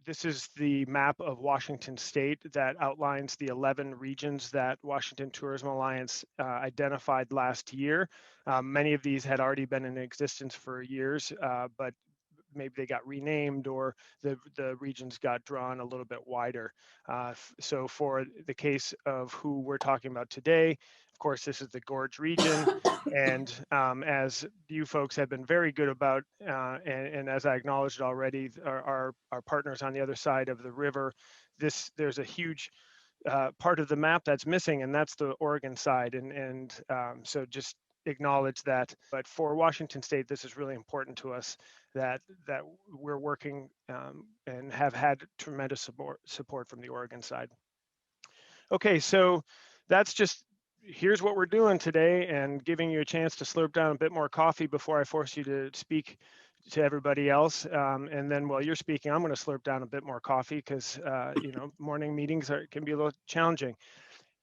this is the map of Washington State that outlines the 11 regions that Washington Tourism Alliance identified last year. Many of these had already been in existence for years, but maybe they got renamed or the regions got drawn a little bit wider. So for the case of who we're talking about today, of course, this is the Gorge region. And as you folks have been very good about, and as I acknowledged already, our partners on the other side of the river, there's a huge part of the map that's missing, and that's the Oregon side. And so just acknowledge that. But for Washington State, this is really important to us that we're working and have had tremendous support from the Oregon side. Okay, so that's just, here's what we're doing today, and giving you a chance to slurp down a bit more coffee before I force you to speak to everybody else. And then while you're speaking, I'm going to slurp down a bit more coffee because, you know, morning meetings can be a little challenging.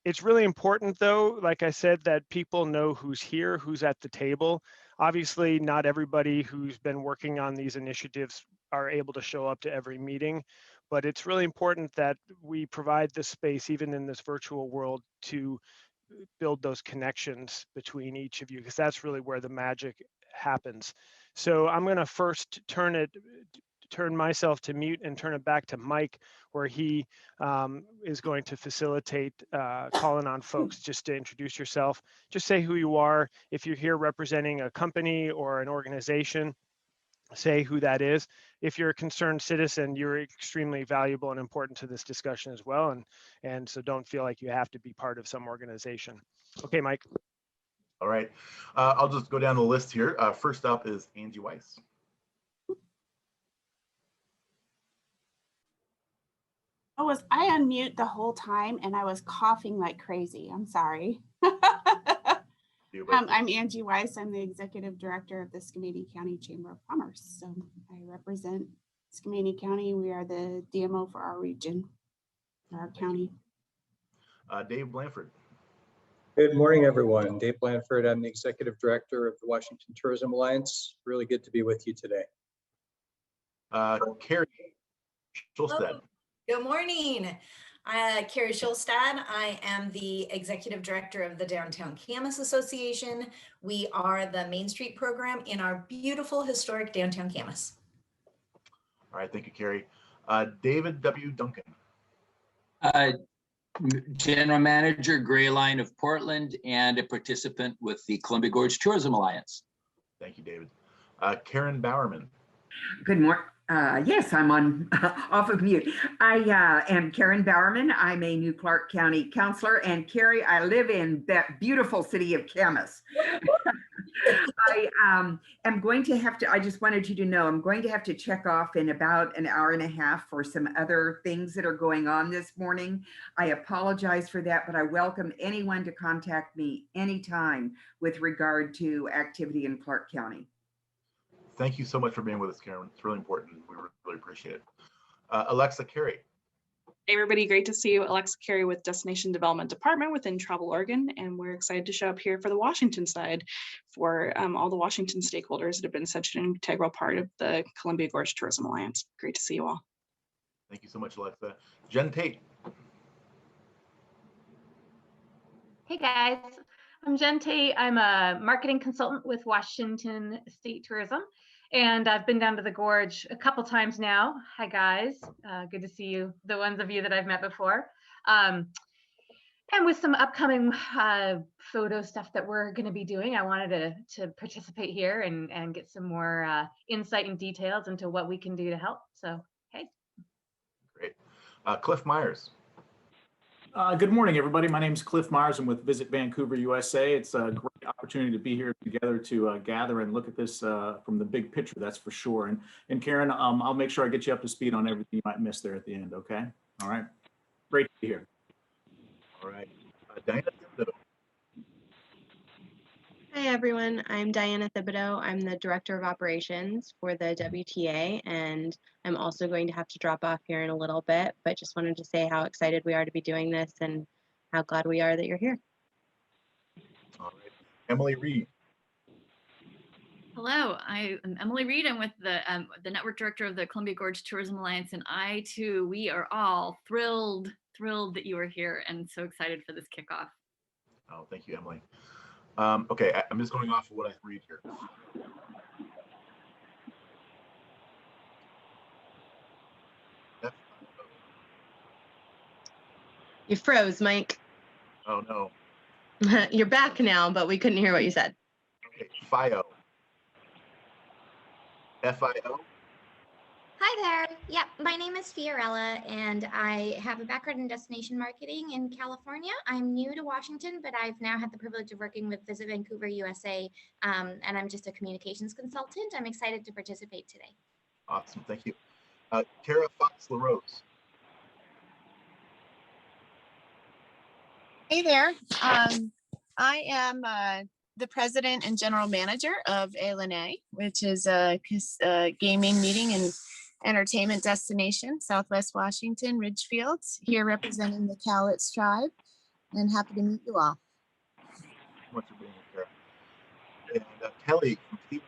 It's really important, though, like I said, that people know who's here, who's at the table. Obviously, not everybody who's been working on these initiatives are able to show up to every meeting, but it's really important that we provide this space, even in this virtual world, to build those connections between each of you, because that's really where the magic happens. So I'm going to first turn myself to mute and turn it back to Mike, where he is going to facilitate calling on folks just to introduce yourself. Just say who you are. If you're here representing a company or an organization, say who that is. If you're a concerned citizen, you're extremely valuable and important to this discussion as well. And so don't feel like you have to be part of some organization. Okay, Mike. All right. I'll just go down the list here. First up is Angie Weiss. Oh, was I on mute the whole time and I was coughing like crazy? I'm sorry. I'm Angie Weiss. I'm the Executive Director of the Skamania County Chamber of Commerce. So I represent Skamania County. We are the DMO for our region, for our county. Dave Blanford. Good morning, everyone. Dave Blanford. I'm the Executive Director of the Washington Tourism Alliance. Really good to be with you today. Carrie Schulstad. Good morning. Carrie Schulstad. I am the Executive Director of the Downtown Camas Association. We are the Main Street program in our beautiful historic downtown Camas. All right, thank you, Carrie. David W. Duncan. General Manager, Gray Line of Portland, and a participant with the Columbia Gorge Tourism Alliance. Thank you, David. Karen Bowerman. Good morning. Yes, I'm on off of mute. I am Karen Bowerman. I'm a New Clark County counselor, and Carrie, I live in that beautiful city of Camas. I am going to have to, I just wanted you to know, I'm going to have to check off in about an hour and a half for some other things that are going on this morning. I apologize for that, but I welcome anyone to contact me anytime with regard to activity in Clark County. Thank you so much for being with us, Karen. It's really important. We really appreciate it. Alexa Carey. Hey everybody, great to see you. Alexa Carey with Destination Development Department within Travel Oregon, and we're excited to show up here for the Washington side for all the Washington stakeholders that have been such an integral part of the Columbia Gorge Tourism Alliance. Great to see you all. Thank you so much, Alexa. Jen Tate. Hey guys, I'm Jen Tate. I'm a marketing consultant with Washington State Tourism, and I've been down to the Gorge a couple times now. Hi guys, good to see you, the ones of you that I've met before. And with some upcoming photo stuff that we're going to be doing, I wanted to participate here and get some more insight and details into what we can do to help. So, hey. Great. Cliff Myers. Good morning, everybody. My name is Cliff Myers. I'm with Visit Vancouver, USA. It's a great opportunity to be here together to gather and look at this from the big picture, that's for sure. And Karen, I'll make sure I get you up to speed on everything you might miss there at the end, okay? All right. Great to be here. All right. Diana Thibodeau. Hi, everyone. I'm Diana Thibodeau. I'm the Director of Operations for the WTA, and I'm also going to have to drop off here in a little bit, but just wanted to say how excited we are to be doing this and how glad we are that you're here. All right. Emily Reed. Hello, I am Emily Reed. I'm with the network director of the Columbia Gorge Tourism Alliance, and I too, we are all thrilled that you are here and so excited for this kickoff. Oh, thank you, Emily. Okay, I'm just going off of what I read here. You froze, Mike. Oh no. You're back now, but we couldn't hear what you said. Okay, FIO. FIO. Hi there. Yep, my name is Fiorella, and I have a background in destination marketing in California. I'm new to Washington, but I've now had the privilege of working with Visit Vancouver USA, and I'm just a communications consultant. I'm excited to participate today. Awesome, thank you. Tara Fox LaRose. Hey there. I am the president and general manager of ALNA, which is a gaming, meeting, and entertainment destination, Southwest Washington, Ridgefield, here representing the Cowlitz tribe, and happy to meet you all. Thank you so much for being here, Tara. And Kelly from Stevenson.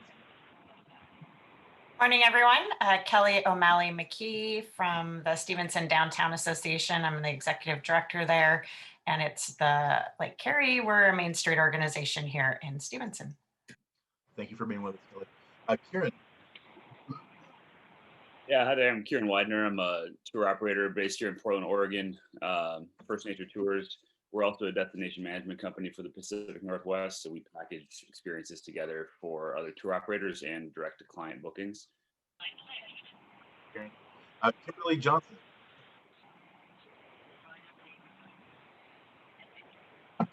Morning, everyone. Kelly O'Malley McKee from the Stevenson Downtown Association. I'm the executive director there, and it's like Carrie, we're a Main Street organization here in Stevenson. Thank you for being with us, Kelly. Kieran. Yeah, hi there. I'm Kieran Widener. I'm a tour operator based here in Portland, Oregon. First Nature Tours. We're also a destination management company for the Pacific Northwest, so we package experiences together for other tour operators and direct-to-client bookings. Kimberly Johnson.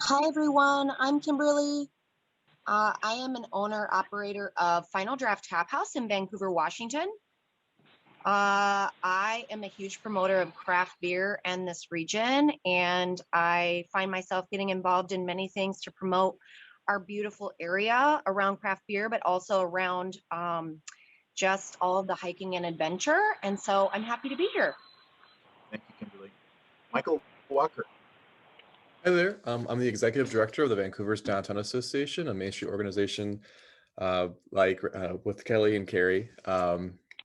Hi, everyone. I'm Kimberly. I am an owner-operator of Final Draft Tap House in Vancouver, Washington. I am a huge promoter of craft beer in this region, and I find myself getting involved in many things to promote our beautiful area around craft beer, but also around just all of the hiking and adventure. And so I'm happy to be here. Thank you, Kimberly. Michael Walker. Hi there. I'm the executive director of the Vancouver's Downtown Association, a Main Street organization with Kelly and Carrie.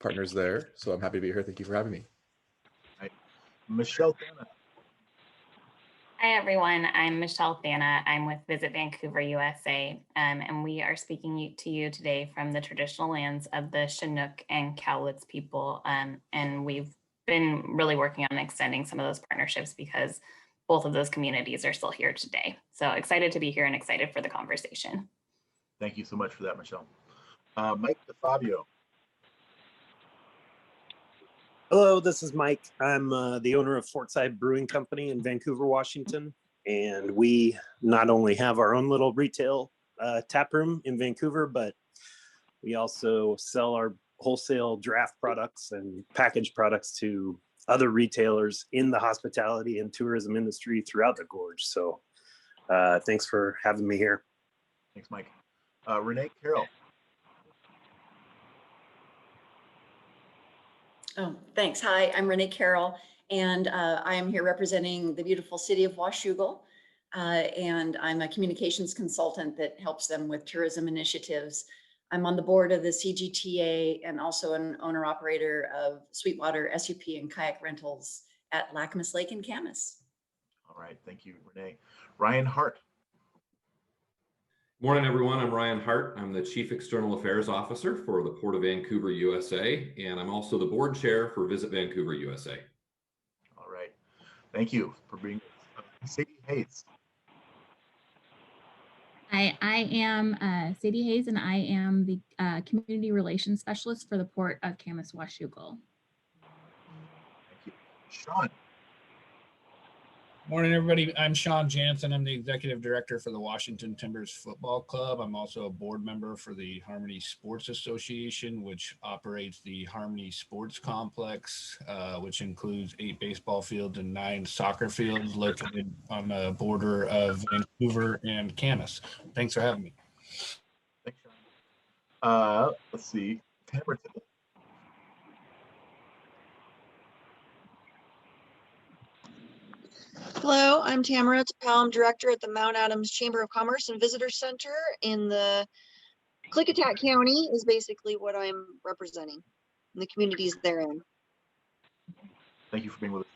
Partners there, so I'm happy to be here. Thank you for having me. Right. Michelle Thana. Hi everyone, I'm Michelle Thana. I'm with Visit Vancouver USA, and we are speaking to you today from the traditional lands of the Chinook and Cowlitz people, and we've been really working on extending some of those partnerships because both of those communities are still here today. So excited to be here and excited for the conversation. Thank you so much for that, Michelle. Mike DeFabio. Hello, this is Mike. I'm the owner of Fortside Brewing Company in Vancouver, Washington. And we not only have our own little retail tap room in Vancouver, but we also sell our wholesale draft products and packaged products to other retailers in the hospitality and tourism industry throughout the Gorge. So thanks for having me here. Thanks, Mike. Renee Carroll. Oh, thanks. Hi, I'm Renee Carroll, and I am here representing the beautiful city of Washougal, and I'm a communications consultant that helps them with tourism initiatives. I'm on the board of the CGTA and also an owner-operator of Sweetwater SUP and kayak rentals at Lacamas Lake in Camas. All right, thank you, Renee. Ryan Hart. Morning, everyone. I'm Ryan Hart. I'm the Chief External Affairs Officer for the Port of Vancouver, USA, and I'm also the board chair for Visit Vancouver, USA. All right. Thank you for being Sadie Hayes. Hi, I am Sadie Hayes, and I am the Community Relations Specialist for the Port of Camas, Washougal. Thank you. Sean. Morning, everybody. I'm Sean Jansen. I'm the Executive Director for the Washington Timbers Football Club. I'm also a board member for the Harmony Sports Association, which operates the Harmony Sports Complex, which includes 8 baseball fields and 9 soccer fields located on the border of Vancouver and Camas. Thanks for having me. Thanks, Sean. Let's see. Tamara. Hello, I'm Tamara Tapal. I'm director at the Mount Adams Chamber of Commerce and Visitor Center in the Clickitat County is basically what I'm representing and the communities therein. Thank you for being with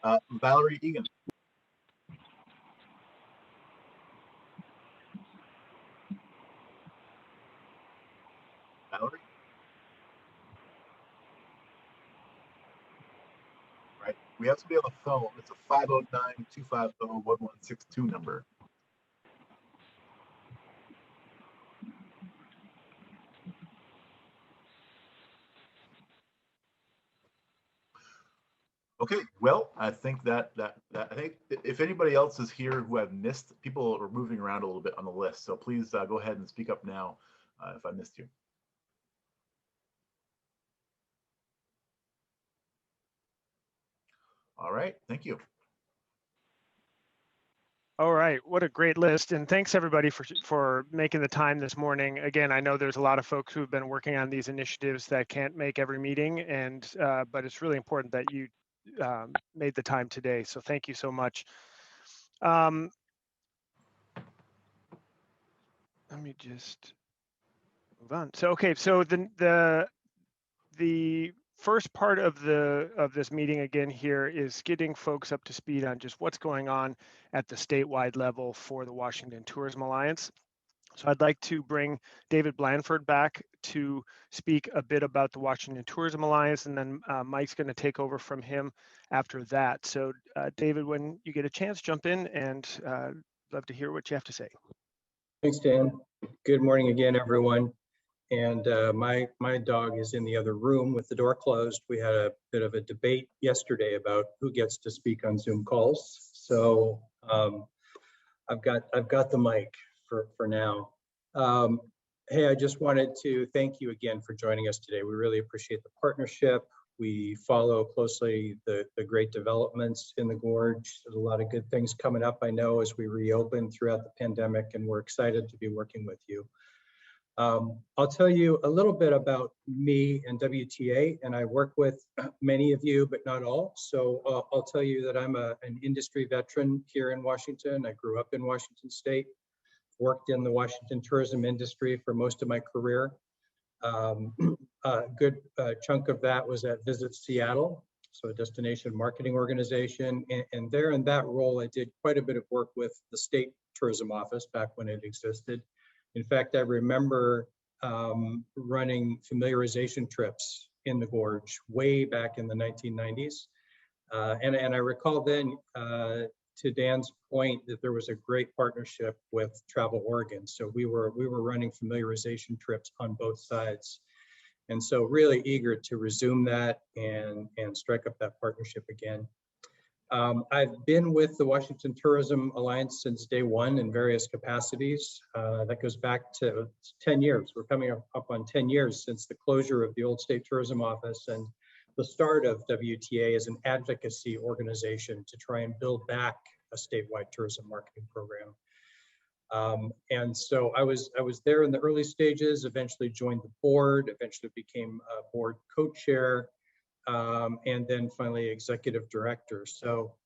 us. Valerie Egan. Valerie? Right. We have to be on the phone. It's a 509-250-1162 number. Okay, well, I think that I think if anybody else is here who I've missed, people are moving around a little bit on the list. So please go ahead and speak up now if I missed you. All right, thank you. All right, what a great list. And thanks everybody for making the time this morning. Again, I know there's a lot of folks who've been working on these initiatives that can't make every meeting, and but it's really important that you made the time today. So thank you so much. Let me just move on. So, okay, so the first part of this meeting again here is getting folks up to speed on just what's going on at the statewide level for the Washington Tourism Alliance. So I'd like to bring David Blanford back to speak a bit about the Washington Tourism Alliance, and then Mike's going to take over from him after that. So David, when you get a chance, jump in, and love to hear what you have to say. Thanks, Dan. Good morning again, everyone. And my dog is in the other room with the door closed. We had a bit of a debate yesterday about who gets to speak on Zoom calls. So I've got the mic for now. Hey, I just wanted to thank you again for joining us today. We really appreciate the partnership. We follow closely the great developments in the Gorge. There's a lot of good things coming up, I know, as we reopen throughout the pandemic, and we're excited to be working with you. I'll tell you a little bit about me and WTA, and I work with many of you, but not all. So I'll tell you that I'm an industry veteran here in Washington. I grew up in Washington State, worked in the Washington tourism industry for most of my career. A good chunk of that was at Visit Seattle, so a destination marketing organization. And there in that role, I did quite a bit of work with the state tourism office back when it existed. In fact, I remember running familiarization trips in the Gorge way back in the 1990s. And I recall then, to Dan's point, that there was a great partnership with Travel Oregon. So we were running familiarization trips on both sides. And so really eager to resume that and strike up that partnership again. I've been with the Washington Tourism Alliance since day one in various capacities. That goes back to 10 years. We're coming up on 10 years since the closure of the old state tourism office and the start of WTA as an advocacy organization to try and build back a statewide tourism marketing program. And so I was there in the early stages, eventually joined the board, eventually became a board co-chair, and then finally executive director. So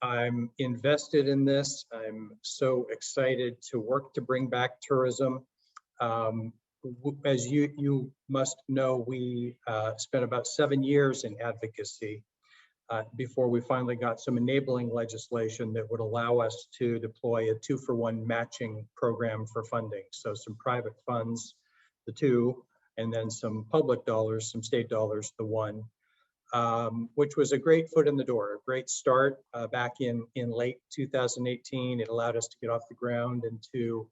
I'm invested in this. I'm so excited to work to bring back tourism. As you must know, we spent about 7 years in advocacy before we finally got some enabling legislation that would allow us to deploy a 2-for-1 matching program for funding. So some private funds, the 2, and then some public dollars, some state dollars, the 1, which was a great foot in the door, a great start back in late 2018. It allowed us to get off the ground and to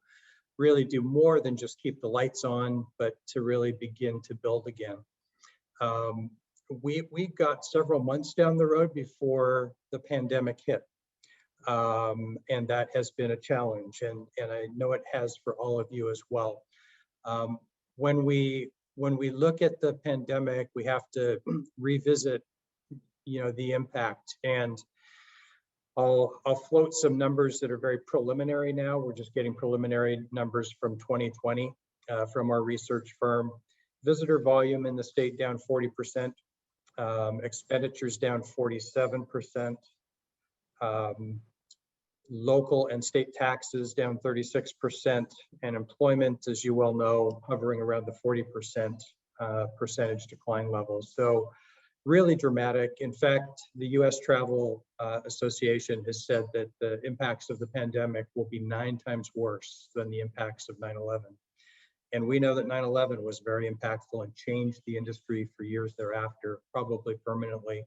really do more than just keep the lights on, but to really begin to build again. We got several months down the road before the pandemic hit. And that has been a challenge, and I know it has for all of you as well. When we look at the pandemic, we have to revisit, the impact. And I'll float some numbers that are very preliminary now. We're just getting preliminary numbers from 2020 from our research firm. Visitor volume in the state down 40%, expenditures down 47%. local and state taxes down 36%, and employment, as you well know, hovering around the 40% percentage decline levels. So really dramatic. In fact, the U.S. Travel Association has said that the impacts of the pandemic will be 9 times worse than the impacts of 9/11. And we know that 9/11 was very impactful and changed the industry for years thereafter, probably permanently.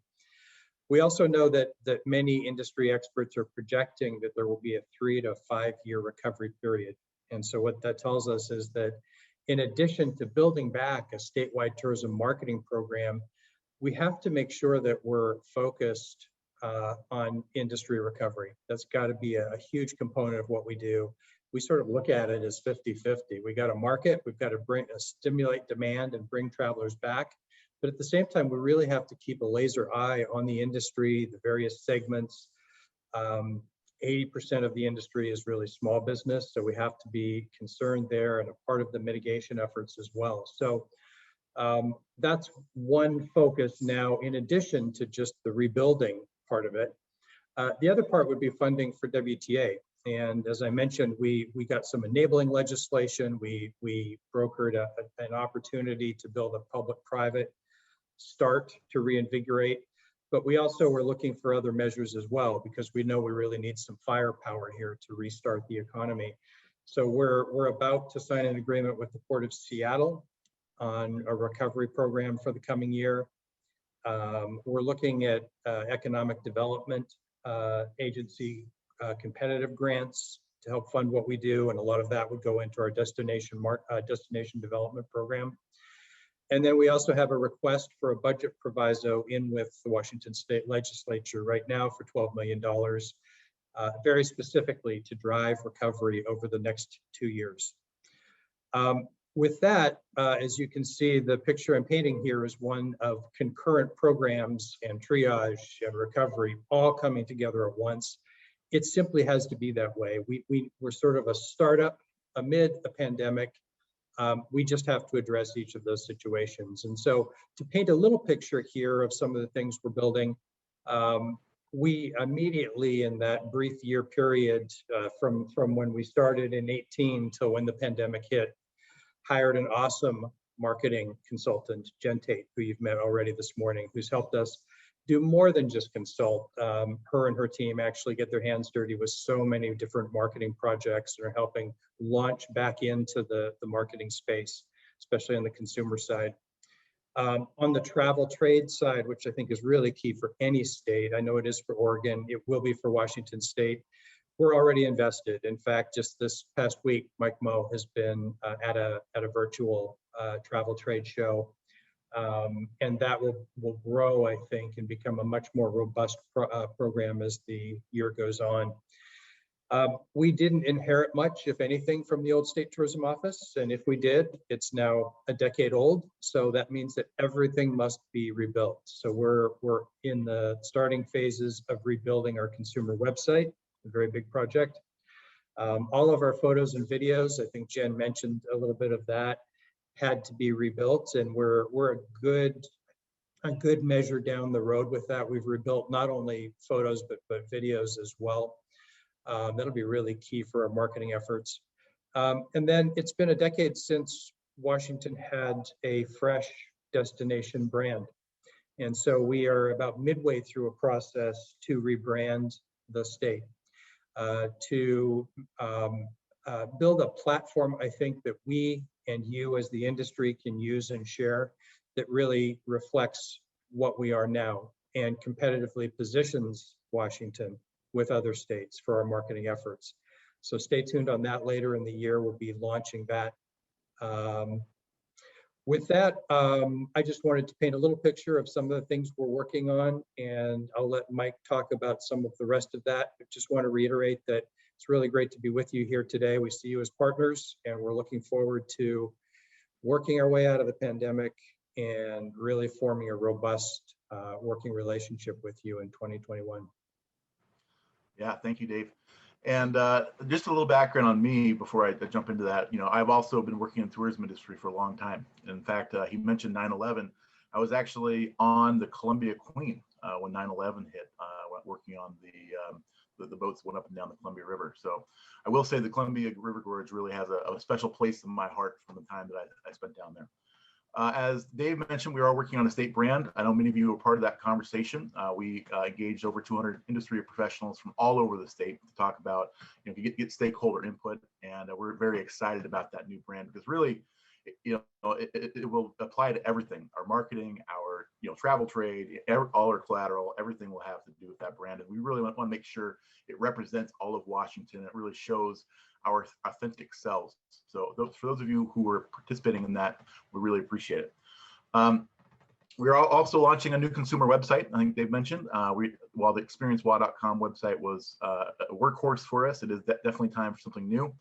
We also know that many industry experts are projecting that there will be a 3 to 5 year recovery period. And so what that tells us is that in addition to building back a statewide tourism marketing program, we have to make sure that we're focused on industry recovery. That's got to be a huge component of what we do. We sort of look at it as 50-50. We got to market, we've got to stimulate demand and bring travelers back. But at the same time, we really have to keep a laser eye on the industry, the various segments. 80% of the industry is really small business, so we have to be concerned there and a part of the mitigation efforts as well. So that's one focus now, in addition to just the rebuilding part of it. The other part would be funding for WTA. And as I mentioned, we got some enabling legislation. We brokered an opportunity to build a public-private start to reinvigorate. But we also were looking for other measures as well, because we know we really need some firepower here to restart the economy. So we're about to sign an agreement with the Port of Seattle on a recovery program for the coming year. We're looking at economic development agency competitive grants to help fund what we do, and a lot of that would go into our destination development program. And then we also have a request for a budget proviso in with the Washington State Legislature right now for $12 million, very specifically to drive recovery over the next 2 years. With that, as you can see, the picture I'm painting here is one of concurrent programs and triage and recovery all coming together at once. It simply has to be that way. We're sort of a startup amid a pandemic. We just have to address each of those situations. And so to paint a little picture here of some of the things we're building, we immediately in that brief year period from when we started in 18 till when the pandemic hit, hired an awesome marketing consultant, Jen Tate, who you've met already this morning, who's helped us do more than just consult. Her and her team actually get their hands dirty with so many different marketing projects and are helping launch back into the marketing space, especially on the consumer side. On the travel trade side, which I think is really key for any state, I know it is for Oregon, it will be for Washington State. We're already invested. In fact, just this past week, Mike Moe has been at a virtual travel trade show. And that will grow, I think, and become a much more robust program as the year goes on. We didn't inherit much, if anything, from the old State Tourism Office. And if we did, it's now a decade old. So that means that everything must be rebuilt. So we're in the starting phases of rebuilding our consumer website, a very big project. All of our photos and videos, I think Jen mentioned a little bit of that, had to be rebuilt, and we're a good measure down the road with that. We've rebuilt not only photos but videos as well. That'll be really key for our marketing efforts. And then it's been a decade since Washington had a fresh destination brand, and so we are about midway through a process to rebrand the state, to build a platform, I think, that we and you as the industry can use and share, that really reflects what we are now and competitively positions Washington with other states for our marketing efforts. So stay tuned on that later in the year. We'll be launching that. With that, I just wanted to paint a little picture of some of the things we're working on, and I'll let Mike talk about some of the rest of that. But just want to reiterate that it's really great to be with you here today. We see you as partners, and we're looking forward to working our way out of the pandemic and really forming a robust working relationship with you in 2021. Yeah, thank you, Dave. And just a little background on me before I jump into that. You know, I've also been working in the tourism industry for a long time. In fact, he mentioned 9/11. I was actually on the Columbia Queen when 9/11 hit, working on the boats went up and down the Columbia River. So I will say the Columbia River Gorge really has a special place in my heart from the time that I spent down there. As Dave mentioned, we are working on a state brand. I know many of you were part of that conversation. We engaged over 200 industry professionals from all over the state to talk about, get stakeholder input, and we're very excited about that new brand because really, it will apply to everything: our marketing, our travel trade, all our collateral, everything will have to do with that brand. And we really want to make sure it represents all of Washington. It really shows our authentic selves. So for those of you who are participating in that, we really appreciate it. We're also launching a new consumer website. I think Dave mentioned, while the experiencewa.com website was a workhorse for us, it is definitely time for something new.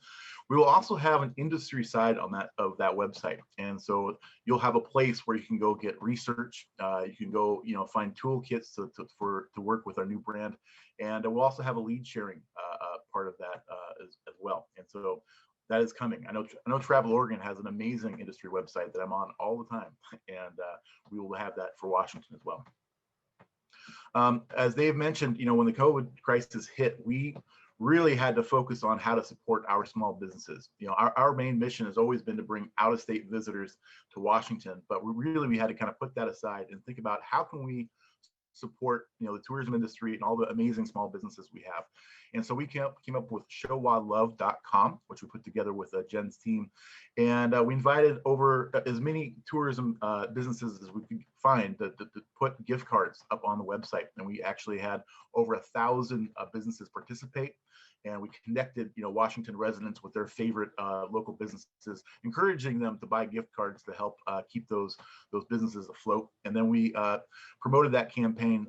We will also have an industry side of that website. And so you'll have a place where you can go get research. You can go, find toolkits to work with our new brand. And we'll also have a lead sharing part of that as well. And so that is coming. I know Travel Oregon has an amazing industry website that I'm on all the time, and we will have that for Washington as well. As Dave mentioned, when the COVID crisis hit, we really had to focus on how to support our small businesses. Our main mission has always been to bring out-of-state visitors to Washington, but we had to kind of put that aside and think about how can we support the tourism industry and all the amazing small businesses we have. And so we came up with showwildlove.com, which we put together with Jen's team. And we invited over as many tourism businesses as we could find to put gift cards up on the website. And we actually had over 1,000 businesses participate. And we connected, Washington residents with their favorite local businesses, encouraging them to buy gift cards to help keep those businesses afloat. And then we promoted that campaign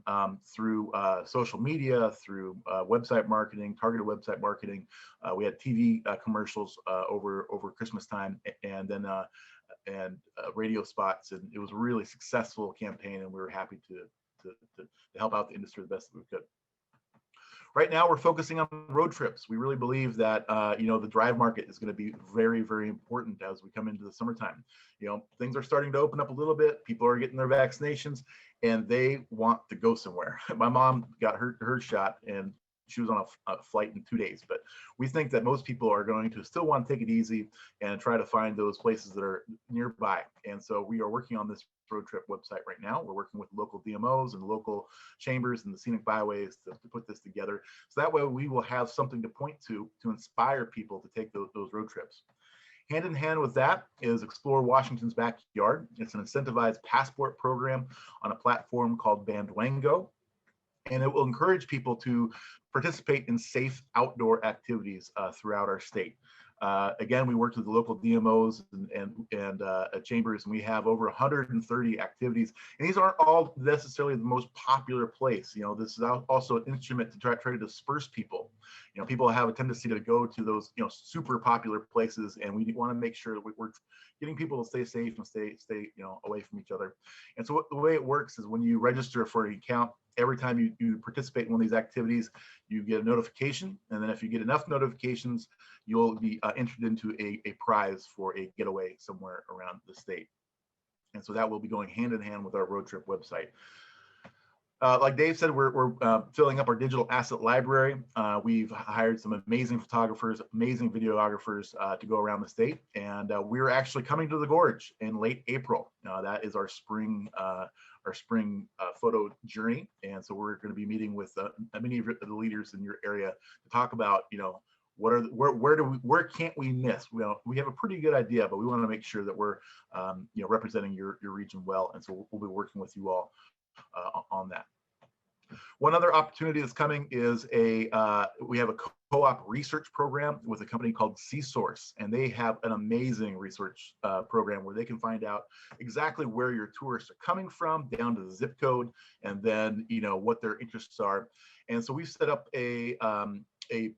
through social media, through website marketing, targeted website marketing. We had TV commercials over Christmas time, and then radio spots, and it was a really successful campaign. And we were happy to help out the industry the best that we could. Right now, we're focusing on road trips. We really believe that the drive market is going to be very, very important as we come into the summertime. Things are starting to open up a little bit. People are getting their vaccinations, and they want to go somewhere. My mom got her shot, and she was on a flight in 2 days. But we think that most people are going to still want to take it easy and try to find those places that are nearby. And so we are working on this road trip website right now. We're working with local DMOs and local chambers and the scenic byways to put this together. So that way we will have something to point to inspire people to take those road trips. Hand in hand with that is Explore Washington's Backyard. It's an incentivized passport program on a platform called Bandwango. And it will encourage people to participate in safe outdoor activities throughout our state. Again, we worked with the local DMOs and chambers, and we have over 130 activities. And these aren't all necessarily the most popular place. This is also an instrument to try to disperse people. People have a tendency to go to those super popular places, and we want to make sure that we're getting people to stay safe and stay away from each other. And so the way it works is when you register for an account, every time you participate in one of these activities, you get a notification. And then if you get enough notifications, you'll be entered into a prize for a getaway somewhere around the state. And so that will be going hand in hand with our road trip website. Like Dave said, we're filling up our digital asset library. We've hired some amazing photographers, amazing videographers to go around the state. And we're actually coming to the Gorge in late April. That is our spring photo journey. And so we're going to be meeting with many of the leaders in your area to talk about, where can't we miss? We have a pretty good idea, but we want to make sure that we're representing your region well. And so we'll be working with you all on that. One other opportunity that's coming is we have a co-op research program with a company called C-Source, and they have an amazing research program where they can find out exactly where your tourists are coming from, down to the zip code, and then what their interests are. And so we've set up a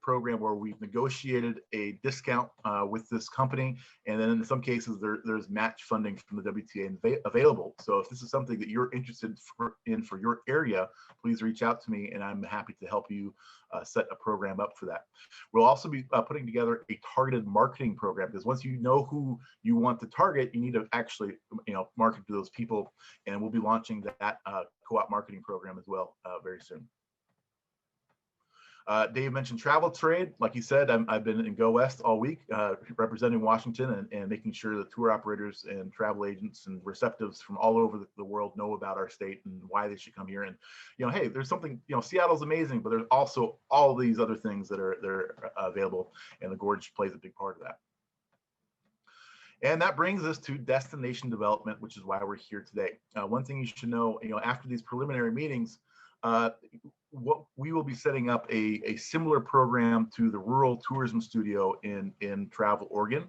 program where we've negotiated a discount with this company, and then in some cases there's match funding from the WTA available. So if this is something that you're interested in for your area, please reach out to me, and I'm happy to help you set a program up for that. We'll also be putting together a targeted marketing program, because once you know who you want to target, you need to actually market to those people, and we'll be launching that co-op marketing program as well very soon. Dave mentioned travel trade. Like he said, I've been in Go West all week, representing Washington and making sure that tour operators and travel agents and receptives from all over the world know about our state and why they should come here. And, hey, there's something, Seattle's amazing, but there's also all these other things that are available, and the Gorge plays a big part of that. And that brings us to destination development, which is why we're here today. One thing you should know, after these preliminary meetings, what we will be setting up a similar program to the Rural Tourism Studio in Travel, Oregon,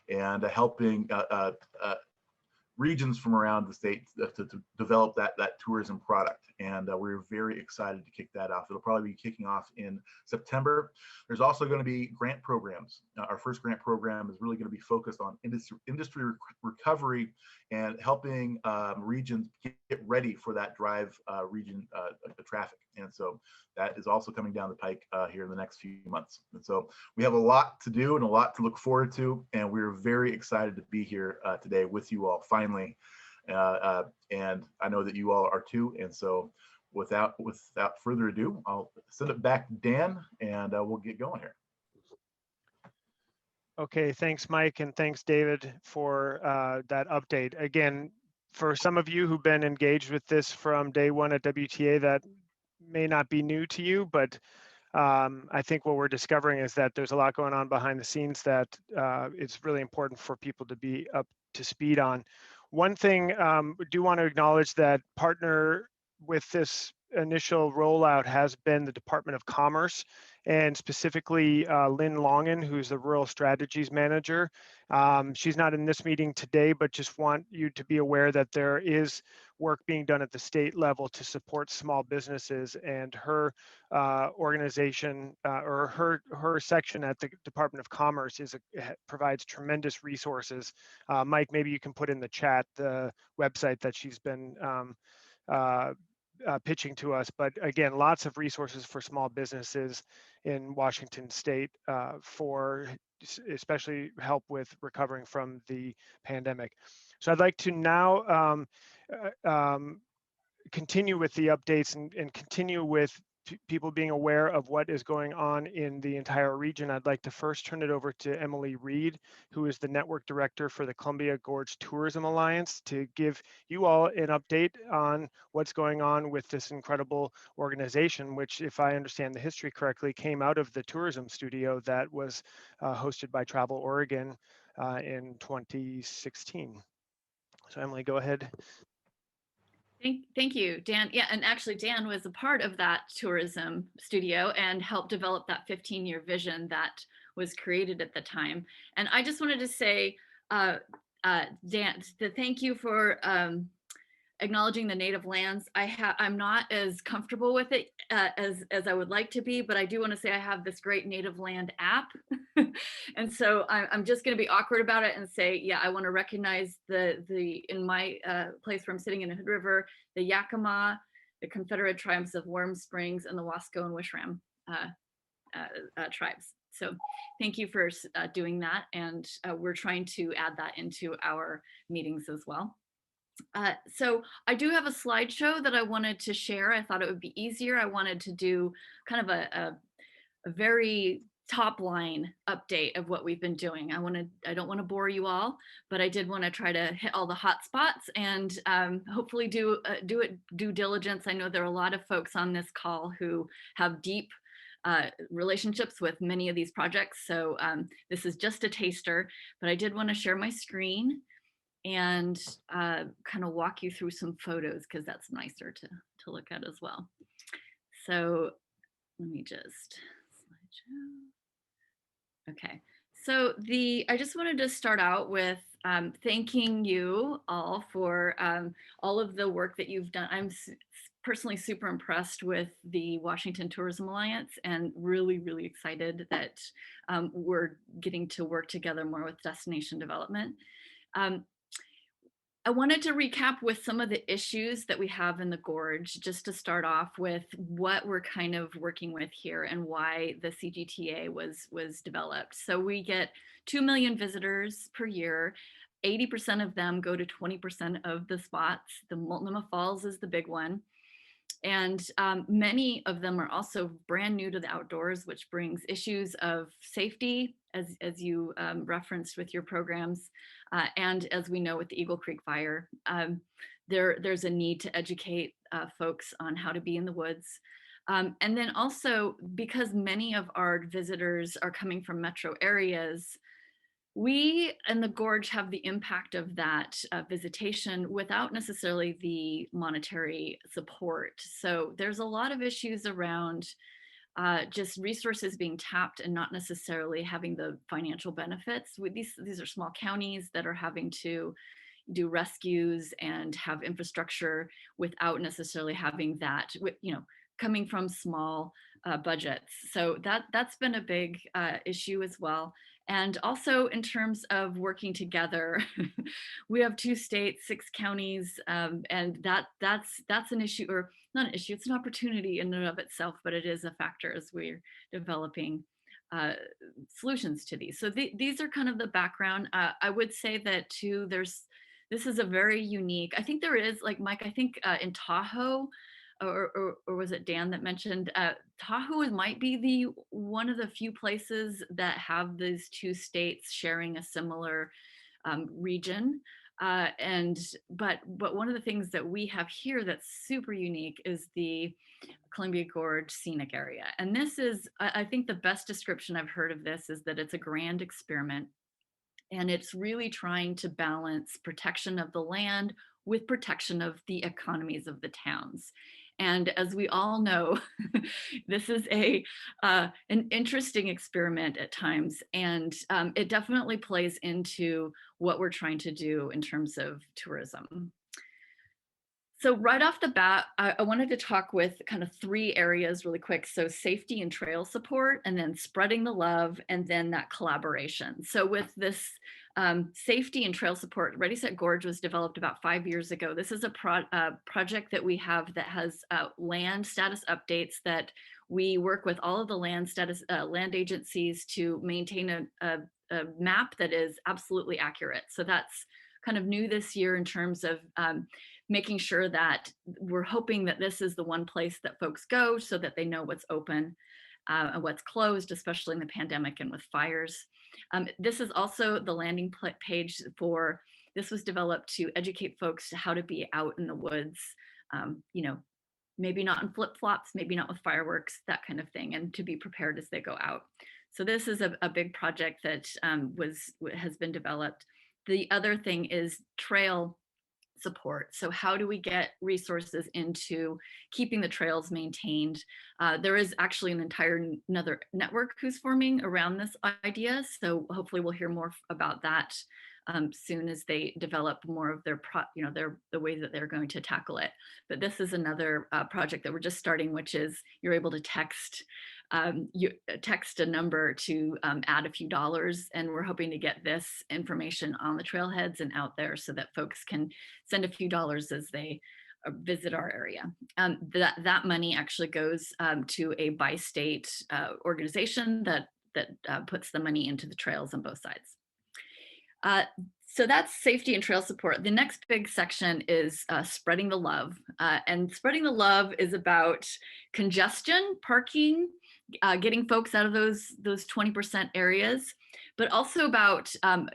and helping regions from around the state to develop that tourism product. And we're very excited to kick that off. It'll probably be kicking off in September. There's also going to be grant programs. Our first grant program is really going to be focused on industry recovery and helping regions get ready for that drive region traffic. And so that is also coming down the pike here in the next few months. And so we have a lot to do and a lot to look forward to. And we're very excited to be here today with you all finally. And I know that you all are too. And so without further ado, I'll send it back to Dan, and we'll get going here. Okay, thanks, Mike, and thanks, David, for that update. Again, for some of you who've been engaged with this from day one at WTA, that may not be new to you, but I think what we're discovering is that there's a lot going on behind the scenes that it's really important for people to be up to speed on. One thing, we do want to acknowledge that partner with this initial rollout has been the Department of Commerce, and specifically Lynn Longan, who's the Rural Strategies Manager. She's not in this meeting today, but just want you to be aware that there is work being done at the state level to support small businesses, and her organization or her section at the Department of Commerce provides tremendous resources. Mike, maybe you can put in the chat the website that she's been pitching to us, but again, lots of resources for small businesses in Washington State for especially help with recovering from the pandemic. So I'd like to now continue with the updates and continue with people being aware of what is going on in the entire region. I'd like to first turn it over to Emily Reed, who is the Network Director for the Columbia Gorge Tourism Alliance, to give you all an update on what's going on with this incredible organization, which, if I understand the history correctly, came out of the tourism studio that was hosted by Travel Oregon in 2016. So Emily, go ahead. Thank you, Dan. Yeah, and actually Dan was a part of that tourism studio and helped develop that 15-year vision that was created at the time. And I just wanted to say, Dan, thank you for acknowledging the native lands. I'm not as comfortable with it as I would like to be, but I do want to say I have this great native land app. And so I'm just going to be awkward about it and say, yeah, I want to recognize in my place where I'm sitting in the Hood River, the Yakima, the Confederate tribes of Warm Springs, and the Wasco and Wishram tribes. So thank you for doing that. And we're trying to add that into our meetings as well. So I do have a slideshow that I wanted to share. I thought it would be easier. I wanted to do kind of a very top line update of what we've been doing. I don't want to bore you all, but I did want to try to hit all the hot spots and hopefully do due diligence. I know there are a lot of folks on this call who have deep relationships with many of these projects. So this is just a taster, but I did want to share my screen and kind of walk you through some photos because that's nicer to look at as well. So let me just slideshow. Okay, so I just wanted to start out with thanking you all for all of the work that you've done. I'm personally super impressed with the Washington Tourism Alliance and really, really excited that we're getting to work together more with destination development. I wanted to recap with some of the issues that we have in the Gorge, just to start off with what we're kind of working with here and why the CGTA was developed. So we get 2 million visitors per year. 80% of them go to 20% of the spots. The Multnomah Falls is the big one. And many of them are also brand new to the outdoors, which brings issues of safety, as you referenced with your programs. And as we know with the Eagle Creek fire, there's a need to educate folks on how to be in the woods. And then also, because many of our visitors are coming from metro areas, we and the Gorge have the impact of that visitation without necessarily the monetary support. So there's a lot of issues around just resources being tapped and not necessarily having the financial benefits. These are small counties that are having to do rescues and have infrastructure without necessarily having that, coming from small budgets. So that's been a big issue as well. And also in terms of working together, we have 2 states, 6 counties, and that's an issue, or not an issue, it's an opportunity in and of itself, but it is a factor as we're developing solutions to these. So these are kind of the background. I would say that too, this is a very unique, I think there is, like Mike, I think in Tahoe, or was it Dan that mentioned Tahoe might be one of the few places that have these 2 states sharing a similar region. But one of the things that we have here that's super unique is the Columbia Gorge Scenic area. And this is, I think the best description I've heard of this is that it's a grand experiment. And it's really trying to balance protection of the land with protection of the economies of the towns. And as we all know, this is an interesting experiment at times, and it definitely plays into what we're trying to do in terms of tourism. So right off the bat, I wanted to talk with kind of 3 areas really quick. So safety and trail support, and then spreading the love, and then that collaboration. So with this safety and trail support, Ready, Set, Gorge was developed about 5 years ago. This is a project that we have that has land status updates that we work with all of the land agencies to maintain a map that is absolutely accurate. So that's kind of new this year in terms of making sure that we're hoping that this is the one place that folks go so that they know what's open and what's closed, especially in the pandemic and with fires. This is also the landing page for, this was developed to educate folks to how to be out in the woods, maybe not in flip-flops, maybe not with fireworks, that kind of thing, and to be prepared as they go out. So this is a big project that has been developed. The other thing is trail support. So how do we get resources into keeping the trails maintained? There is actually an entire another network who's forming around this idea. So hopefully we'll hear more about that soon as they develop more of their the way that they're going to tackle it. But this is another project that we're just starting, which is you're able to text a number to add a few dollars, and we're hoping to get this information on the trailheads and out there so that folks can send a few dollars as they visit our area. That money actually goes to a bi-state organization that puts the money into the trails on both sides. So that's safety and trail support. The next big section is spreading the love. And spreading the love is about congestion, parking, getting folks out of those 20% areas, but also about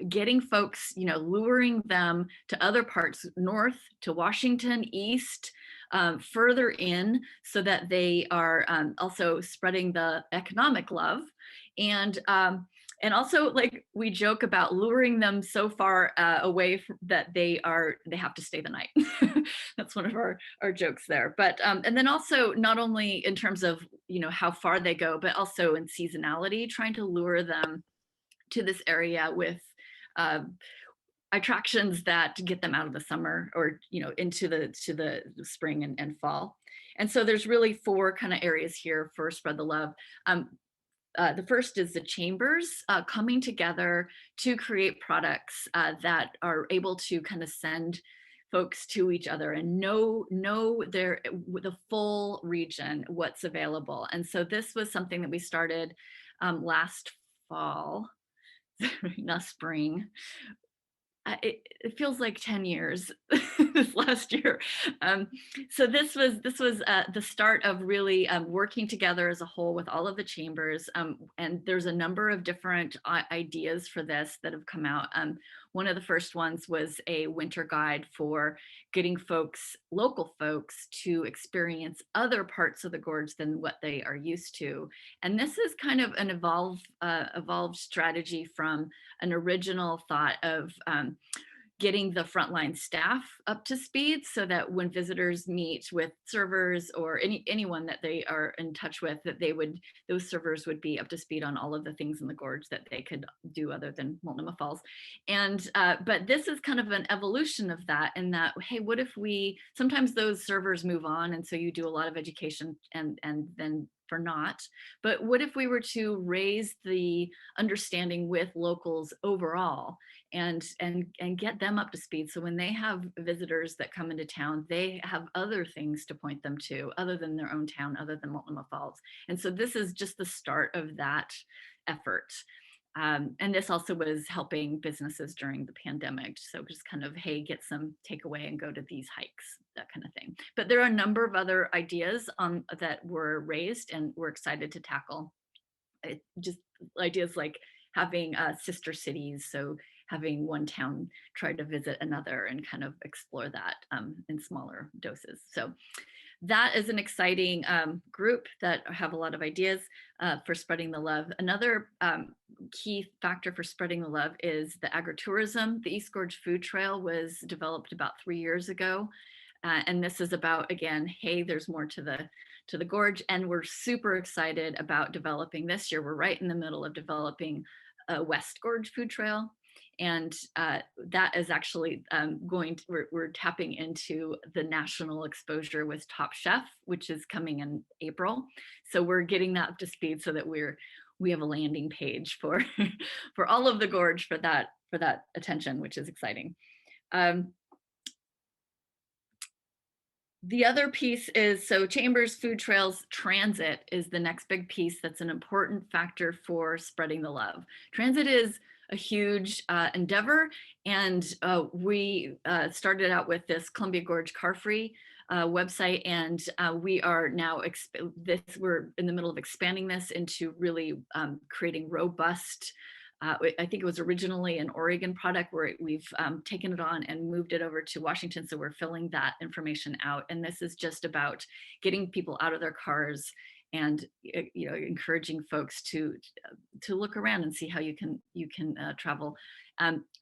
getting folks, luring them to other parts, north to Washington, east, further in, so that they are also spreading the economic love. And also, like, we joke about luring them so far away that they have to stay the night. That's one of our jokes there. But and then also not only in terms of how far they go, but also in seasonality, trying to lure them to this area with attractions that get them out of the summer or into the spring and fall. And so there's really 4 kind of areas here for Spread the Love. The first is the chambers coming together to create products that are able to kind of send folks to each other and know the full region, what's available. And so this was something that we started last fall, not spring. it feels like 10 years this last year. So this was the start of really working together as a whole with all of the chambers. And there's a number of different ideas for this that have come out. One of the first ones was a winter guide for getting folks, local folks, to experience other parts of the gorge than what they are used to. And this is kind of an evolved strategy from an original thought of getting the frontline staff up to speed so that when visitors meet with servers or anyone that they are in touch with, that those servers would be up to speed on all of the things in the gorge that they could do other than Multnomah Falls. And but this is kind of an evolution of that, in that, hey, what if sometimes those servers move on, and so you do a lot of education and then for naught. But what if we were to raise the understanding with locals overall and get them up to speed, so when they have visitors that come into town, they have other things to point them to other than their own town, other than Multnomah Falls. And so this is just the start of that effort. And this also was helping businesses during the pandemic. So just kind of, hey, get some takeaway and go to these hikes, that kind of thing. But there are a number of other ideas that were raised and we're excited to tackle. Just ideas like having sister cities. So having one town try to visit another and kind of explore that in smaller doses. So that is an exciting group that have a lot of ideas for spreading the love. Another key factor for spreading the love is the agritourism. The East Gorge Food Trail was developed about 3 years ago. And this is about, again, hey, there's more to the gorge, and we're super excited about developing this year. We're right in the middle of developing a West Gorge Food Trail. And that is actually we're tapping into the national exposure with Top Chef, which is coming in April. So we're getting that up to speed so that we have a landing page for for all of the gorge for that attention, which is exciting. The other piece is, so chambers, food trails, transit is the next big piece that's an important factor for spreading the love. Transit is a huge endeavor, and we started out with this Columbia Gorge Car Free website, and we are now we're in the middle of expanding this into really creating robust. I think it was originally an Oregon product where we've taken it on and moved it over to Washington. So we're filling that information out. And this is just about getting people out of their cars and encouraging folks to look around and see how you can travel.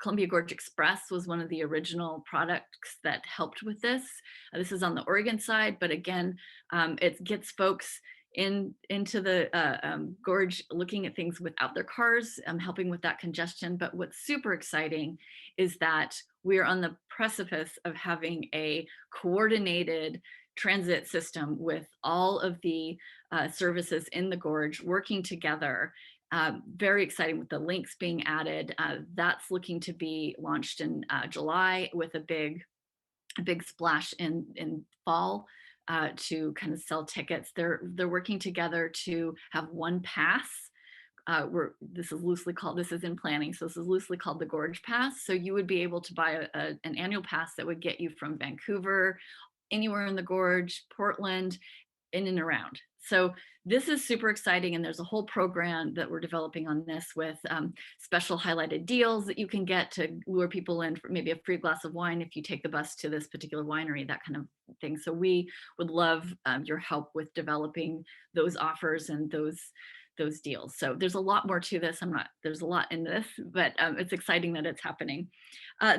Columbia Gorge Express was one of the original products that helped with this. This is on the Oregon side, but again, it gets folks into the gorge looking at things without their cars, helping with that congestion. But what's super exciting is that we're on the precipice of having a coordinated transit system with all of the services in the gorge working together. Very exciting with the links being added. That's looking to be launched in July with a big splash in fall. To kind of sell tickets. They're working together to have one pass. This is in planning, so this is loosely called the Gorge Pass. So you would be able to buy an annual pass that would get you from Vancouver, anywhere in the gorge, Portland, in and around. So this is super exciting, and there's a whole program that we're developing on this with special highlighted deals that you can get to lure people in for maybe a free glass of wine if you take the bus to this particular winery, that kind of thing. So we would love your help with developing those offers and those deals. So there's a lot more to this. There's a lot in this, but it's exciting that it's happening.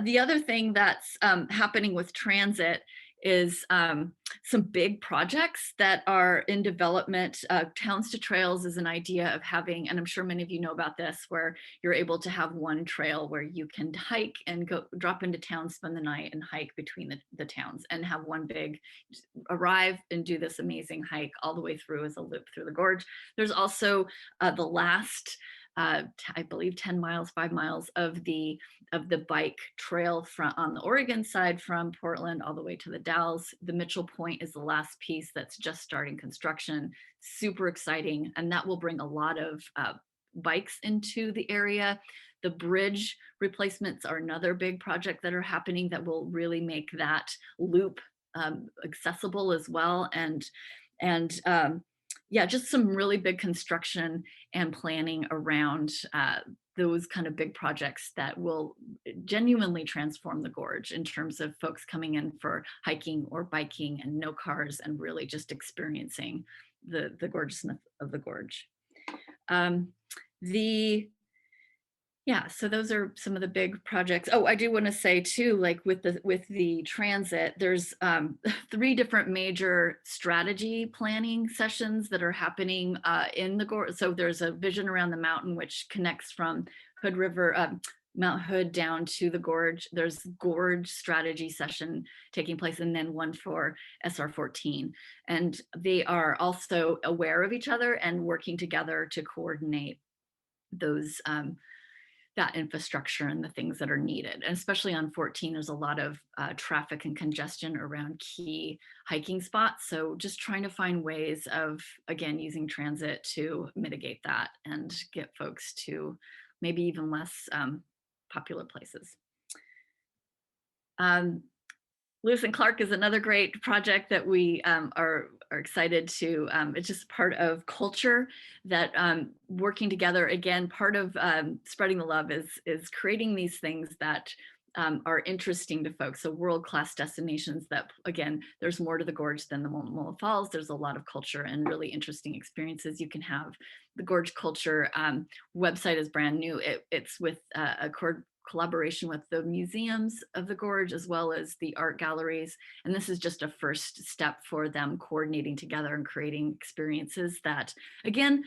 The other thing that's happening with transit is some big projects that are in development. Towns to Trails is an idea of having, and I'm sure many of you know about this, where you're able to have one trail where you can hike and go drop into town, spend the night, and hike between the towns, and have one big arrive and do this amazing hike all the way through as a loop through the gorge. There's also the last I believe 10 miles, 5 miles of the bike trail on the Oregon side from Portland all the way to the Dalles. The Mitchell Point is the last piece that's just starting construction. Super exciting, and that will bring a lot of bikes into the area. The bridge replacements are another big project that are happening that will really make that loop accessible as well. And yeah, just some really big construction and planning around those kind of big projects that will genuinely transform the gorge in terms of folks coming in for hiking or biking and no cars and really just experiencing the gorgeousness of the gorge. Yeah, so those are some of the big projects. Oh, I do want to say too, like with the transit, there's 3 different major strategy planning sessions that are happening in the gorge. So there's a vision around the mountain, which connects from Hood River, Mount Hood down to the gorge. There's gorge strategy session taking place, and then one for SR 14. And they are also aware of each other and working together to coordinate those that infrastructure and the things that are needed. And especially on 14, there's a lot of traffic and congestion around key hiking spots. So just trying to find ways of, again, using transit to mitigate that and get folks to maybe even less popular places. Lewis and Clark is another great project that we are excited to, it's just part of culture that working together, again, part of spreading the love is creating these things that are interesting to folks. So world-class destinations that, again, there's more to the gorge than the Multnomah Falls. There's a lot of culture and really interesting experiences you can have. The Gorge Culture website is brand new. It's with a collaboration with the museums of the gorge as well as the art galleries. And this is just a first step for them coordinating together and creating experiences that, again,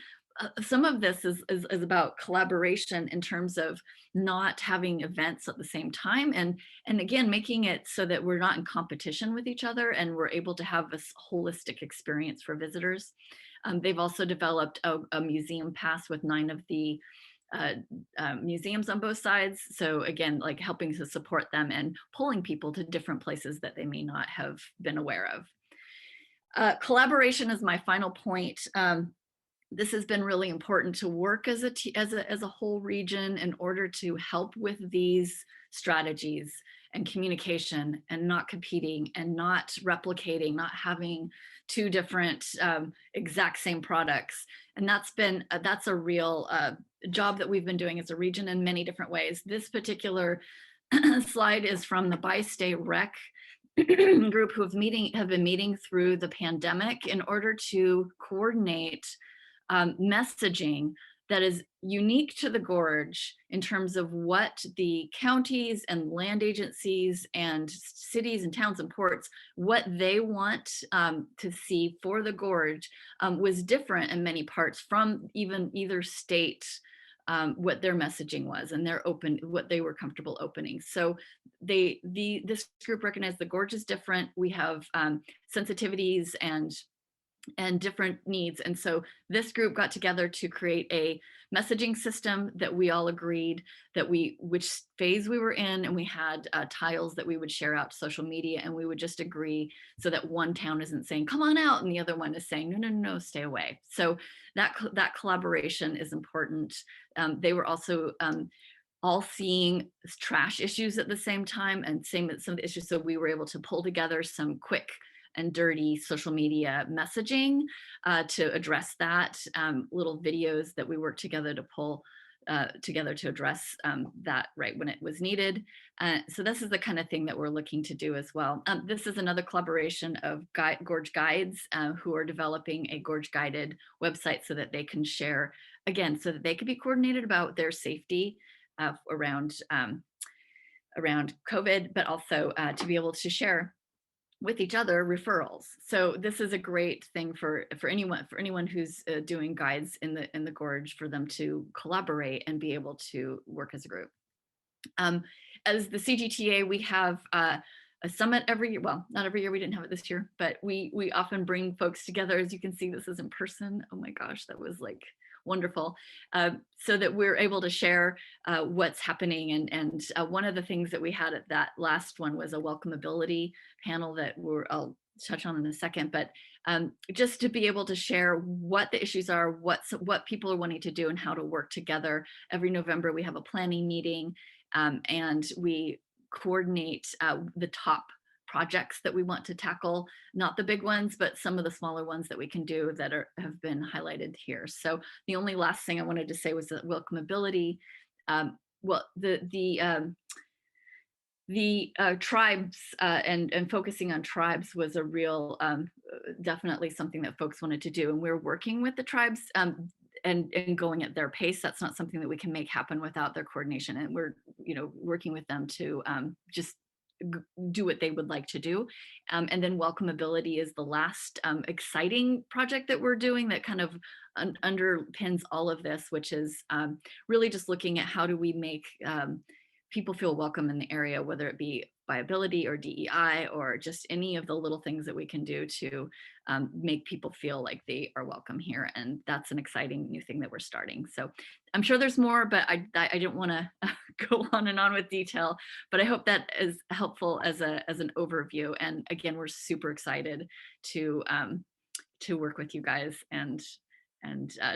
some of this is about collaboration in terms of not having events at the same time. And again, making it so that we're not in competition with each other and we're able to have this holistic experience for visitors. They've also developed a museum pass with 9 of the museums on both sides. So again, like helping to support them and pulling people to different places that they may not have been aware of. Collaboration is my final point. This has been really important to work as a whole region in order to help with these strategies and communication and not competing and not replicating, not having 2 different exact same products. And that's a real job that we've been doing as a region in many different ways. This particular slide is from the Bi-State Rec group who have been meeting through the pandemic in order to coordinate messaging that is unique to the gorge in terms of what the counties and land agencies and cities and towns and ports, what they want to see for the gorge was different in many parts from even either state, what their messaging was and what they were comfortable opening. So this group recognized the gorge is different. We have sensitivities and different needs. And so this group got together to create a messaging system that we all agreed that which phase we were in, and we had tiles that we would share out to social media, and we would just agree so that one town isn't saying, come on out, and the other one is saying, no, stay away. So that collaboration is important. They were also all seeing trash issues at the same time and some of the issues. So we were able to pull together some quick and dirty social media messaging to address that, little videos that we worked together to pull together to address that right when it was needed. So this is the kind of thing that we're looking to do as well. This is another collaboration of Gorge Guides who are developing a Gorge guided website so that they can share, again, so that they can be coordinated about their safety around COVID, but also to be able to share with each other referrals. So this is a great thing for anyone who's doing guides in the gorge, for them to collaborate and be able to work as a group. As the CGTA, we have a summit every year. Well, not every year, we didn't have it this year, but we often bring folks together. As you can see, this is in person. Oh my gosh, that was like wonderful, so that we're able to share what's happening. And one of the things that we had at that last one was a welcomeability panel that I'll touch on in a second, but just to be able to share what the issues are, what people are wanting to do and how to work together. Every November we have a planning meeting, and we coordinate the top projects that we want to tackle, not the big ones, but some of the smaller ones that we can do that have been highlighted here. So the only last thing I wanted to say was that welcomeability. Well, the tribes and focusing on tribes was a real, definitely something that folks wanted to do. And we're working with the tribes and going at their pace. That's not something that we can make happen without their coordination. And we're, working with them to just do what they would like to do. And then welcomeability is the last exciting project that we're doing that kind of underpins all of this, which is really just looking at how do we make people feel welcome in the area, whether it be viability or DEI or just any of the little things that we can do to make people feel like they are welcome here. And that's an exciting new thing that we're starting. So I'm sure there's more, but I don't want to go on and on with detail, but I hope that is helpful as an overview. And again, we're super excited to work with you guys and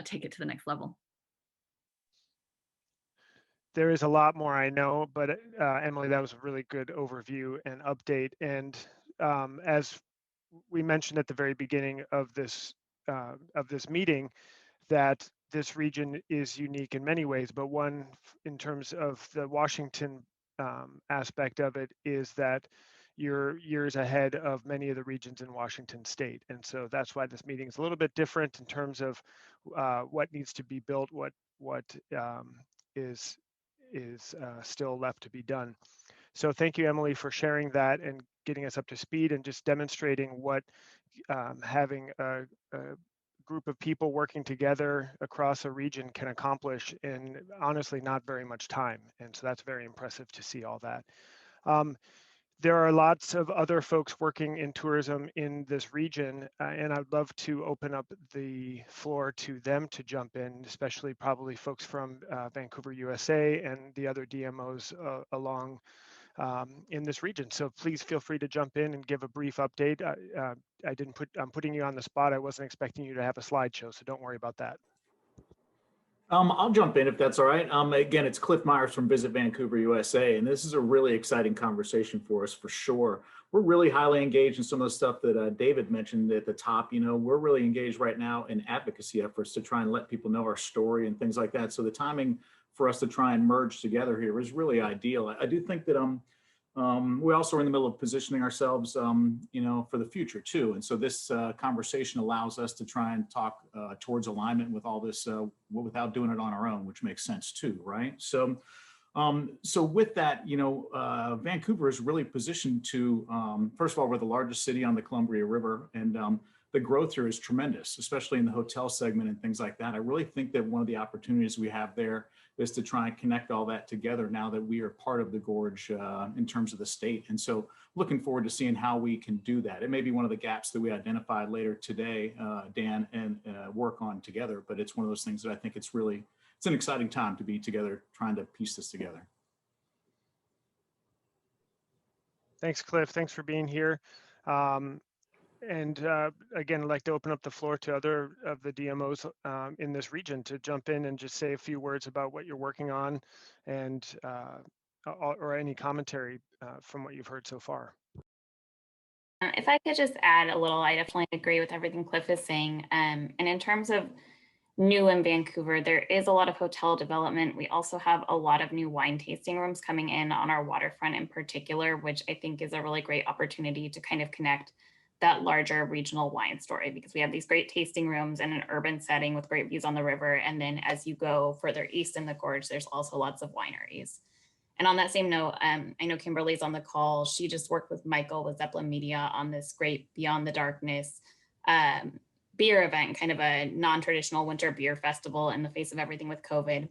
take it to the next level. There is a lot more I know, but Emily, that was a really good overview and update. And as we mentioned at the very beginning of this meeting, that this region is unique in many ways, but one in terms of the Washington aspect of it is that you're years ahead of many of the regions in Washington state. And so that's why this meeting is a little bit different in terms of what needs to be built, what is still left to be done. So thank you, Emily, for sharing that and getting us up to speed and just demonstrating what having a group of people working together across a region can accomplish in honestly not very much time. And so that's very impressive to see all that. There are lots of other folks working in tourism in this region, and I'd love to open up the floor to them to jump in, especially probably folks from Vancouver, USA, and the other DMOs along in this region. So please feel free to jump in and give a brief update. I'm putting you on the spot. I wasn't expecting you to have a slideshow, so don't worry about that. I'll jump in if that's all right. Again, it's Cliff Myers from Visit Vancouver, USA, and this is a really exciting conversation for us for sure. We're really highly engaged in some of the stuff that David mentioned at the top. We're really engaged right now in advocacy efforts to try and let people know our story and things like that. So the timing for us to try and merge together here is really ideal. I do think that we also are in the middle of positioning ourselves, for the future too. And so this conversation allows us to try and talk towards alignment with all this without doing it on our own, which makes sense too, right? So, with that, Vancouver is really positioned to, first of all, we're the largest city on the Columbia River, and the growth here is tremendous, especially in the hotel segment and things like that. I really think that one of the opportunities we have there is to try and connect all that together now that we are part of the Gorge in terms of the state. And so looking forward to seeing how we can do that. It may be one of the gaps that we identified later today, Dan, and work on together, but it's one of those things that I think it's an exciting time to be together trying to piece this together. Thanks, Cliff. Thanks for being here. And again, I'd like to open up the floor to other of the DMOs in this region to jump in and just say a few words about what you're working on and or any commentary from what you've heard so far. If I could just add a little, I definitely agree with everything Cliff is saying. And in terms of new in Vancouver, there is a lot of hotel development. We also have a lot of new wine tasting rooms coming in on our waterfront in particular, which I think is a really great opportunity to kind of connect that larger regional wine story, because we have these great tasting rooms in an urban setting with great views on the river. And then as you go further east in the gorge, there's also lots of wineries. And on that same note, I know Kimberly's on the call. She just worked with Michael with Zeppelin Media on this great Beyond the Darkness beer event, kind of a non-traditional winter beer festival in the face of everything with COVID.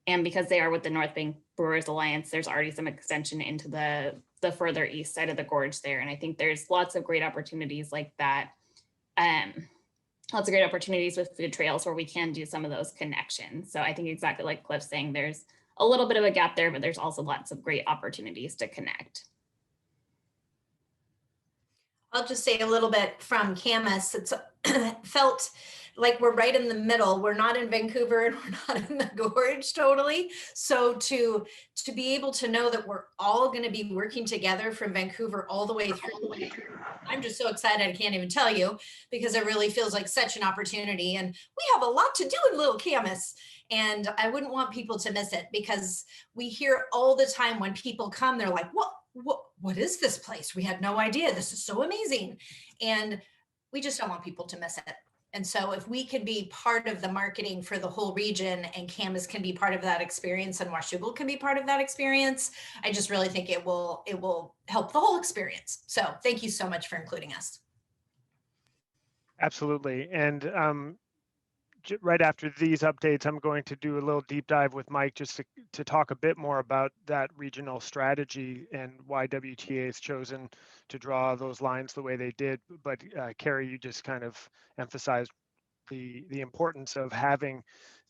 And because they are with the North Bank Brewers Alliance, there's already some extension into the further east side of the gorge there. And I think there's lots of great opportunities like that lots of great opportunities with food trails where we can do some of those connections. So I think exactly like Cliff's saying, there's a little bit of a gap there, but there's also lots of great opportunities to connect. I'll just say a little bit from Camas. It's felt like we're right in the middle. We're not in Vancouver and we're not in the Gorge totally. So to be able to know that we're all going to be working together from Vancouver all the way through, I'm just so excited. I can't even tell you, because it really feels like such an opportunity. And we have a lot to do in Little Camas. And I wouldn't want people to miss it, because we hear all the time when people come, they're like, what is this place? We had no idea. This is so amazing. And we just don't want people to miss it. And so if we could be part of the marketing for the whole region, and Camas can be part of that experience, and Washougal can be part of that experience, I just really think it will help the whole experience. So thank you so much for including us. Absolutely. And right after these updates, I'm going to do a little deep dive with Mike just to talk a bit more about that regional strategy and why WTA has chosen to draw those lines the way they did. But Carrie, you just kind of emphasized the importance of having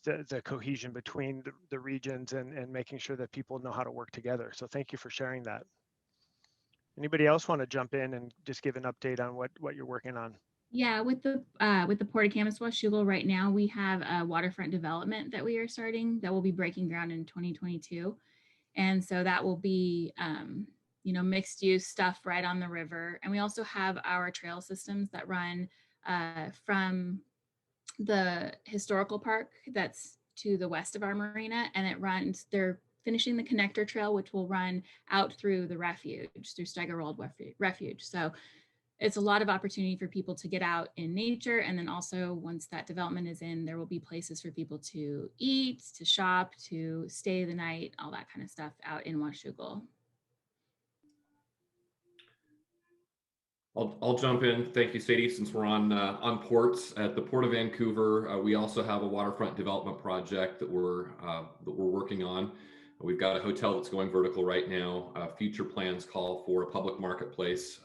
the cohesion between the regions and making sure that people know how to work together. So thank you for sharing that. Anybody else want to jump in and just give an update on what you're working on? Yeah, with the Port of Camas Washougal right now, we have a waterfront development that we are starting that will be breaking ground in 2022. And so that will be, mixed use stuff right on the river. And we also have our trail systems that run from the historical park that's to the west of our marina. And they're finishing the connector trail, which will run out through the refuge, through Steigerwald Refuge. So it's a lot of opportunity for people to get out in nature. And then also once that development is in, there will be places for people to eat, to shop, to stay the night, all that kind of stuff out in Washougal. I'll jump in. Thank you, Sadie. Since we're on ports at the Port of Vancouver, we also have a waterfront development project that we're working on. We've got a hotel that's going vertical right now. Future plans call for a public marketplace,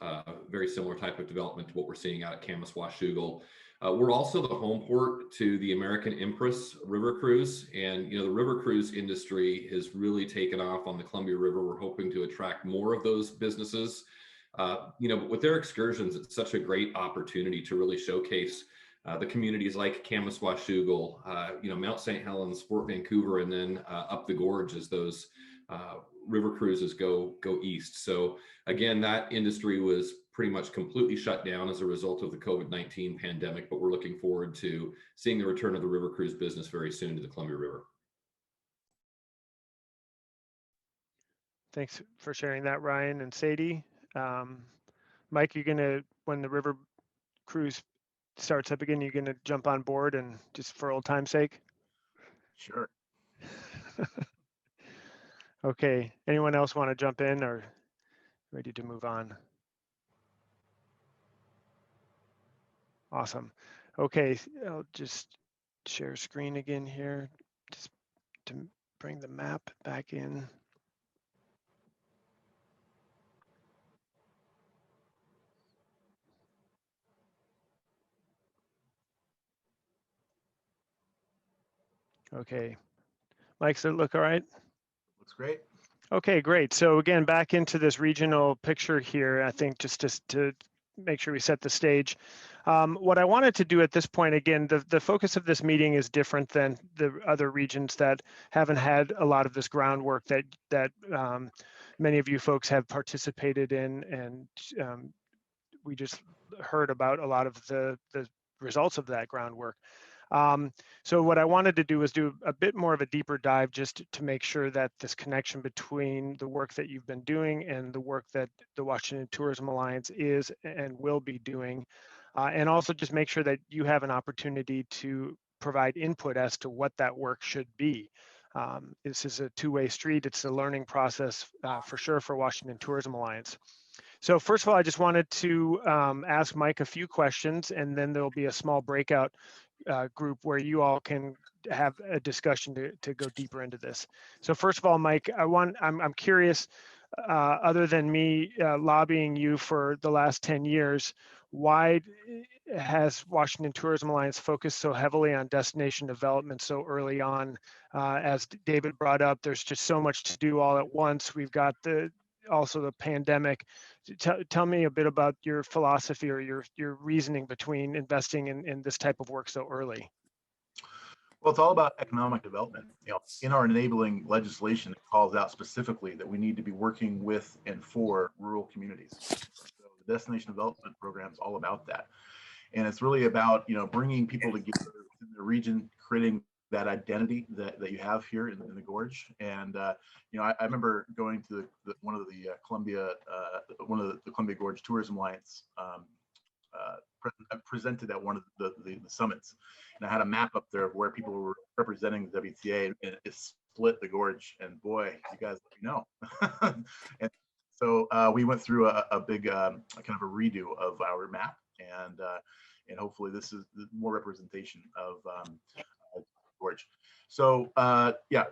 very similar type of development to what we're seeing out at Camas Washougal. We're also the home port to the American Empress River Cruise, and the river cruise industry has really taken off on the Columbia River. We're hoping to attract more of those businesses. But with their excursions, it's such a great opportunity to really showcase the communities like Camas Washougal, Mount St. Helens, Fort Vancouver, and then up the gorge as those river cruises go east. So again, that industry was pretty much completely shut down as a result of the COVID-19 pandemic, but we're looking forward to seeing the return of the river cruise business very soon to the Columbia River. Thanks for sharing that, Ryan and Sadie. Mike, you're gonna, when the river cruise starts up again, you're gonna jump on board and just for old time's sake? Sure. Okay, anyone else want to jump in or ready to move on? Awesome. Okay, I'll just share screen again here, just to bring the map back in. Okay, Mike, does it look all right? Looks great. Okay, great. So again, back into this regional picture here, I think just to make sure we set the stage. What I wanted to do at this point, again, the focus of this meeting is different than the other regions that haven't had a lot of this groundwork that many of you folks have participated in, and we just heard about a lot of the results of that groundwork. So what I wanted to do was do a bit more of a deeper dive just to make sure that this connection between the work that you've been doing and the work that the Washington Tourism Alliance is and will be doing, and also just make sure that you have an opportunity to provide input as to what that work should be. This is a two-way street. It's a learning process for sure for Washington Tourism Alliance. So first of all, I just wanted to ask Mike a few questions, and then there'll be a small breakout group where you all can have a discussion to go deeper into this. So first of all, Mike, I'm curious, other than me lobbying you for the last 10 years, why has Washington Tourism Alliance focused so heavily on destination development so early on? As David brought up, there's just so much to do all at once. We've got also the pandemic. Tell me a bit about your philosophy or your reasoning between investing in this type of work so early. Well, it's all about economic development. In our enabling legislation, it calls out specifically that we need to be working with and for rural communities. So the destination development program is all about that. And it's really about, bringing people together within the region, creating that identity that you have here in the Gorge. And, I remember going to one of the Columbia Gorge Tourism Alliance presented at one of the summits, and I had a map up there of where people were representing the WTA, and it split the Gorge. And boy, you guys let me know. And so we went through a big kind of a redo of our map, and hopefully this is more representation of Gorge. So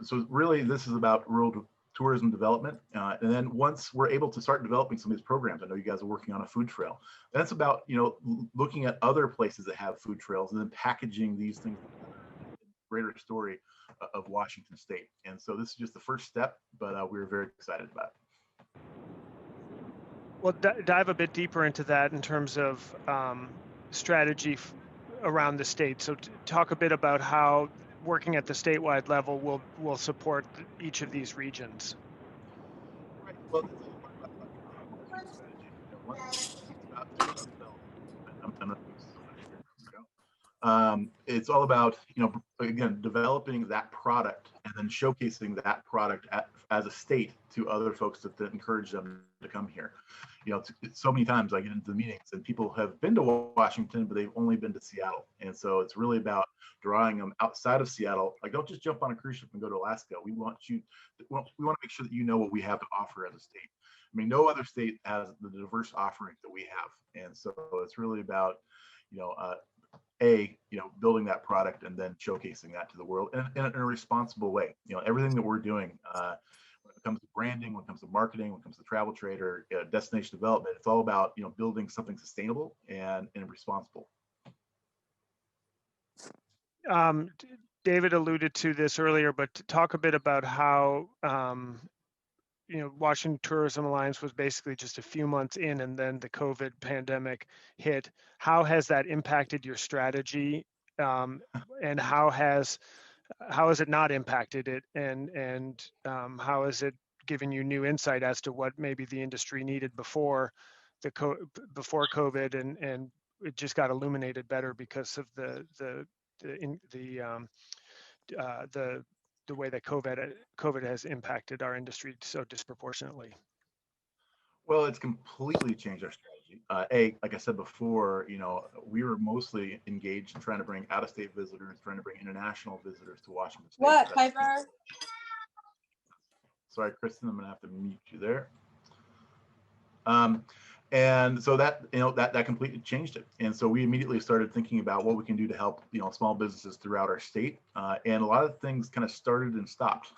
so really this is about rural tourism development. And then once we're able to start developing some of these programs, I know you guys are working on a food trail. That's about, looking at other places that have food trails and then packaging these things in a greater story of Washington State. And so this is just the first step, but we're very excited about it. Well, dive a bit deeper into that in terms of strategy around the state. So talk a bit about how working at the statewide level will support each of these regions. Right. Well, it's all about, again, developing that product and then showcasing that product as a state to other folks to encourage them to come here. So many times I get into the meetings and people have been to Washington, but they've only been to Seattle. And so it's really about drawing them outside of Seattle. Like, don't just jump on a cruise ship and go to Alaska. We want to make sure that you know what we have to offer as a state. I mean, no other state has the diverse offering that we have. And so it's really about, building that product and then showcasing that to the world in a responsible way. Everything that we're doing when it comes to branding, when it comes to marketing, when it comes to travel trade or destination development, it's all about, building something sustainable and responsible. David alluded to this earlier, but talk a bit about how Washington Tourism Alliance was basically just a few months in, and then the COVID pandemic hit. How has that impacted your strategy, and how has it not impacted it, and how has it given you new insight as to what maybe the industry needed before COVID, and it just got illuminated better because of the way that COVID has impacted our industry so disproportionately? Well, it's completely changed our strategy. Like I said before, we were mostly engaged in trying to bring out-of-state visitors, trying to bring international visitors to Washington State. What, Piper? Sorry, Kristen, I'm gonna have to mute you there. And so that completely changed it. And so we immediately started thinking about what we can do to help, small businesses throughout our state. And a lot of things kind of started and stopped.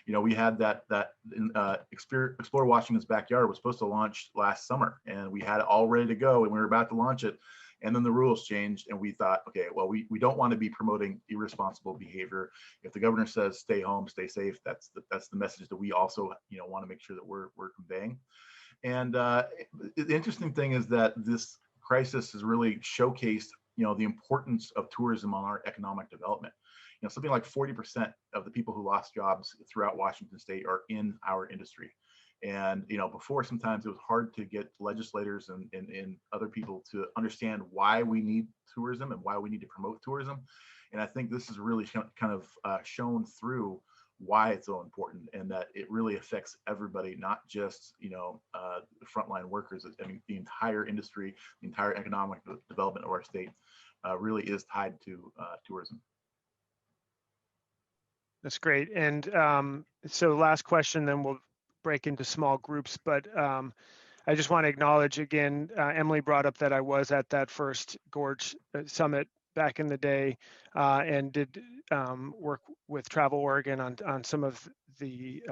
We had that Explore Washington's Backyard was supposed to launch last summer, and we had it all ready to go, and we were about to launch it. And then the rules changed, and we thought, okay, well, we don't want to be promoting irresponsible behavior. If the governor says stay home, stay safe, that's the message that we also, want to make sure that we're conveying. And the interesting thing is that this crisis has really showcased, the importance of tourism on our economic development. Something like 40% of the people who lost jobs throughout Washington State are in our industry. And, before, sometimes it was hard to get legislators and other people to understand why we need tourism and why we need to promote tourism. And I think this has really kind of shown through why it's so important, and that it really affects everybody, not just the frontline workers. I mean, the entire industry, the entire economic development of our state really is tied to tourism. That's great. And so last question, then we'll break into small groups. But I just want to acknowledge again, Emily brought up that I was at that first Gorge Summit back in the day, and did work with Travel Oregon on some of the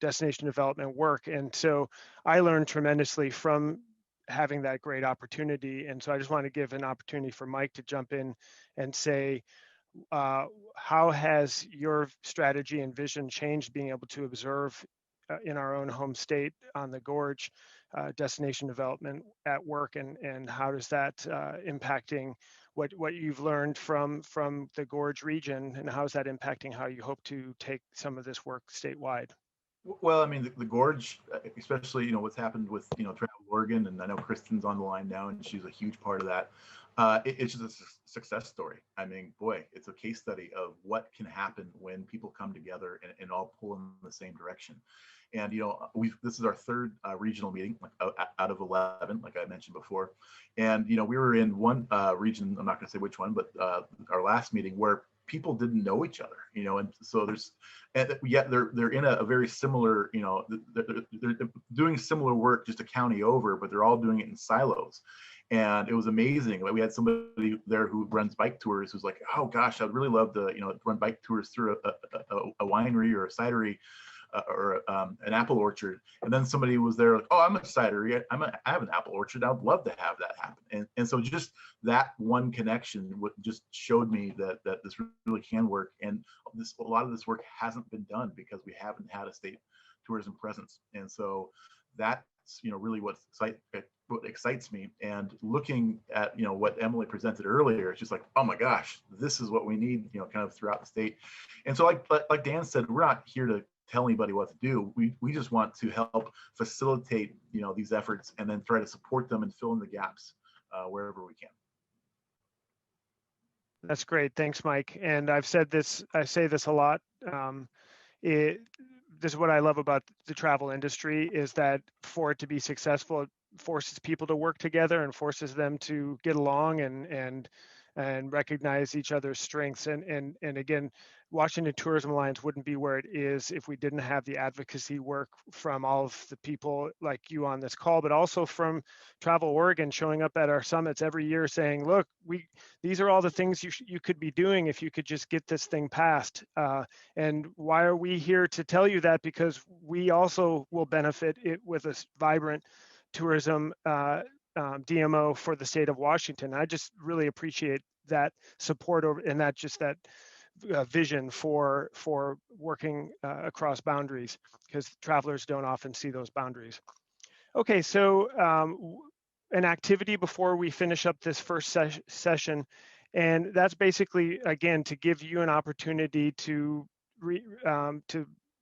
destination development work. And so I learned tremendously from having that great opportunity. And so I just want to give an opportunity for Mike to jump in and say, how has your strategy and vision changed being able to observe in our own home state on the Gorge destination development at work, and how does that impacting what you've learned from the Gorge region, and how is that impacting how you hope to take some of this work statewide? Well, I mean, the Gorge, especially, what's happened with, Travel Oregon, and I know Kristen's on the line now, and she's a huge part of that. It's just a success story. I mean, boy, it's a case study of what can happen when people come together and all pull in the same direction. And, this is our third regional meeting out of 11, like I mentioned before. And, we were in one region, I'm not going to say which one, but our last meeting where people didn't know each other, and so yet they're in a very similar, they're doing similar work just a county over, but they're all doing it in silos. And it was amazing. Like, we had somebody there who runs bike tours who's like, oh gosh, I'd really love to, run bike tours through a winery or a cidery or an apple orchard. And then somebody was there like, oh, I'm a cidery, I have an apple orchard, I'd love to have that happen. And so just that one connection just showed me that this really can work. And a lot of this work hasn't been done because we haven't had a state tourism presence. And so that's really what excites me. And looking at what Emily presented earlier, it's just like, oh my gosh, this is what we need, kind of throughout the state. And so like Dan said, we're not here to tell anybody what to do. We just want to help facilitate these efforts, and then try to support them and fill in the gaps wherever we can. That's great. Thanks, Mike. And I say this a lot. This is what I love about the travel industry, is that for it to be successful, it forces people to work together and forces them to get along and recognize each other's strengths. And again, Washington Tourism Alliance wouldn't be where it is if we didn't have the advocacy work from all of the people like you on this call, but also from Travel Oregon showing up at our summits every year saying, look, these are all the things you could be doing if you could just get this thing passed. And why are we here to tell you that? Because we also will benefit it with a vibrant tourism DMO for the state of Washington. I just really appreciate that support and that vision for working across boundaries, because travelers don't often see those boundaries. Okay, so an activity before we finish up this first session, and that's basically, again, to give you an opportunity to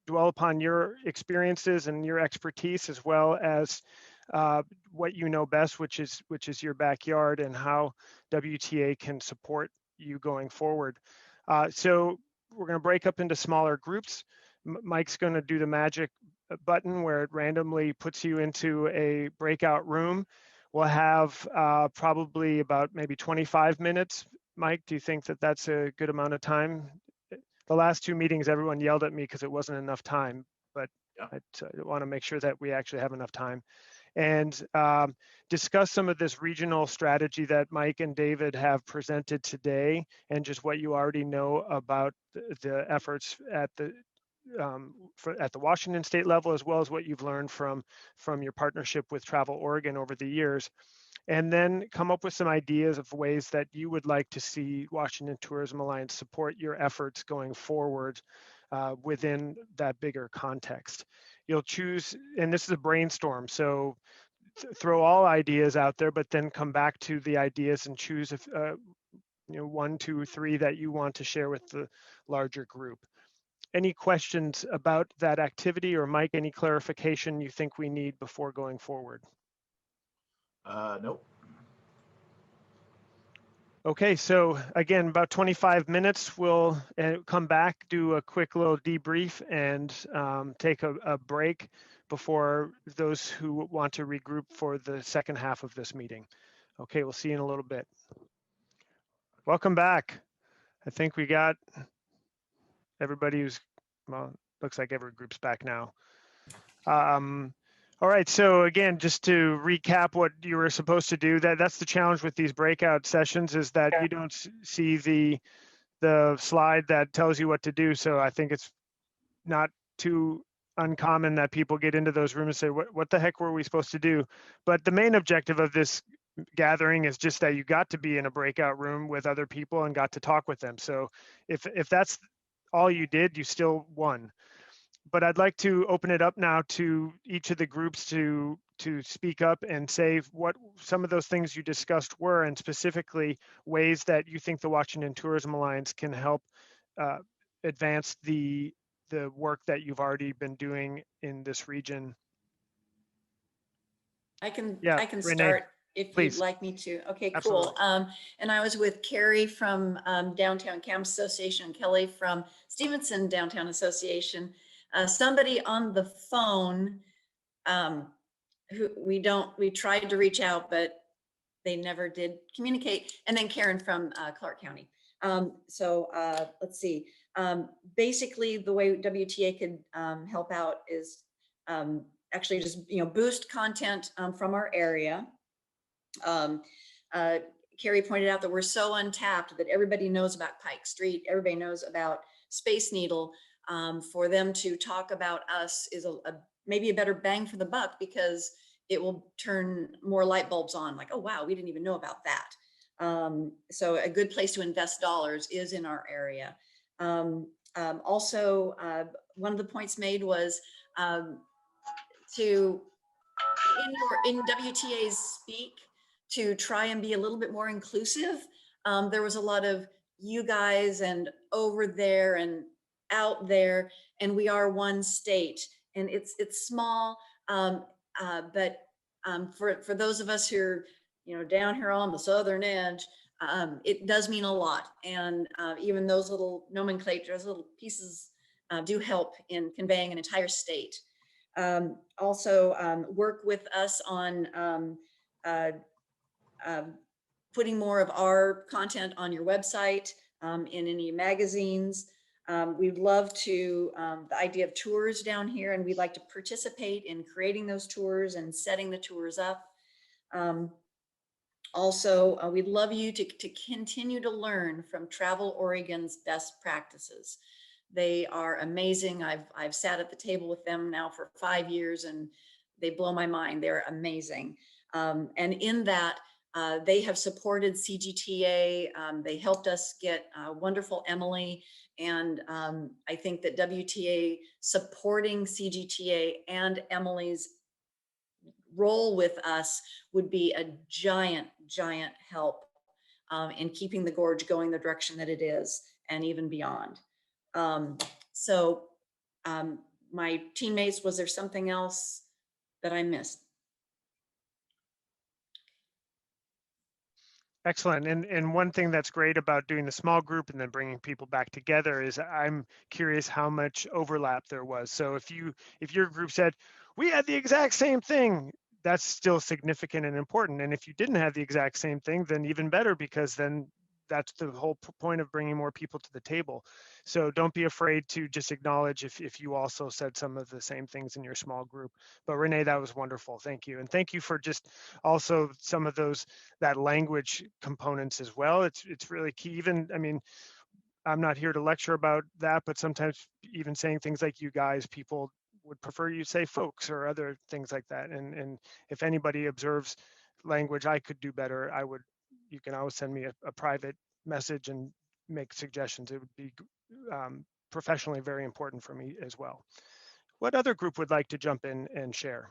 dwell upon your experiences and your expertise, as well as what you know best, which is your backyard, and how WTA can support you going forward. So we're going to break up into smaller groups. Mike's going to do the magic button where it randomly puts you into a breakout room. We'll have probably about maybe 25 minutes. Mike, do you think that that's a good amount of time? The last two meetings, everyone yelled at me because it wasn't enough time, but I want to make sure that we actually have enough time. And discuss some of this regional strategy that Mike and David have presented today, and just what you already know about the efforts at the Washington state level, as well as what you've learned from your partnership with Travel Oregon over the years. And then come up with some ideas of ways that you would like to see Washington Tourism Alliance support your efforts going forward within that bigger context. You'll choose, and this is a brainstorm, so throw all ideas out there, but then come back to the ideas and choose if, 1, 2, 3 that you want to share with the larger group. Any questions about that activity, or Mike, any clarification you think we need before going forward? Nope. Okay, so again, about 25 minutes, we'll come back, do a quick little debrief, and take a break before those who want to regroup for the second half of this meeting. Okay, we'll see you in a little bit. Welcome back. I think we got everybody who's, well, looks like every group's back now. All right, so again, just to recap what you were supposed to do, that's the challenge with these breakout sessions, is that you don't see the slide that tells you what to do. So I think it's not too uncommon that people get into those rooms and say, what the heck were we supposed to do? But the main objective of this gathering is just that you got to be in a breakout room with other people and got to talk with them. So if that's all you did, you still won. But I'd like to open it up now to each of the groups to speak up and say what some of those things you discussed were, and specifically ways that you think the Washington Tourism Alliance can help advance the work that you've already been doing in this region. I can Renee, start if please. you'd like me to. Okay, Absolutely. cool. And I was with Carrie from Downtown Campus Association, Kelly from Stevenson Downtown Association. Somebody on the phone who we tried to reach out, but they never did communicate. And then Karen from Clark County. Let's see. Basically, the way WTA could help out is actually just boost content from our area. Carrie pointed out that we're so untapped, that everybody knows about Pike Street, everybody knows about Space Needle. For them to talk about us is maybe a better bang for the buck, because it will turn more light bulbs on, like, oh wow, we didn't even know about that. So a good place to invest dollars is in our area. Also, one of the points made was in WTA's speak, to try and be a little bit more inclusive. There was a lot of you guys and over there and out there, and we are one state, and it's small, but for those of us who are down here on the southern edge, it does mean a lot. And even those little nomenclatures, little pieces do help in conveying an entire state. Also, work with us on putting more of our content on your website, in any magazines. We'd love to, the idea of tours down here, and we'd like to participate in creating those tours and setting the tours up. Also, we'd love you to continue to learn from Travel Oregon's best practices. They are amazing. I've sat at the table with them now for 5 years, and they blow my mind. They're amazing. And in that, they have supported CGTA. They helped us get wonderful Emily. And I think that WTA supporting CGTA and Emily's role with us would be a giant, giant help in keeping the Gorge going the direction that it is, and even beyond. My teammates, was there something else that I missed? Excellent. And one thing that's great about doing the small group and then bringing people back together is I'm curious how much overlap there was. So if your group said, we had the exact same thing, that's still significant and important. And if you didn't have the exact same thing, then even better, because then that's the whole point of bringing more people to the table. So don't be afraid to just acknowledge if you also said some of the same things in your small group. But Renee, that was wonderful. Thank you. And thank you for just also some of that language components as well. It's really key. Even, I mean, I'm not here to lecture about that, but sometimes even saying things like you guys, people would prefer you say folks or other things like that. And if anybody observes language I could do better, you can always send me a private message and make suggestions. It would be professionally very important for me as well. What other group would like to jump in and share?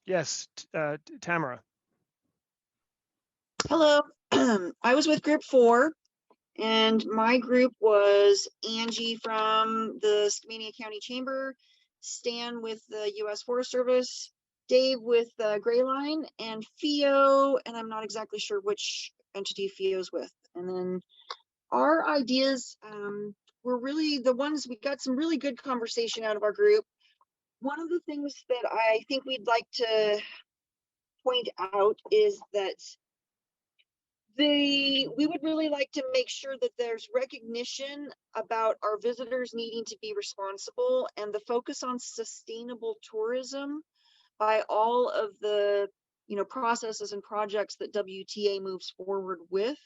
Yes, Tamara. Hello. I was with group 4, and my group was Angie from the Scenic County Chamber, Stan with the U.S. Forest Service, Dave with the Gray Line, and Fio, and I'm not exactly sure which entity Fio's with. And then our ideas were really the ones, we got some really good conversation out of our group. One of the things that I think we'd like to point out is that we would really like to make sure that there's recognition about our visitors needing to be responsible, and the focus on sustainable tourism by all of the processes and projects that WTA moves forward with.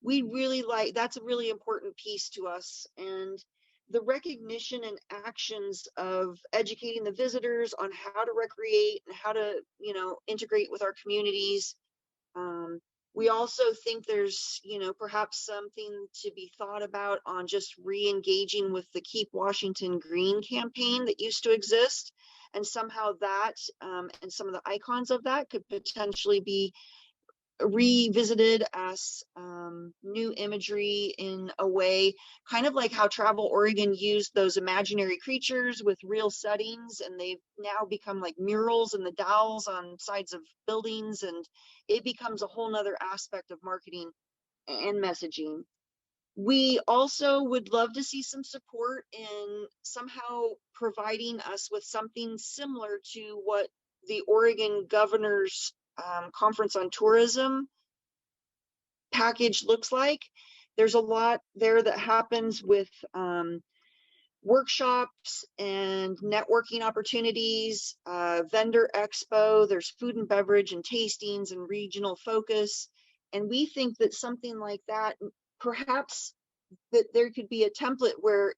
we really like, that's a really important piece to us. And the recognition and actions of educating the visitors on how to recreate and how to, you know, integrate with our communities. We also think there's, you know, perhaps something to be thought about on just re-engaging with the Keep Washington Green campaign that used to exist. And somehow that, and some of the icons of that could potentially be revisited as new imagery in a way, kind of like how Travel Oregon used those imaginary creatures with real settings, and they've now become like murals in the dowels on sides of buildings, and it becomes a whole nother aspect of marketing and messaging. We also would love to see some support in somehow providing us with something similar to what the Oregon Governor's Conference on Tourism package looks like. There's a lot there that happens with workshops and networking opportunities, vendor expo, there's food and beverage and tastings and regional focus. And we think that something like that, perhaps that there could be a template where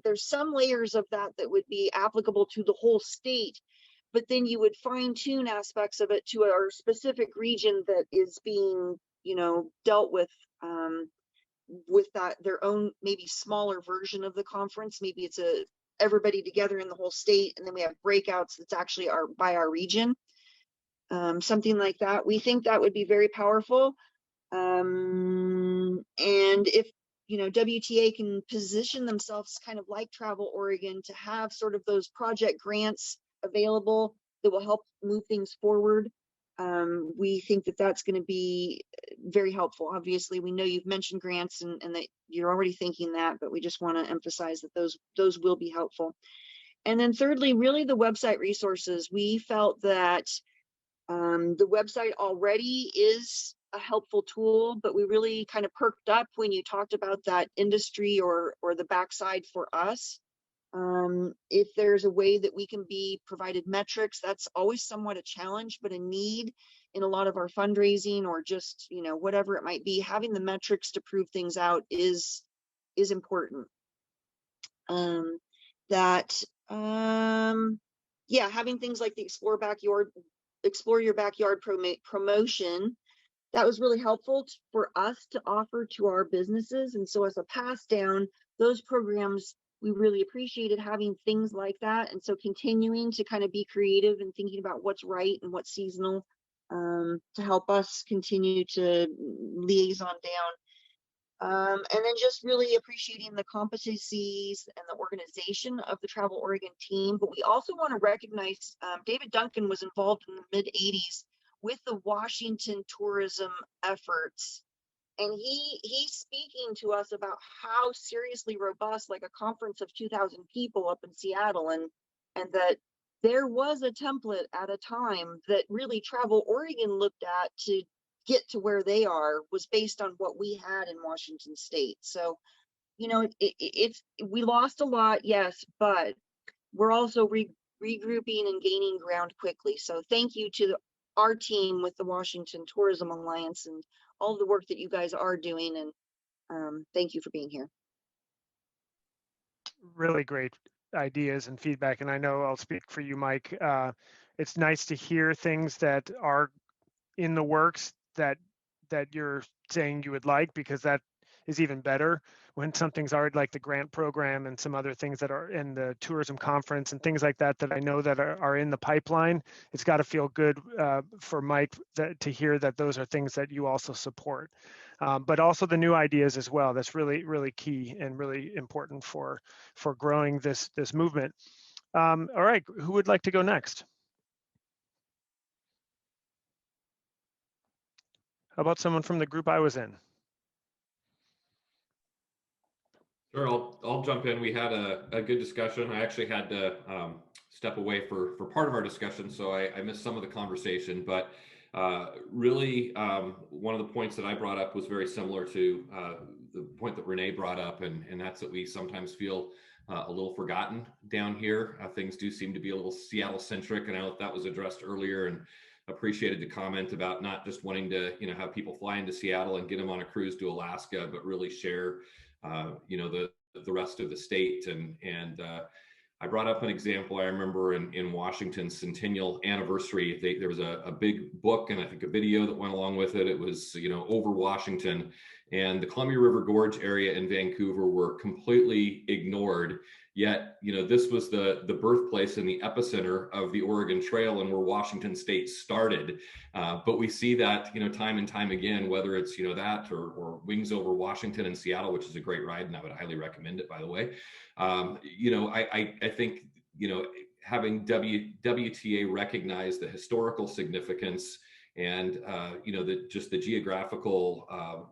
there's some layers of that that would be applicable to the whole state, but then you would fine tune aspects of it to our specific region that is being, you know, dealt with that, their own maybe smaller version of the conference. Maybe it's everybody together in the whole state, and then we have breakouts that's actually by our region. Something like that. We think that would be very powerful. And if, you know, WTA can position themselves kind of like Travel Oregon to have sort of those project grants available that will help move things forward, we think that that's going to be very helpful. Obviously, we know you've mentioned grants and that you're already thinking that, but we just want to emphasize that those will be helpful. And then thirdly, really the website resources. We felt that the website already is a helpful tool, but we really kind of perked up when you talked about that industry or the backside for us. If there's a way that we can be provided metrics, that's always somewhat a challenge, but a need in a lot of our fundraising or just, you know, whatever it might be, having the metrics to prove things out is important. Yeah, having things like the Explore Your Backyard promotion, that was really helpful for us to offer to our businesses. And so as a pass down, those programs, we really appreciated having things like that. And so continuing to kind of be creative and thinking about what's right and what's seasonal to help us continue to liaison down. And then just really appreciating the competencies and the organization of the Travel Oregon team. But we also want to recognize David Duncan was involved in the mid-'80s with the Washington tourism efforts. And he's speaking to us about how seriously robust, like a conference of 2,000 people up in Seattle, and that there was a template at a time that really Travel Oregon looked at to get to where they are, was based on what we had in Washington State. So, you know, we lost a lot, yes, but we're also regrouping and gaining ground quickly. So thank you to our team with the Washington Tourism Alliance and all the work that you guys are doing, and thank you for being here. Really great ideas and feedback, and I know I'll speak for you, Mike. It's nice to hear things that are in the works that you're saying you would like, because that is even better when something's already, like the grant program and some other things that are in the tourism conference and things like that I know that are in the pipeline. It's got to feel good for Mike to hear that those are things that you also support, but also the new ideas as well. That's really, really key and really important for growing this movement. All right, who would like to go next? How about someone from the group I was in? Sure, I'll jump in. We had a good discussion. I actually had to step away for part of our discussion, so I missed some of the conversation. But really, one of the points that I brought up was very similar to the point that Renee brought up, and that's that we sometimes feel a little forgotten down here. Things do seem to be a little Seattle-centric, and I know that was addressed earlier. And appreciated the comment about not just wanting to, have people fly into Seattle and get them on a cruise to Alaska, but really share, the rest of the state. And I brought up an example. I remember in Washington's centennial anniversary, there was a big book and I think a video that went along with it. It was, over Washington, and the Columbia River Gorge area in Vancouver were completely ignored. Yet, this was the birthplace and the epicenter of the Oregon Trail and where Washington State started. But we see that, time and time again, whether it's, that or Wings Over Washington in Seattle, which is a great ride, and I would highly recommend it, by the way. I think, having WTA recognize the historical significance and, the geographical,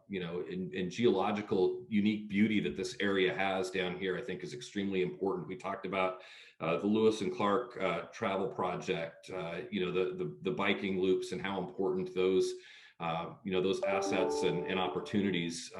and geological unique beauty that this area has down here, I think is extremely important. We talked about the Lewis and Clark travel project, the biking loops and how important those assets and opportunities,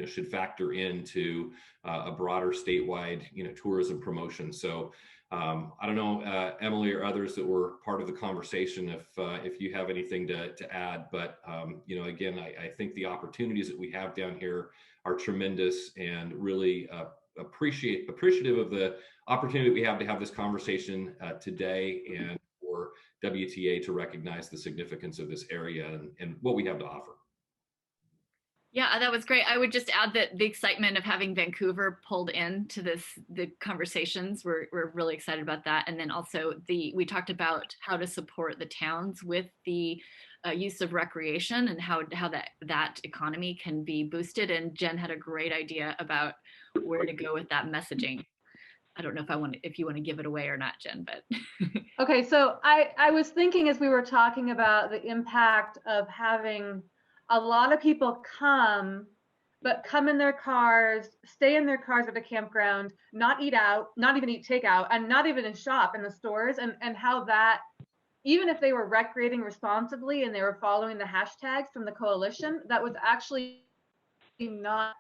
should factor into a broader statewide, tourism promotion. So I don't know, Emily or others that were part of the conversation, if you have anything to add, but again, I think the opportunities that we have down here are tremendous, and really appreciative of the opportunity we have to have this conversation today, and for WTA to recognize the significance of this area and what we have to offer. Yeah, that was great. I would just add that the excitement of having Vancouver pulled into the conversations, we're really excited about that. And then also we talked about how to support the towns with the use of recreation and how that economy can be boosted. And Jen had a great idea about where to go with that messaging. I don't know if you want to give it away or not, Jen, but. Okay, so I was thinking as we were talking about the impact of having a lot of people come in their cars, stay in their cars at a campground, not eat out, not even eat takeout, and not even shop in the stores, and how that, even if they were recreating responsibly and they were following the hashtags from the coalition, that was actually not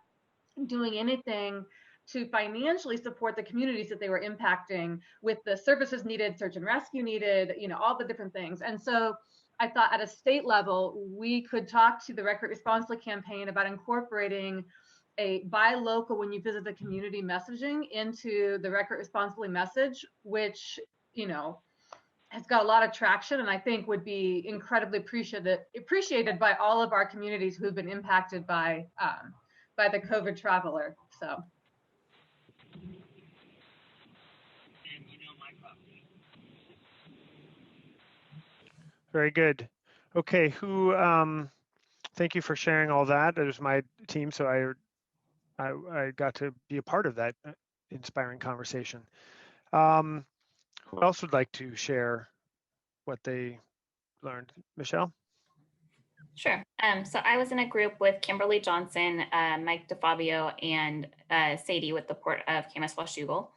doing anything to financially support the communities that they were impacting with the services needed, search and rescue needed, all the different things. And so I thought at a state level, we could talk to the Recreate Responsibly campaign about incorporating a buy local when you visit the community messaging into the Recreate Responsibly message, which, has got a lot of traction and I think would be incredibly appreciated by all of our communities who've been impacted by the COVID traveler. So. Very good. Okay, thank you for sharing all that. It was my team, so I got to be a part of that inspiring conversation. Who else would like to share what they learned? Michelle? Sure. So I was in a group with Kimberly Johnson, Mike DeFabio, and Sadie with the Port of Kamis-Washougal.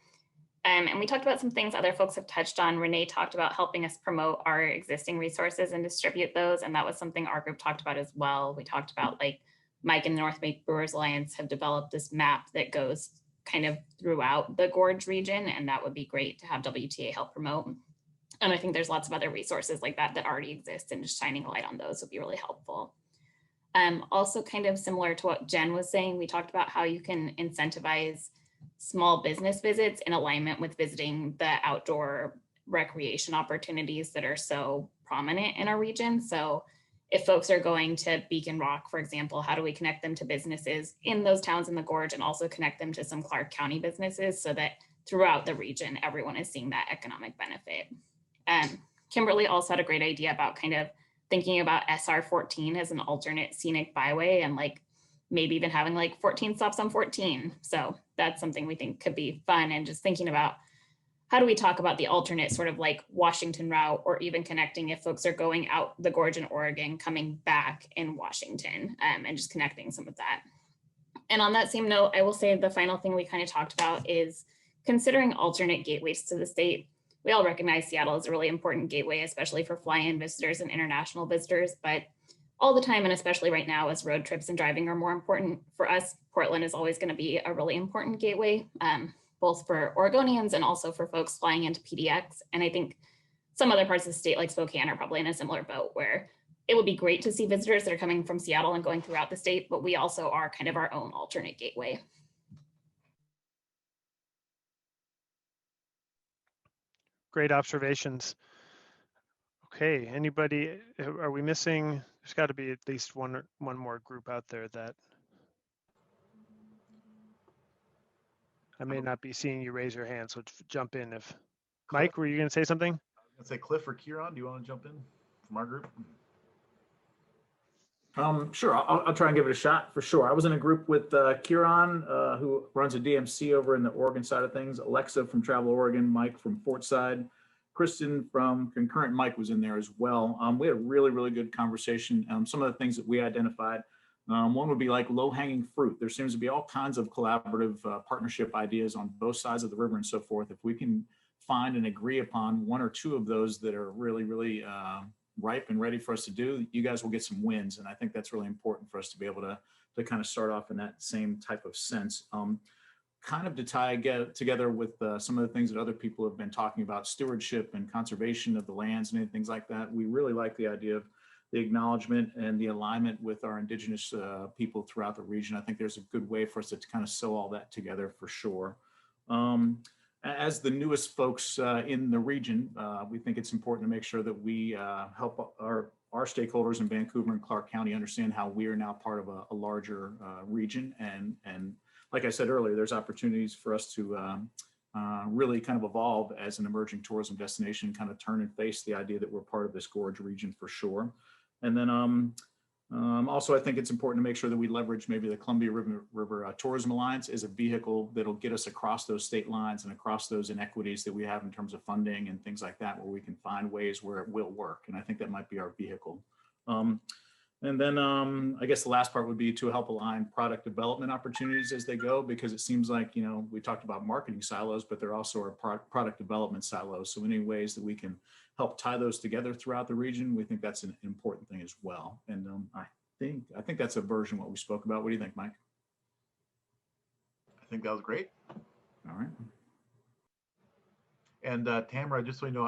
And we talked about some things other folks have touched on. Renee talked about helping us promote our existing resources and distribute those. And that was something our group talked about as well. We talked about Mike and the North Bay Brewers Alliance have developed this map that goes kind of throughout the Gorge region. And that would be great to have WTA help promote. And I think there's lots of other resources like that already exist, and just shining a light on those would be really helpful. Also kind of similar to what Jen was saying, we talked about how you can incentivize small business visits in alignment with visiting the outdoor recreation opportunities that are so prominent in our region. So if folks are going to Beacon Rock, for example, how do we connect them to businesses in those towns in the Gorge and also connect them to some Clark County businesses so that throughout the region, everyone is seeing that economic benefit. Kimberly also had a great idea about kind of thinking about SR 14 as an alternate scenic byway and maybe even having 14 stops on 14. So that's something we think could be fun, and just thinking about how do we talk about the alternate sort of Washington route, or even connecting if folks are going out the Gorge in Oregon, coming back in Washington, and just connecting some of that. And on that same note, I will say the final thing we kind of talked about is considering alternate gateways to the state. We all recognize Seattle is a really important gateway, especially for fly-in visitors and international visitors, but all the time, and especially right now as road trips and driving are more important for us, Portland is always going to be a really important gateway, both for Oregonians and also for folks flying into PDX. And I think some other parts of the state like Spokane are probably in a similar boat where it would be great to see visitors that are coming from Seattle and going throughout the state, but we also are kind of our own alternate gateway. Great observations. Okay, anybody, are we missing? There's got to be at least one more group out there that I may not be seeing you raise your hand, so jump in if. Mike, were you going to say something? I was going to say Cliff or Kieran, do you want to jump in from our group? Sure, I'll try and give it a shot for sure. I was in a group with Kieran, who runs a DMC over in the Oregon side of things, Alexa from Travel Oregon, Mike from Fort Side, Kristen from Concurrent, Mike was in there as well. We had a really, really good conversation. Some of the things that we identified, one would be like low-hanging fruit. There seems to be all kinds of collaborative partnership ideas on both sides of the river and so forth. If we can find and agree upon one or two of those that are really, really ripe and ready for us to do, you guys will get some wins. And I think that's really important for us to be able to kind of start off in that same type of sense. Kind of to tie together with some of the things that other people have been talking about, stewardship and conservation of the lands and things like that. We really like the idea of the acknowledgement and the alignment with our indigenous people throughout the region. I think there's a good way for us to kind of sew all that together for sure. As the newest folks in the region, we think it's important to make sure that we help our stakeholders in Vancouver and Clark County understand how we are now part of a larger region. And like I said earlier, there's opportunities for us to really kind of evolve as an emerging tourism destination, kind of turn and face the idea that we're part of this Gorge region for sure. And then also, I think it's important to make sure that we leverage maybe the Columbia River Tourism Alliance as a vehicle that'll get us across those state lines and across those inequities that we have in terms of funding and things like that, where we can find ways where it will work. And I think that might be our vehicle. And then I guess the last part would be to help align product development opportunities as they go, because it seems like, you know, we talked about marketing silos, but there also are product development silos. So any ways that we can help tie those together throughout the region, we think that's an important thing as well. And I think that's a version of what we spoke about. What do you think, Mike? I think that was great. All right. And Tamara, just so you know,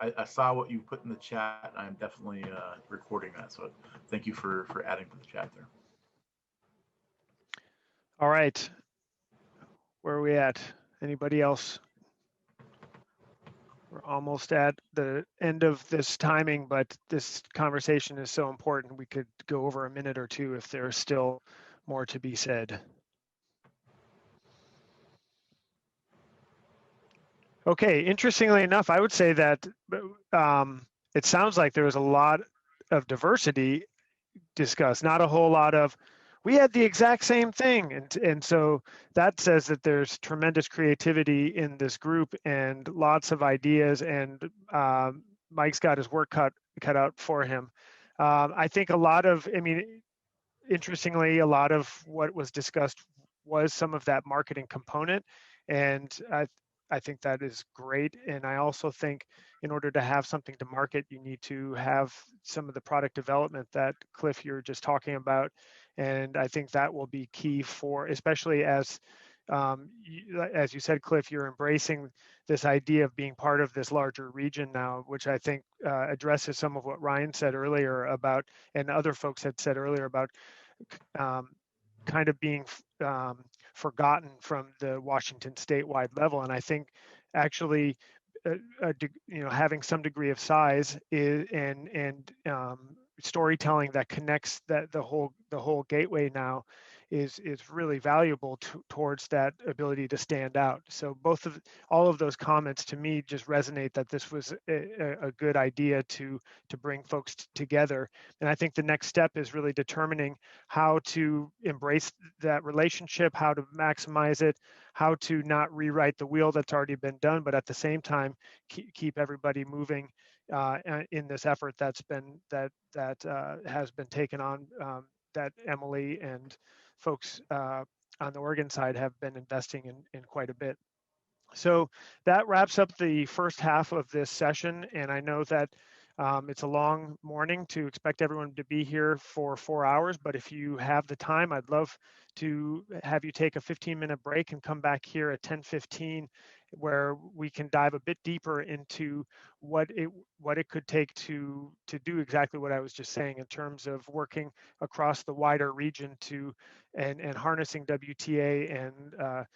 I saw what you put in the chat. I'm definitely recording that. So thank you for adding to the chat there. All right. Where are we at? Anybody else? We're almost at the end of this timing, but this conversation is so important. We could go over a minute or two if there's still more to be said. Okay, interestingly enough, I would say that it sounds like there was a lot of diversity discussed, not a whole lot of, we had the exact same thing. And so that says that there's tremendous creativity in this group and lots of ideas, and Mike's got his work cut out for him. I think interestingly, a lot of what was discussed was some of that marketing component. And I think that is great. And I also think in order to have something to market, you need to have some of the product development that Cliff, you're just talking about. And I think that will be key for, especially as you said, Cliff, you're embracing this idea of being part of this larger region now, which I think addresses some of what Ryan said earlier about, and other folks had said earlier about kind of being forgotten from the Washington statewide level. And I think actually, having some degree of size and storytelling that connects the whole gateway now is really valuable towards that ability to stand out. So all of those comments to me just resonate that this was a good idea to bring folks together. And I think the next step is really determining how to embrace that relationship, how to maximize it, how to not rewrite the wheel that's already been done, but at the same time keep everybody moving in this effort that has been taken on, that Emily and folks on the Oregon side have been investing in quite a bit. So that wraps up the first half of this session. And I know that it's a long morning to expect everyone to be here for 4 hours, but if you have the time, I'd love to have you take a 15-minute break and come back here at 10:15 where we can dive a bit deeper into what it could take to do exactly what I was just saying in terms of working across the wider region and harnessing WTA and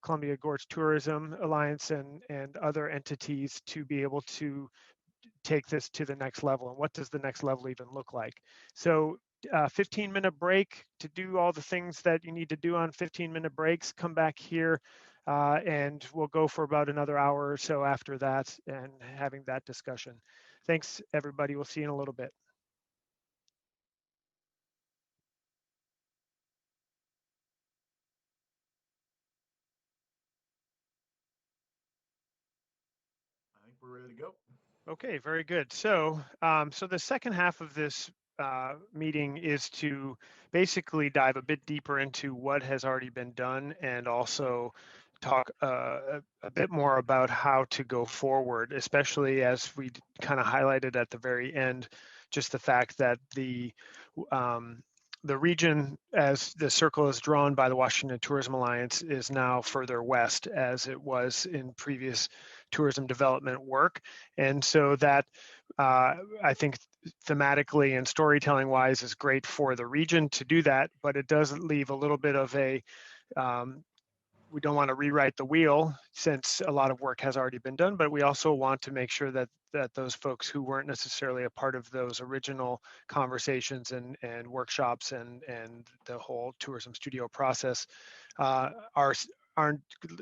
Columbia Gorge Tourism Alliance and other entities to be able to take this to the next level. And what does the next level even look like? So 15-minute break to do all the things that you need to do on 15-minute breaks. Come back here and we'll go for about another hour or so after that and having that discussion. Thanks, everybody. We'll see you in a little bit. I think we're ready to go. Okay, very good. So, so the second half of this meeting is to basically dive a bit deeper into what has already been done and also talk a bit more about how to go forward, especially as we kind of highlighted at the very end, just the fact that the region, as the circle is drawn by the Washington Tourism Alliance, is now further west as it was in previous tourism development work. And so that I think thematically and storytelling wise is great for the region to do that, but it does leave a little bit of a, we don't want to rewrite the wheel since a lot of work has already been done, but we also want to make sure that those folks who weren't necessarily a part of those original conversations and workshops and the whole tourism studio process aren't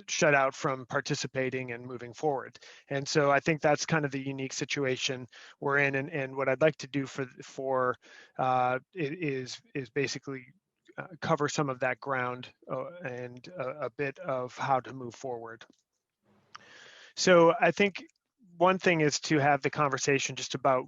shut out from participating and moving forward. And so I think that's kind of the unique situation we're in. And what I'd like to do for is basically cover some of that ground and a bit of how to move forward. So I think one thing is to have the conversation just about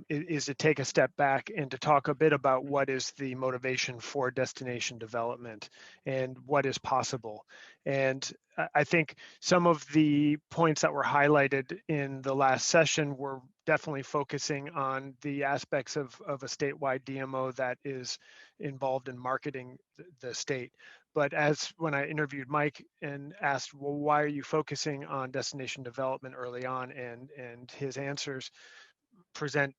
is to take a step back and to talk a bit about what is the motivation for destination development and what is possible. And I think some of the points that were highlighted in the last session were definitely focusing on the aspects of a statewide DMO that is involved in marketing the state. But as when I interviewed Mike and asked, well, why are you focusing on destination development early on? And his answers present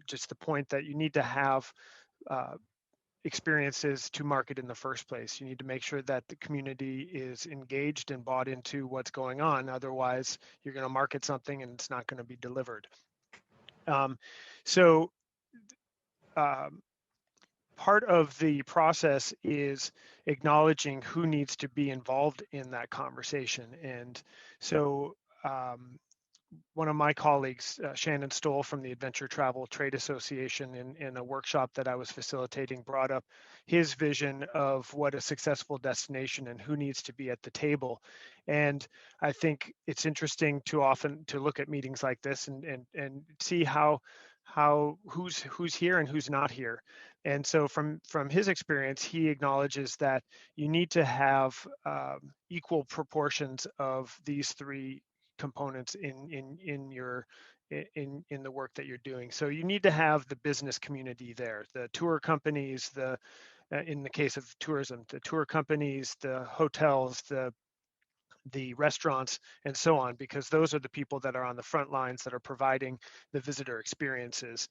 just the point that you need to have experiences to market in the first place. You need to make sure that the community is engaged and bought into what's going on. Otherwise, you're going to market something and it's not going to be delivered. Part of the process is acknowledging who needs to be involved in that conversation. And so one of my colleagues, Shannon Stoll from the Adventure Travel Trade Association in a workshop that I was facilitating, brought up his vision of what a successful destination and who needs to be at the table. And I think it's interesting to look at meetings like this and see who's here and who's not here. And so from his experience, he acknowledges that you need to have equal proportions of these three components in the work that you're doing. So you need to have the business community there, the tour companies, in the case of tourism, the tour companies, the hotels, the restaurants, and so on, because those are the people that are on the front lines that are providing the visitor experiences.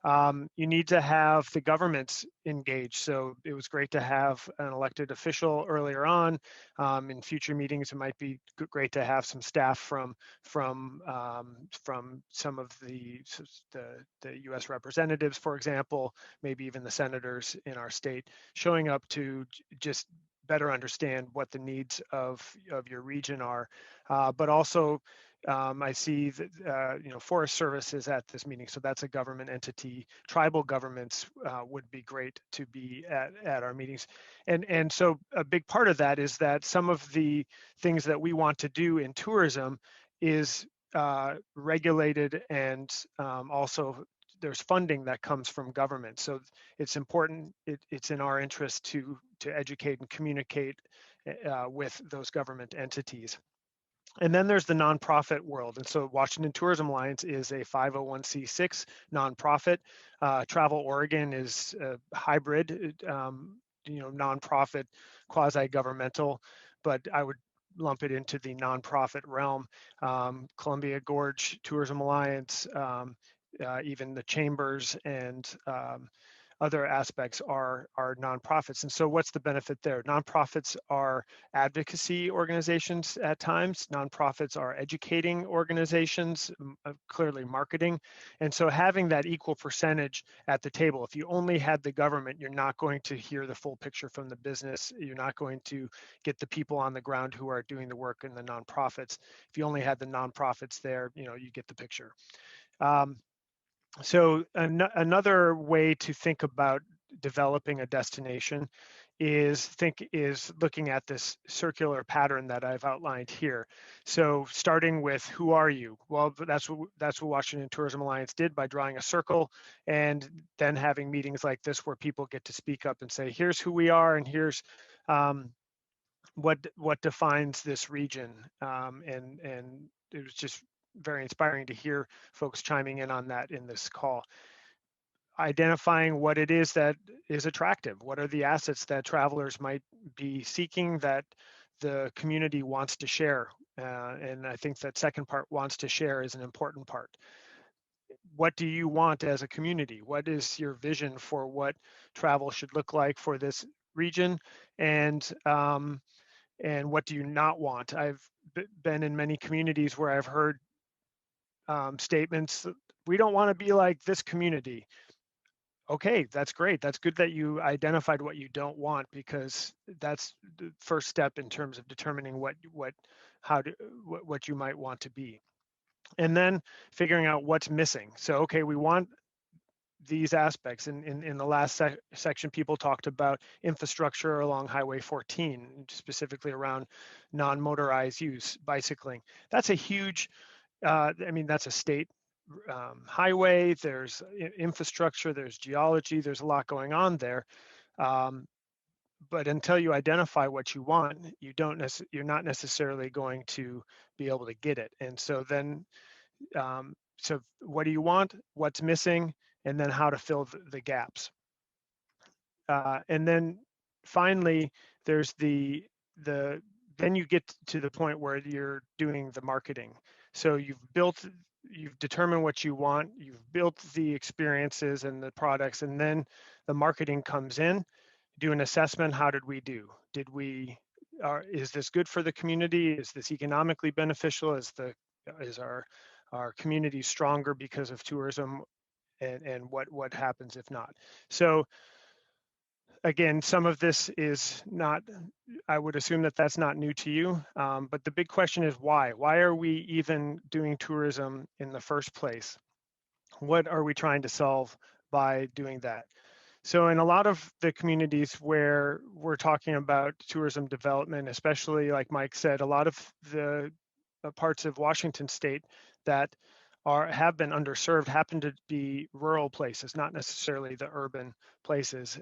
You need to have the governments engaged. So it was great to have an elected official earlier on. In future meetings, it might be great to have some staff from some of the U.S. representatives, for example, maybe even the senators in our state, showing up to just better understand what the needs of your region are, but also I see that Forest Service is at this meeting, so that's a government entity. Tribal governments would be great to be at our meetings, and so a big part of that is that some of the things that we want to do in tourism is regulated, and also there's funding that comes from government. So it's important, it's in our interest to educate and communicate with those government entities. And then there's the nonprofit world. And so Washington Tourism Alliance is a 501c6 nonprofit. Travel Oregon is a hybrid, nonprofit, quasi-governmental. But I would lump it into the nonprofit realm. Columbia Gorge Tourism Alliance, even the chambers and other aspects are nonprofits. And so what's the benefit there? Nonprofits are advocacy organizations at times. Nonprofits are educating organizations, clearly marketing. And so having that equal percentage at the table, if you only had the government, you're not going to hear the full picture from the business. You're not going to get the people on the ground who are doing the work in the nonprofits. If you only had the nonprofits there, you get the picture. So another way to think about developing a destination is looking at this circular pattern that I've outlined here. So starting with who are you? Well, that's what Washington Tourism Alliance did by drawing a circle and then having meetings like this where people get to speak up and say, here's who we are and here's what defines this region. And it was just very inspiring to hear folks chiming in on that in this call. Identifying what it is that is attractive. What are the assets that travelers might be seeking that the community wants to share? And I think that second part, wants to share, is an important part. What do you want as a community? What is your vision for what travel should look like for this region? And what do you not want? I've been in many communities where I've heard statements, we don't want to be like this community. Okay, that's great. That's good that you identified what you don't want, because that's the first step in terms of determining what you might want to be. And then figuring out what's missing. So, okay, we want these aspects. In the last section, people talked about infrastructure along Highway 14, specifically around non-motorized use, bicycling. That's a huge, that's a state highway, there's infrastructure, there's geology, there's a lot going on there. But until you identify what you want, you're not necessarily going to be able to get it. And so then, so what do you want? What's missing? And then how to fill the gaps. And then finally, there's then you get to the point where you're doing the marketing. So you've determined what you want, you've built the experiences and the products, and then the marketing comes in. Do an assessment. How did we do? Is this good for the community? Is this economically beneficial? Is our community stronger because of tourism? And what happens if not? So again, some of this is not, I would assume that that's not new to you, but the big question is why? Why are we even doing tourism in the first place? What are we trying to solve by doing that? So in a lot of the communities where we're talking about tourism development, especially like Mike said, a lot of the parts of Washington state that have been underserved happen to be rural places, not necessarily the urban places.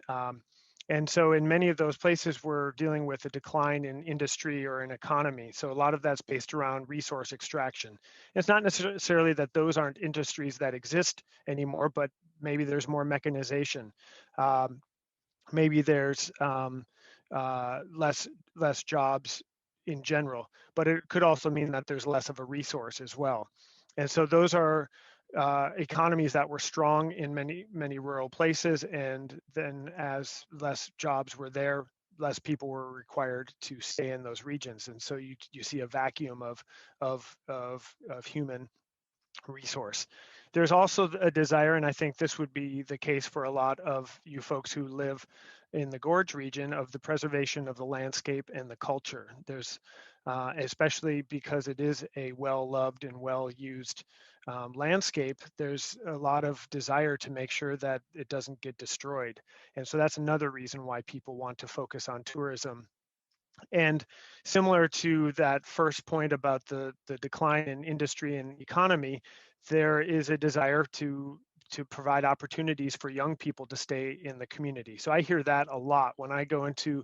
And so in many of those places, we're dealing with a decline in industry or an economy. So a lot of that's based around resource extraction. It's not necessarily that those aren't industries that exist anymore, but maybe there's more mechanization. Maybe there's less jobs in general, but it could also mean that there's less of a resource as well. And so those are economies that were strong in many rural places, and then as less jobs were there, less people were required to stay in those regions, and so you see a vacuum of human resource. There's also a desire, and I think this would be the case for a lot of you folks who live in the Gorge region, of the preservation of the landscape and the culture. There's especially because it is a well-loved and well-used landscape, there's a lot of desire to make sure that it doesn't get destroyed. And so that's another reason why people want to focus on tourism. And similar to that first point about the decline in industry and economy, there is a desire to provide opportunities for young people to stay in the community. So I hear that a lot when I go into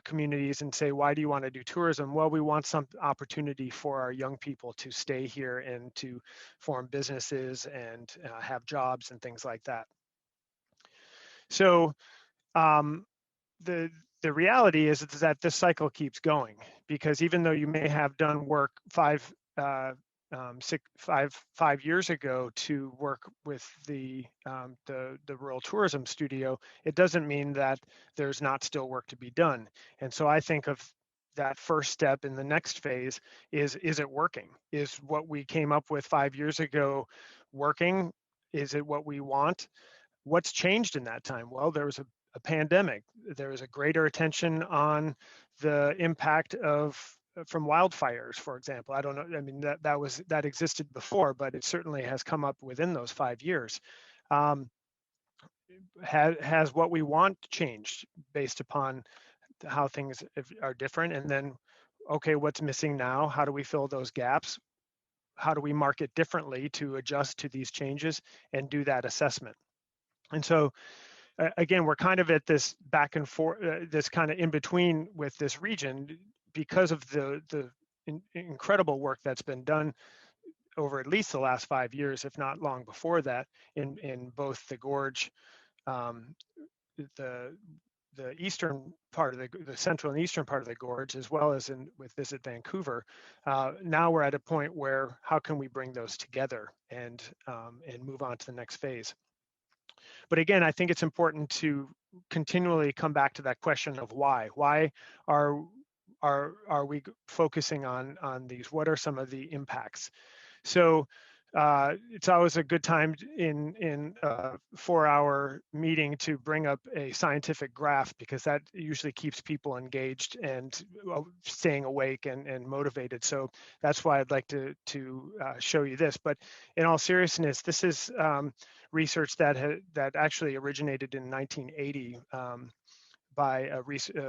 communities and say, why do you want to do tourism? Well, we want some opportunity for our young people to stay here and to form businesses and have jobs and things like that. So the reality is that this cycle keeps going, because even though you may have done work 5 years ago to work with the rural tourism studio, it doesn't mean that there's not still work to be done. And so I think of that first step in the next phase is it working? Is what we came up with 5 years ago working? Is it what we want? What's changed in that time? Well, there was a pandemic. There was a greater attention on the impact from wildfires, for example. I don't know. I mean, that existed before, but it certainly has come up within those 5 years. Has what we want changed based upon how things are different? And then, okay, what's missing now? How do we fill those gaps? How do we market differently to adjust to these changes and do that assessment? And so, again, we're kind of at this back and forth, this kind of in between with this region, because of the incredible work that's been done over at least the last 5 years, if not long before that, in both the Gorge, the eastern part of the central and eastern part of the Gorge, as well as with Visit Vancouver. Now we're at a point where how can we bring those together and move on to the next phase? But again, I think it's important to continually come back to that question of why. Why are we focusing on these? What are some of the impacts? So it's always a good time in a 4-hour meeting to bring up a scientific graph, because that usually keeps people engaged and staying awake and motivated. So that's why I'd like to show you this. But in all seriousness, this is research that actually originated in 1980 by a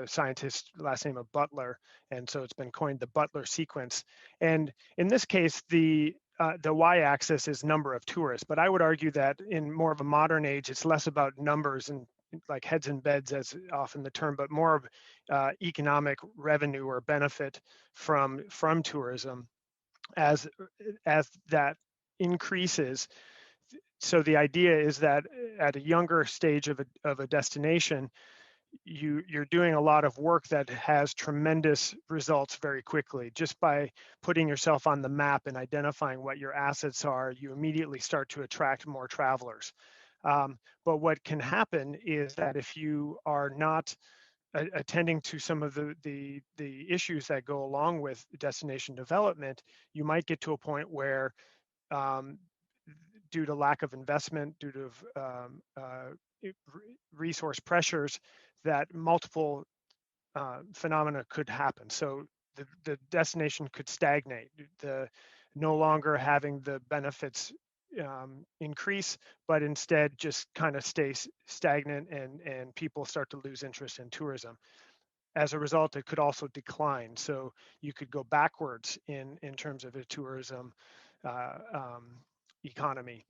scientist, last name of Butler, and so it's been coined the Butler Sequence. And in this case, the y-axis is number of tourists, but I would argue that in more of a modern age, it's less about numbers and like heads and beds as often the term, but more of economic revenue or benefit from tourism as that increases. So the idea is that at a younger stage of a destination, you're doing a lot of work that has tremendous results very quickly. Just by putting yourself on the map and identifying what your assets are, you immediately start to attract more travelers. But what can happen is that if you are not attending to some of the issues that go along with destination development, you might get to a point where due to lack of investment, due to resource pressures, that multiple phenomena could happen. So the destination could stagnate, no longer having the benefits increase, but instead just kind of stay stagnant, and people start to lose interest in tourism. As a result, it could also decline. So you could go backwards in terms of a tourism economy.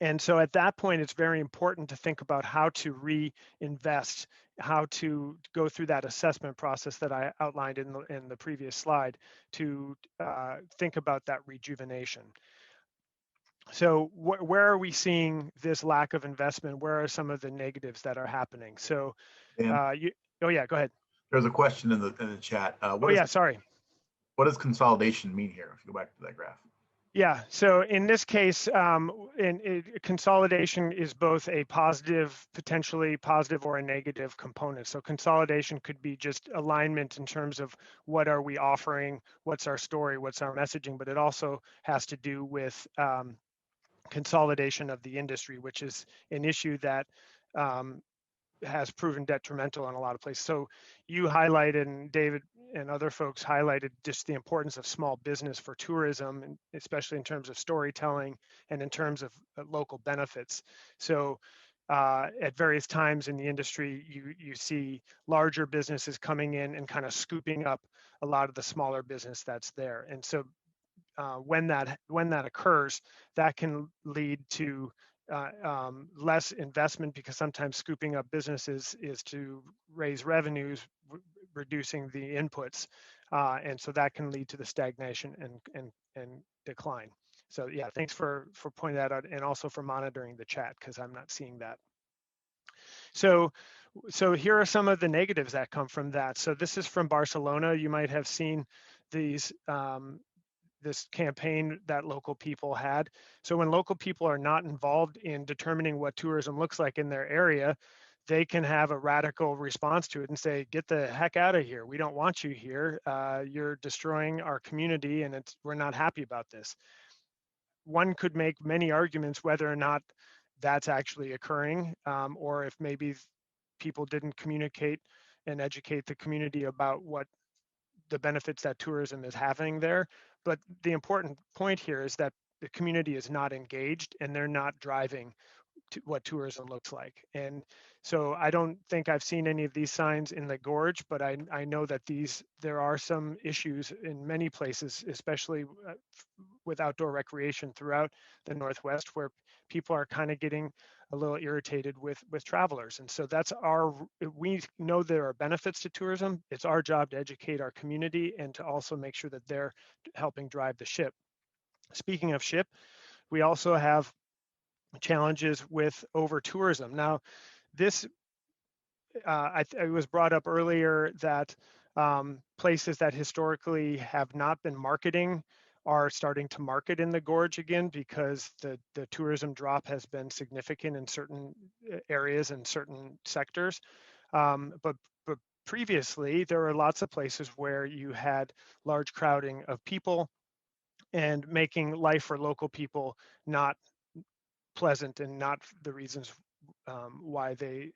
And so at that point, it's very important to think about how to reinvest, how to go through that assessment process that I outlined in the previous slide to think about that rejuvenation. So where are we seeing this lack of investment? Where are some of the negatives that are happening? So, oh yeah, go ahead. There's a question in the chat. Sorry. What does consolidation mean here? If you go back to that graph. Yeah, so in this case, consolidation is both a positive, potentially positive, or a negative component. So consolidation could be just alignment in terms of what are we offering, what's our story, what's our messaging, but it also has to do with consolidation of the industry, which is an issue that has proven detrimental in a lot of places. So you highlighted, and David and other folks highlighted, just the importance of small business for tourism, and especially in terms of storytelling and in terms of local benefits. So at various times in the industry, you see larger businesses coming in and kind of scooping up a lot of the smaller business that's there. And so when that occurs, that can lead to less investment, because sometimes scooping up businesses is to raise revenues, reducing the inputs, and so that can lead to the stagnation and decline. So yeah, thanks for pointing that out, and also for monitoring the chat, because I'm not seeing that. So here are some of the negatives that come from that. So this is from Barcelona. You might have seen these this campaign that local people had. So when local people are not involved in determining what tourism looks like in their area, they can have a radical response to it and say, get the heck out of here. We don't want you here. You're destroying our community and we're not happy about this. One could make many arguments whether or not that's actually occurring, or if maybe people didn't communicate and educate the community about what the benefits that tourism is having there. But the important point here is that the community is not engaged and they're not driving what tourism looks like. And so I don't think I've seen any of these signs in the Gorge, but I know that there are some issues in many places, especially with outdoor recreation throughout the Northwest, where people are kind of getting a little irritated with travelers. And so we know there are benefits to tourism. It's our job to educate our community and to also make sure that they're helping drive the ship. Speaking of ship, we also have challenges with over tourism. Now, this it was brought up earlier that places that historically have not been marketing are starting to market in the Gorge again because the tourism drop has been significant in certain areas and certain sectors. But previously, there were lots of places where you had large crowding of people and making life for local people not pleasant and not the reasons why they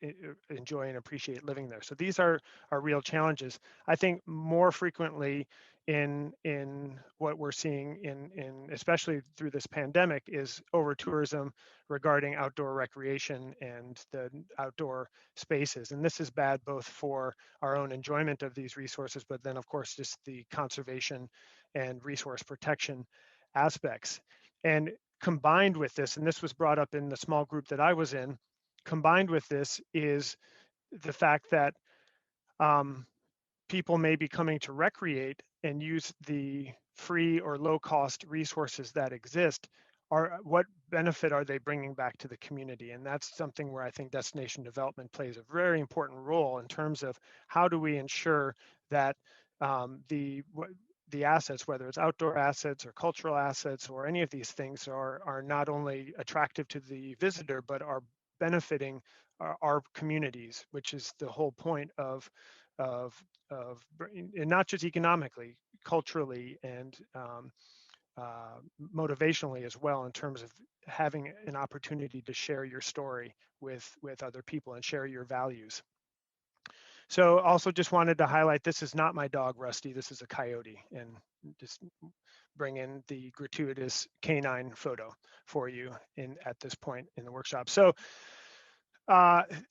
enjoy and appreciate living there. So these are real challenges. I think more frequently in what we're seeing in especially through this pandemic is over tourism regarding outdoor recreation and the outdoor spaces. And this is bad both for our own enjoyment of these resources, but then of course just the conservation and resource protection aspects. And combined with this, and this was brought up in the small group that I was in, combined with this is the fact that people may be coming to recreate and use the free or low cost resources that exist. What benefit are they bringing back to the community? And that's something where I think destination development plays a very important role in terms of how do we ensure that the assets, whether it's outdoor assets or cultural assets or any of these things, are not only attractive to the visitor, but are benefiting our communities, which is the whole point of and not just economically, culturally, and motivationally as well, in terms of having an opportunity to share your story with other people and share your values. So also just wanted to highlight, this is not my dog, Rusty, this is a coyote, and just bring in the gratuitous canine photo for you at this point in the workshop. So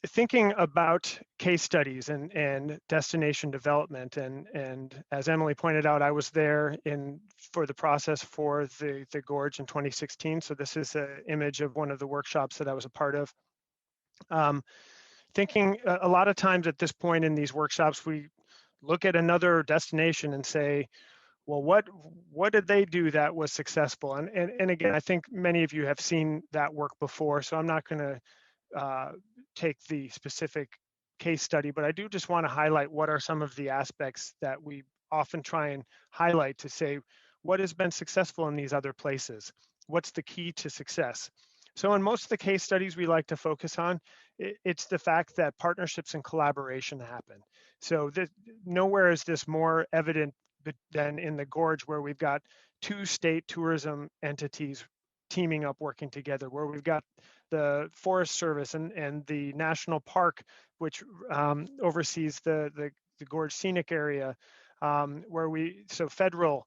thinking about case studies and destination development, and as Emily pointed out, I was there for the process for the Gorge in 2016. So this is an image of one of the workshops that I was a part of. Thinking a lot of times at this point in these workshops, we look at another destination and say, well, what did they do that was successful? And again, I think many of you have seen that work before, so I'm not going to take the specific case study, but I do just want to highlight what are some of the aspects that we often try and highlight to say, what has been successful in these other places? What's the key to success? So in most of the case studies we like to focus on, it's the fact that partnerships and collaboration happen. So nowhere is this more evident than in the Gorge, where we've got two state tourism entities teaming up, working together, where we've got the Forest Service and the National Park, which oversees the Gorge Scenic area, so federal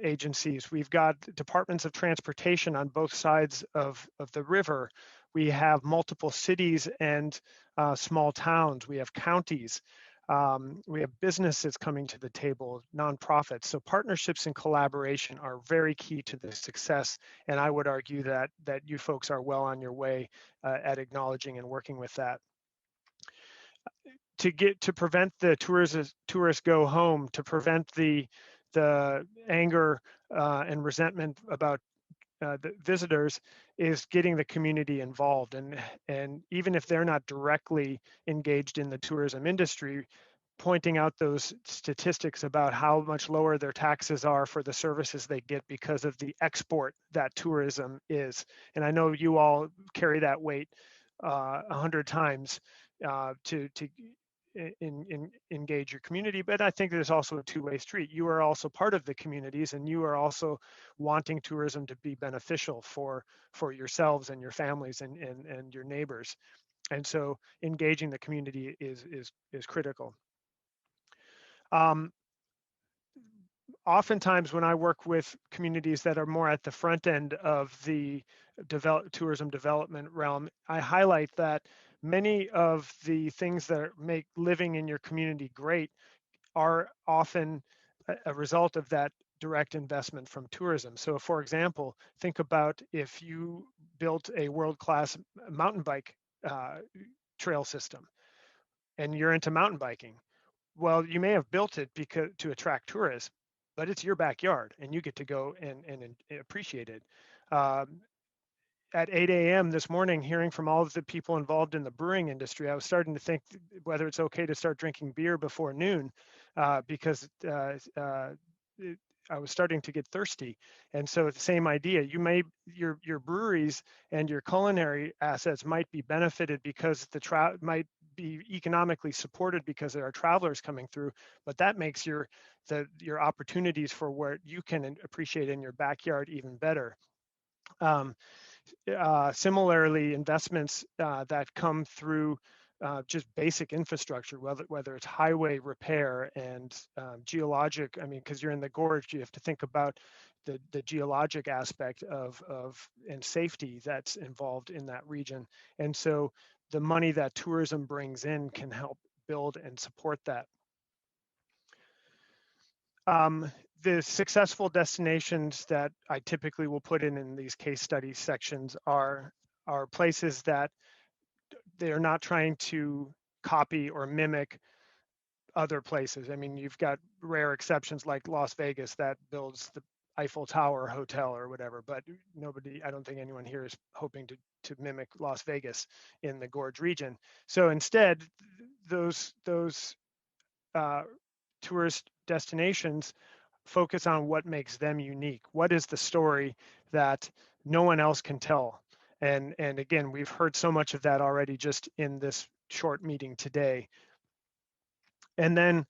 agencies. We've got departments of transportation on both sides of the river. We have multiple cities and small towns. We have counties. We have businesses coming to the table, nonprofits. So partnerships and collaboration are very key to the success. And I would argue that you folks are well on your way at acknowledging and working with that. To prevent the tourists go home, to prevent the anger and resentment about the visitors, is getting the community involved. And even if they're not directly engaged in the tourism industry, pointing out those statistics about how much lower their taxes are for the services they get because of the export that tourism is. And I know you all carry that weight 100 times to engage your community, but I think there's also a two-way street. You are also part of the communities, and you are also wanting tourism to be beneficial for yourselves and your families and your neighbors. And so engaging the community is critical. Oftentimes when I work with communities that are more at the front end of the tourism development realm, I highlight that many of the things that make living in your community great are often a result of that direct investment from tourism. So for example, think about if you built a world-class mountain bike trail system and you're into mountain biking. Well, you may have built it because to attract tourists, but it's your backyard and you get to go and appreciate it. At 8 a.m. this morning, hearing from all of the people involved in the brewing industry, I was starting to think whether it's okay to start drinking beer before noon because I was starting to get thirsty. And so the same idea, your breweries and your culinary assets might be benefited because might be economically supported because there are travelers coming through, but that makes your opportunities for where you can appreciate in your backyard even better. Similarly, investments that come through just basic infrastructure, whether it's highway repair and geologic, I mean, because you're in the gorge, you have to think about the geologic aspect of and safety that's involved in that region. And so the money that tourism brings in can help build and support that. The successful destinations that I typically will put in these case study sections are places that they're not trying to copy or mimic other places. I mean, you've got rare exceptions like Las Vegas that builds the Eiffel Tower hotel or whatever, but I don't think anyone here is hoping to mimic Las Vegas in the Gorge region. So instead, those tourist destinations focus on what makes them unique. What is the story that no one else can tell? And again, we've heard so much of that already just in this short meeting today. And then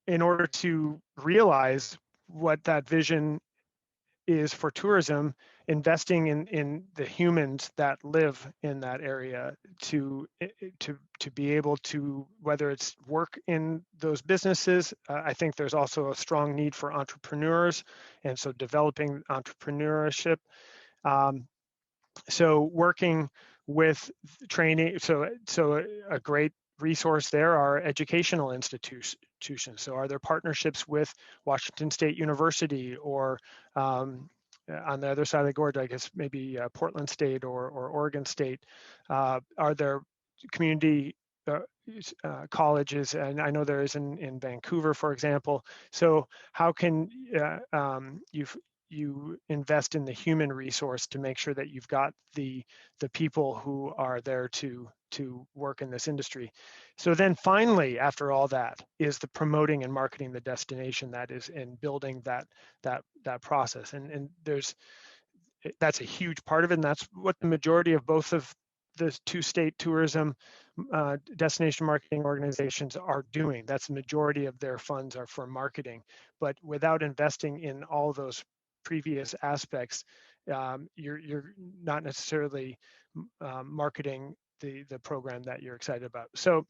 in order to realize what that vision is for tourism, investing in the humans that live in that area to be able to, whether it's work in those businesses, I think there's also a strong need for entrepreneurs, and so developing entrepreneurship. So working with training, so a great resource there are educational institutions. So are there partnerships with Washington State University or on the other side of the gorge, I guess maybe Portland State or Oregon State? Are there community colleges? And I know there is in Vancouver, for example. So how can you invest in the human resource to make sure that you've got the people who are there to work in this industry? So then finally, after all that, is the promoting and marketing the destination, that is, in building that process. And that's a huge part of it, and that's what the majority of both of the two state tourism destination marketing organizations are doing. That's the majority of their funds are for marketing. But without investing in all those previous aspects, you're not necessarily marketing the program that you're excited about. So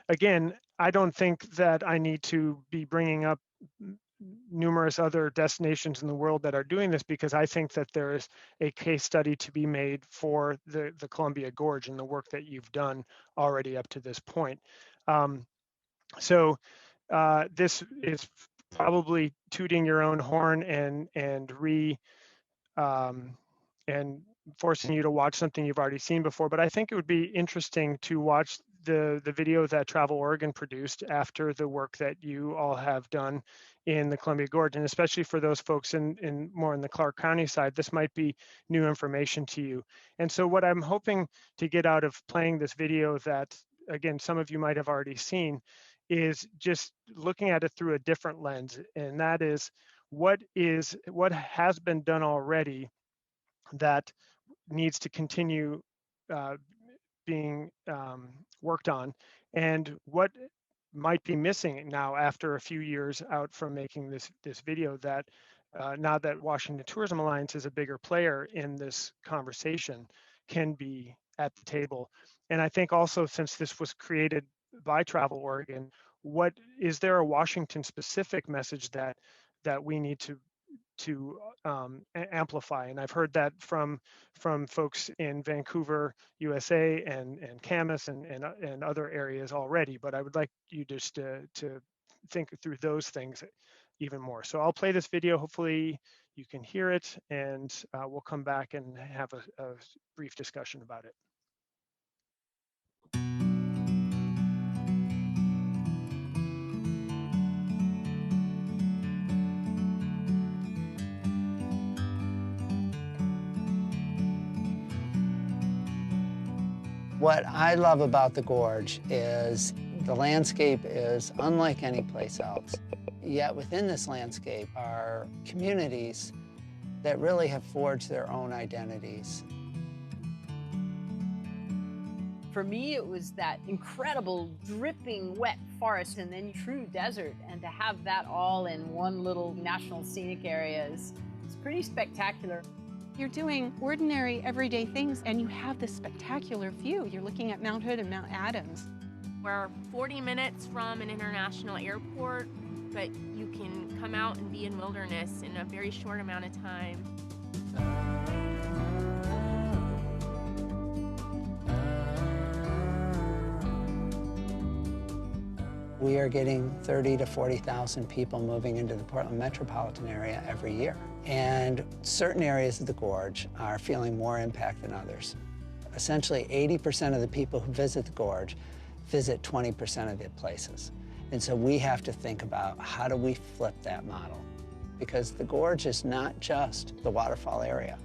again, I don't think that I need to be bringing up numerous other destinations in the world that are doing this, because I think that there is a case study to be made for the Columbia Gorge and the work that you've done already up to this point. So this is probably tooting your own horn and forcing you to watch something you've already seen before. But I think it would be interesting to watch the video that Travel Oregon produced after the work that you all have done in the Columbia Gorge, and especially for those folks in more in the Clark County side, this might be new information to you. And so what I'm hoping to get out of playing this video that, again, some of you might have already seen, is just looking at it through a different lens, and that is what has been done already that needs to continue being worked on, and what might be missing now after a few years out from making this video, that now that Washington Tourism Alliance is a bigger player in this conversation, can be at the table. And I think also, since this was created by Travel Oregon, what is there a Washington specific message that we need to amplify? And I've heard that from folks in Vancouver, USA, and Camas and other areas already, but I would like you just to think through those things even more. So I'll play this video. Hopefully you can hear it, and we'll come back and have a brief discussion about it. What I love about the Gorge is the landscape is unlike any place else. Yet within this landscape are communities that really have forged their own identities. For me, it was that incredible dripping wet forest and then true desert, and to have that all in one little national scenic area is pretty spectacular. You're doing ordinary, everyday things, and you have this spectacular view. You're looking at Mount Hood and Mount Adams. We're 40 minutes from an international airport, but you can come out and be in wilderness in a very short amount of time. We are getting 30 to 40,000 people moving into the Portland metropolitan area every year. And certain areas of the Gorge are feeling more impact than others. Essentially, 80% of the people who visit the Gorge visit 20% of the places. And so we have to think about, how do we flip that model? Because the Gorge is not just the waterfall area.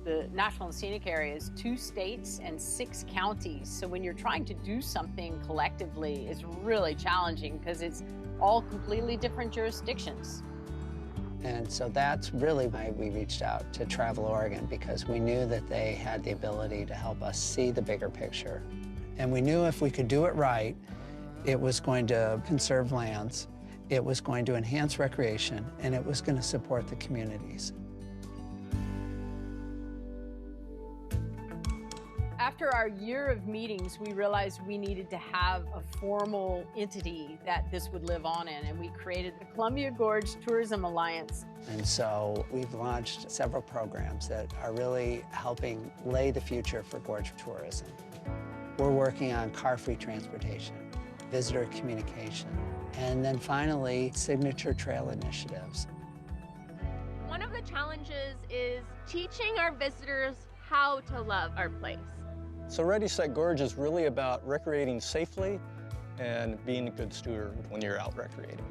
The National and Scenic Area is 2 states and 6 counties. So when you're trying to do something collectively, it's really challenging because it's all completely different jurisdictions. And so that's really why we reached out to Travel Oregon, because we knew that they had the ability to help us see the bigger picture. And we knew if we could do it right, it was going to conserve lands, it was going to enhance recreation, and it was going to support the communities. After our year of meetings, we realized we needed to have a formal entity that this would live on in, and we created the Columbia Gorge Tourism Alliance. And so we've launched several programs that are really helping lay the future for Gorge tourism. We're working on car-free transportation, visitor communication, and then finally, signature trail initiatives. One of the challenges is teaching our visitors how to love our place. So Ready, Set, Gorge is really about recreating safely and being a good steward when you're out recreating.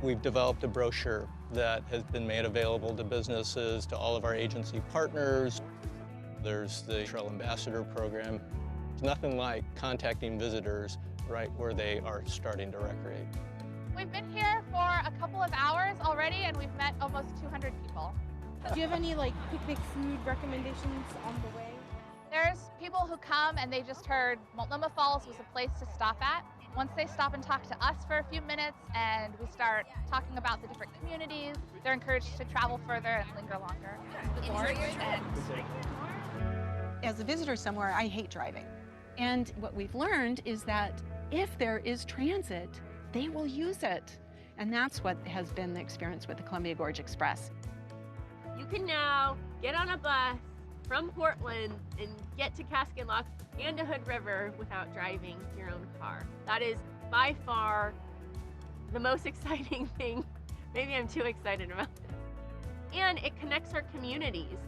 We've developed a brochure that has been made available to businesses, to all of our agency partners. There's the Trail Ambassador program. There's nothing like contacting visitors right where they are starting to recreate. We've been here for a couple of hours already, and we've met almost 200 people. Do you have any picnic food recommendations on the way? There's people who come and they just heard Multnomah Falls was a place to stop at. Once they stop and talk to us for a few minutes and we start talking about the different communities, they're encouraged to travel further and linger longer. As a visitor somewhere, I hate driving. And what we've learned is that if there is transit, they will use it. And that's what has been the experience with the Columbia Gorge Express. You can now get on a bus from Portland and get to Cascade Lock and to Hood River without driving your own car. That is by far the most exciting thing. Maybe I'm too excited about this. And it connects our communities.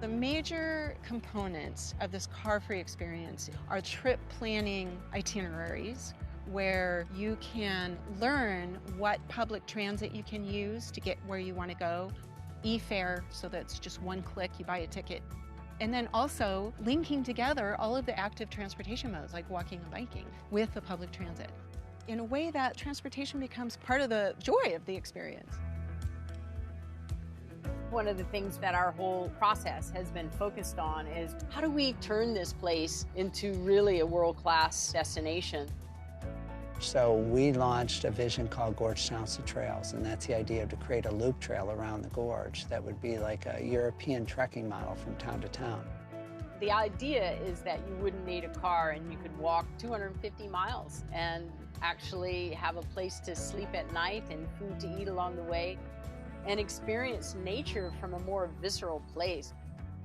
The major components of this car-free experience are trip planning itineraries, where you can learn what public transit you can use to get where you want to go, e-fare, so that's just one click, you buy a ticket. And then also linking together all of the active transportation modes like walking and biking with the public transit. In a way that transportation becomes part of the joy of the experience. One of the things that our whole process has been focused on is how do we turn this place into really a world-class destination? So we launched a vision called Gorge Township Trails, and that's the idea to create a loop trail around the gorge that would be like a European trekking model from town to town. The idea is that you wouldn't need a car and you could walk 250 miles and actually have a place to sleep at night and food to eat along the way and experience nature from a more visceral place.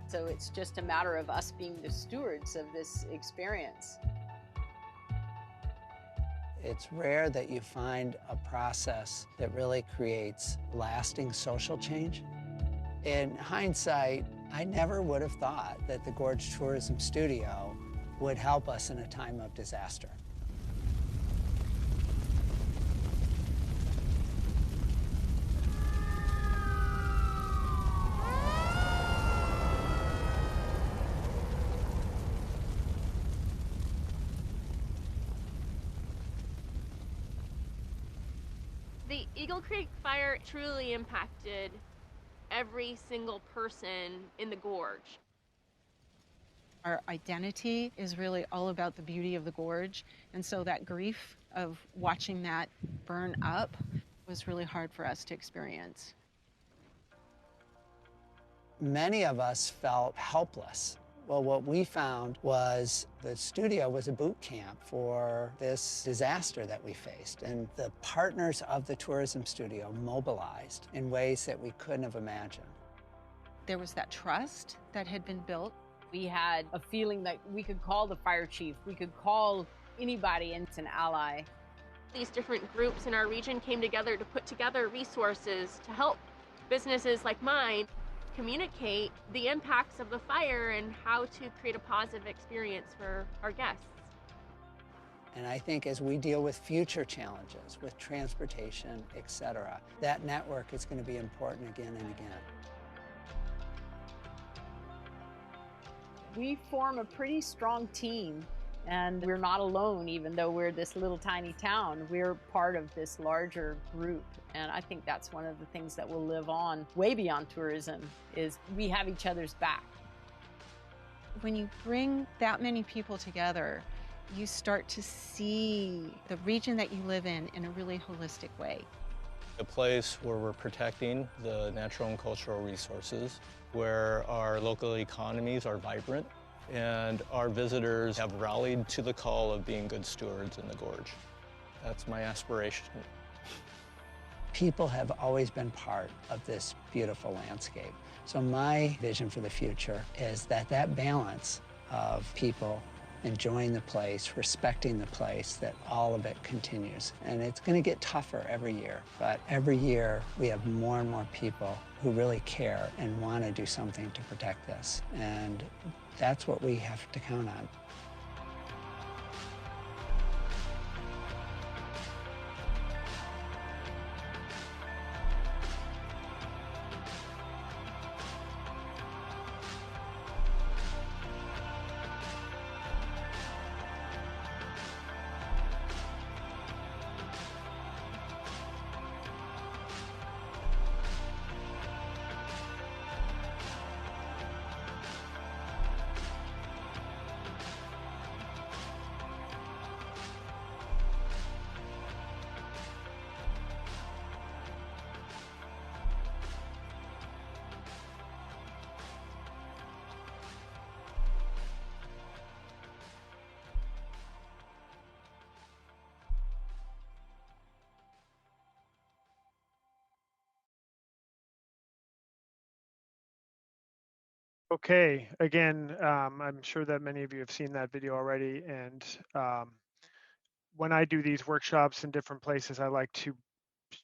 So it's just a matter of us being the stewards of this experience. It's rare that you find a process that really creates lasting social change. In hindsight, I never would have thought that the Gorge Tourism Studio would help us in a time of disaster. The Eagle Creek fire truly impacted every single person in the gorge. Our identity is really all about the beauty of the gorge, and so that grief of watching that burn up was really hard for us to experience. Many of us felt helpless. Well, what we found was the studio was a boot camp for this disaster that we faced, and the partners of the tourism studio mobilized in ways that we couldn't have imagined. There was that trust that had been built. We had a feeling that we could call the fire chief, we could call anybody, and it's an ally. These different groups in our region came together to put together resources to help businesses like mine communicate the impacts of the fire and how to create a positive experience for our guests. And I think as we deal with future challenges, with transportation, et cetera, that network is going to be important again and again. We form a pretty strong team, and we're not alone, even though we're this little tiny town. We're part of this larger group, and I think that's one of the things that will live on way beyond tourism, is we have each other's back. When you bring that many people together, you start to see the region that you live in a really holistic way. A place where we're protecting the natural and cultural resources, where our local economies are vibrant, and our visitors have rallied to the call of being good stewards in the gorge. That's my aspiration. People have always been part of this beautiful landscape. So my vision for the future is that that balance of people enjoying the place, respecting the place, that all of it continues. And it's going to get tougher every year, but every year we have more and more people who really care and want to do something to protect this. And that's what we have to count on. Okay, again, I'm sure that many of you have seen that video already, and when I do these workshops in different places, I like to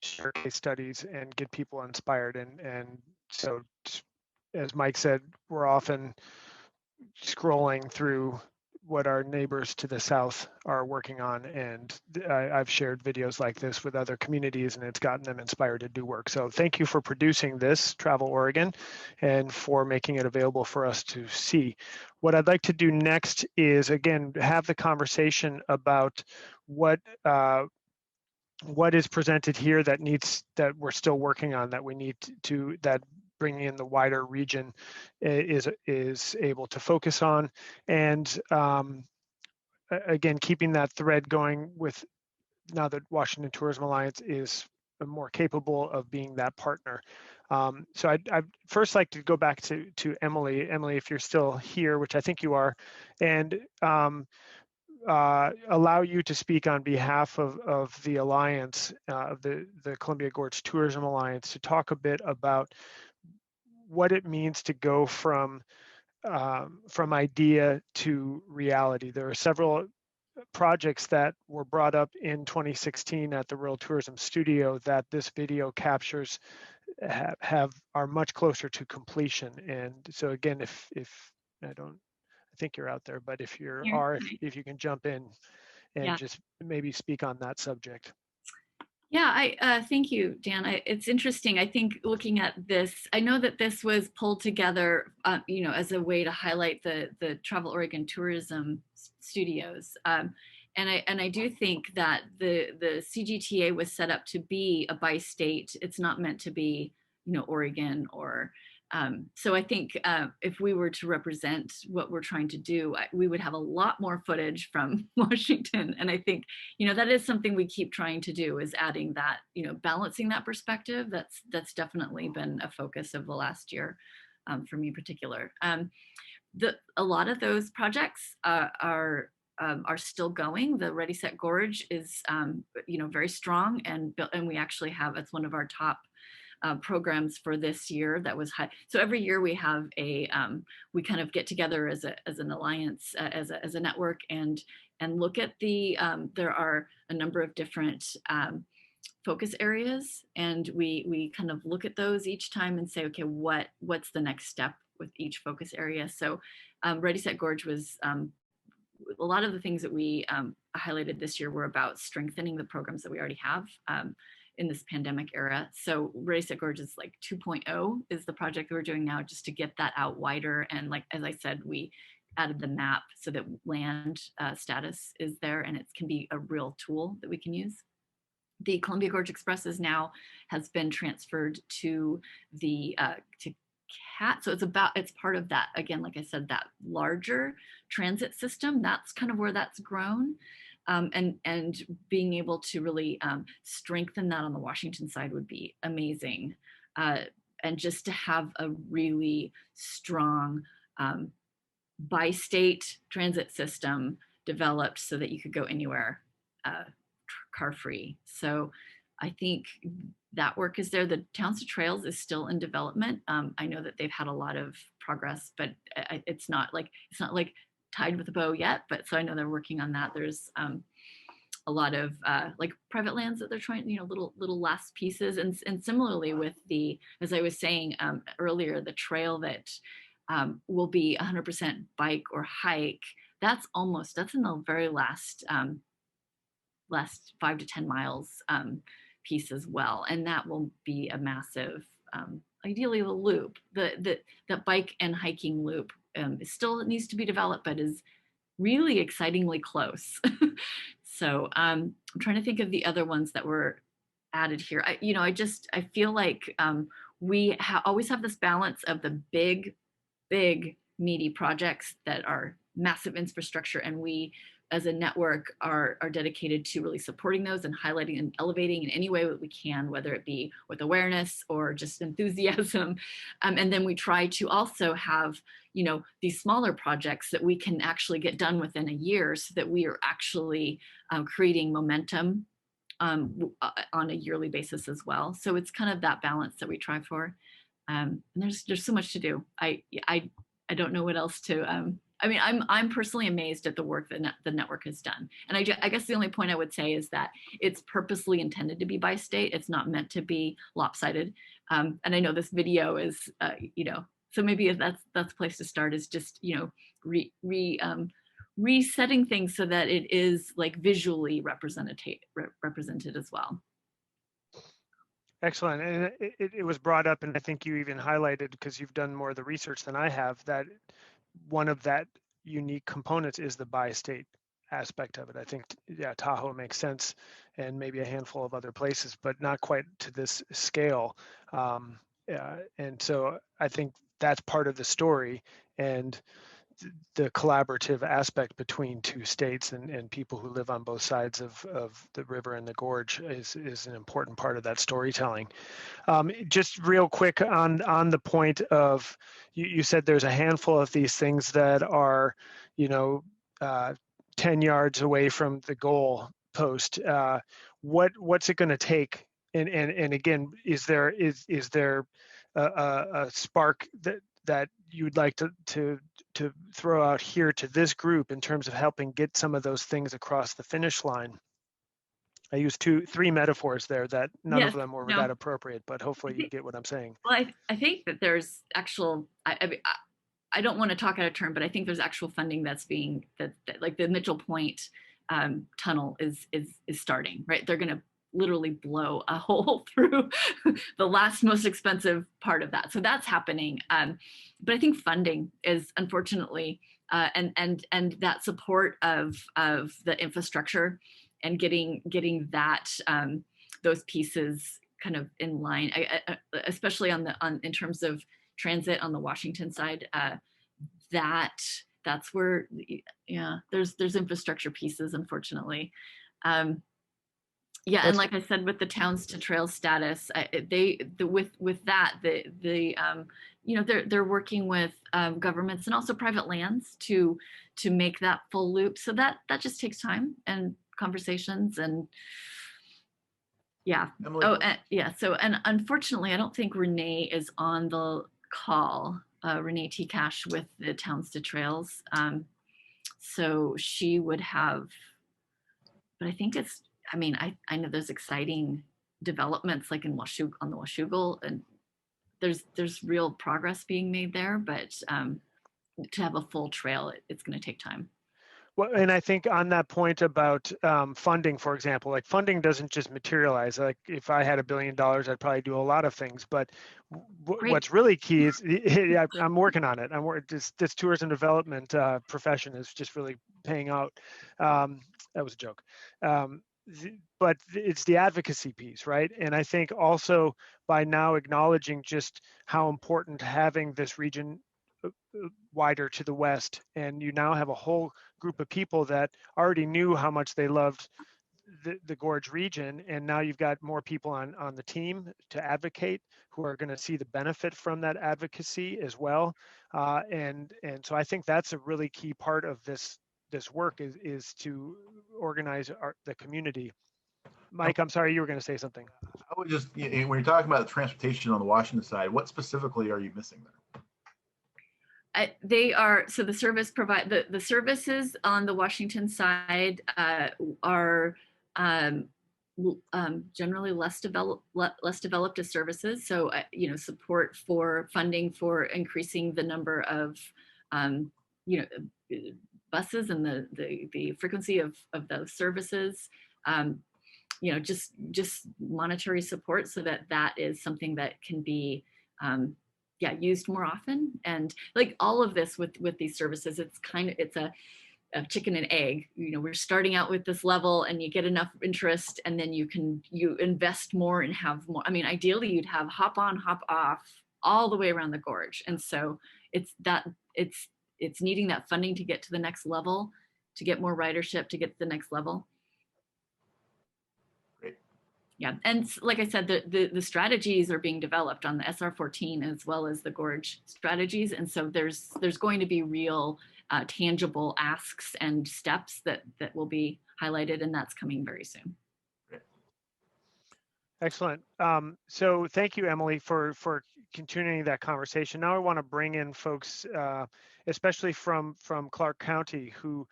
share case studies and get people inspired, and so as Mike said, we're often scrolling through what our neighbors to the south are working on. And I've shared videos like this with other communities, and it's gotten them inspired to do work. So thank you for producing this, Travel Oregon, and for making it available for us to see. What I'd like to do next is, again, have the conversation about what is presented here that we're still working on, that we need to that bringing in the wider region is able to focus on, and again, keeping that thread going with now that Washington Tourism Alliance is more capable of being that partner. So I'd first like to go back to Emily. Emily, if you're still here, which I think you are, and allow you to speak on behalf of the Alliance, of the Columbia Gorge Tourism Alliance, to talk a bit about what it means to go from idea to reality. There are several projects that were brought up in 2016 at the Rural Tourism Studio that this video captures are much closer to completion. And so again, if I think you're out there, but if if you can jump in and just maybe speak on that subject. Yeah, thank you, Dan. It's interesting. I think looking at this, I know that this was pulled together, as a way to highlight the Travel Oregon Tourism Studios. And I do think that the CGTA was set up to be a bi-state. It's not meant to be, Oregon or. So I think if we were to represent what we're trying to do, we would have a lot more footage from Washington. And I think, that is something we keep trying to do, is adding that, balancing that perspective. That's definitely been a focus of the last year for me in particular. A lot of those projects are still going. The Ready Set Gorge is, very strong, and we actually have, it's one of our top programs for this year that was high. So every year we have we kind of get together as an alliance, as a network, and look at there are a number of different focus areas, and we kind of look at those each time and say, okay, what's the next step with each focus area? So Ready Set Gorge was a lot of the things that we highlighted this year were about strengthening the programs that we already have in this pandemic era. So Ready Set Gorge is like 2.0 is the project that we're doing now, just to get that out wider. And like, as I said, we added the map so that land status is there, and it can be a real tool that we can use. The Columbia Gorge Express has been transferred to the CAT. So it's part of that, again, like I said, that larger transit system. That's kind of where that's grown. And being able to really strengthen that on the Washington side would be amazing. And just to have a really strong bi-state transit system developed so that you could go anywhere car free. So I think that work is there. The Township Trails is still in development. I know that they've had a lot of progress, but it's not like tied with a bow yet, but so I know they're working on that. There's a lot of like private lands that they're trying, little last pieces. And similarly with as I was saying earlier, the trail that will be 100% bike or hike, that's in the very last 5 to 10 miles piece as well. And that will be a massive, ideally the loop, the bike and hiking loop still needs to be developed, but is really excitingly close. So I'm trying to think of the other ones that were added here. I feel like we always have this balance of the big, meaty projects that are massive infrastructure, and we as a network are dedicated to really supporting those and highlighting and elevating in any way that we can, whether it be with awareness or just enthusiasm. And then we try to also have, these smaller projects that we can actually get done within a year, so that we are actually creating momentum on a yearly basis as well. So it's kind of that balance that we try for. And there's so much to do. I don't know what else to, I'm personally amazed at the work that the network has done. And I guess the only point I would say is that it's purposely intended to be bi-state. It's not meant to be lopsided. And I know this video is, So maybe that's a place to start, is just, you know, resetting things so that it is like visually represented as well. Excellent. And it was brought up, and I think you even highlighted, because you've done more of the research than I have, that one of that unique components is the bi-state aspect of it. I think, yeah, Tahoe makes sense, and maybe a handful of other places, but not quite to this scale. And so I think that's part of the story, and the collaborative aspect between two states and people who live on both sides of the river and the gorge is an important part of that storytelling. Just real quick on the point of, you said there's a handful of these things that are, you know, 10 yards away from the goal post. What's it going to take? And again, is there a spark that you would like to throw out here to this group in terms of helping get some of those things across the finish line? I used three metaphors there that none of them were that appropriate, but hopefully you get what I'm saying. Well, I think that there's actual, I don't want to talk out of turn, but I think there's actual funding that's being, that like the Mitchell Point tunnel is starting, right? They're going to literally blow a hole through the last most expensive part of that. So that's happening. But I think funding is, unfortunately, and that support of the infrastructure and getting that those pieces kind of in line, especially in terms of transit on the Washington side. That's where, yeah, there's infrastructure pieces, unfortunately. Yeah, and like I said, with the towns to trails status, with that, you know, they're working with governments and also private lands to make that full loop. So that just takes time and conversations, and yeah. Emily. Yeah. So, and unfortunately, I don't think Renee is on the call. Renee T. Cash with the towns to trails. So she would have, but I think it's, I mean, I know there's exciting developments like in on the Washougal, and there's real progress being made there, but to have a full trail, it's going to take time. Well, and I think on that point about funding, for example, like funding doesn't just materialize. Like if I had $1 billion, I'd probably do a lot of things. But what's really key is, I'm working on it. This tourism development profession is just really paying out. That was a joke. But it's the advocacy piece, right? And I think also by now acknowledging just how important having this region wider to the west, and you now have a whole group of people that already knew how much they loved the Gorge region, and now you've got more people on the team to advocate who are going to see the benefit from that advocacy as well. And so I think that's a really key part of this work is to organize the community. Mike, I'm sorry, you were going to say something. I would just, when you're talking about the transportation on the Washington side, what specifically are you missing there? They are, so the service the services on the Washington side are generally less developed as services. So you know, support for funding for increasing the number of you know, buses and the frequency of those services. You know, just monetary support so that is something that can be used more often. And like all of this with these services, it's a chicken and egg. You know, we're starting out with this level and you get enough interest, and then you invest more and have more. I mean, ideally you'd have hop on, hop off all the way around the gorge. And so it's needing that funding to get to the next level, to get more ridership, to get to the next level. Yeah, and like I said, the strategies are being developed on the SR14 as well as the Gorge strategies, and so there's going to be real tangible asks and steps that will be highlighted, and that's coming very soon. Excellent. So thank you, Emily, for continuing that conversation. Now I want to bring in folks, especially from Clark County, who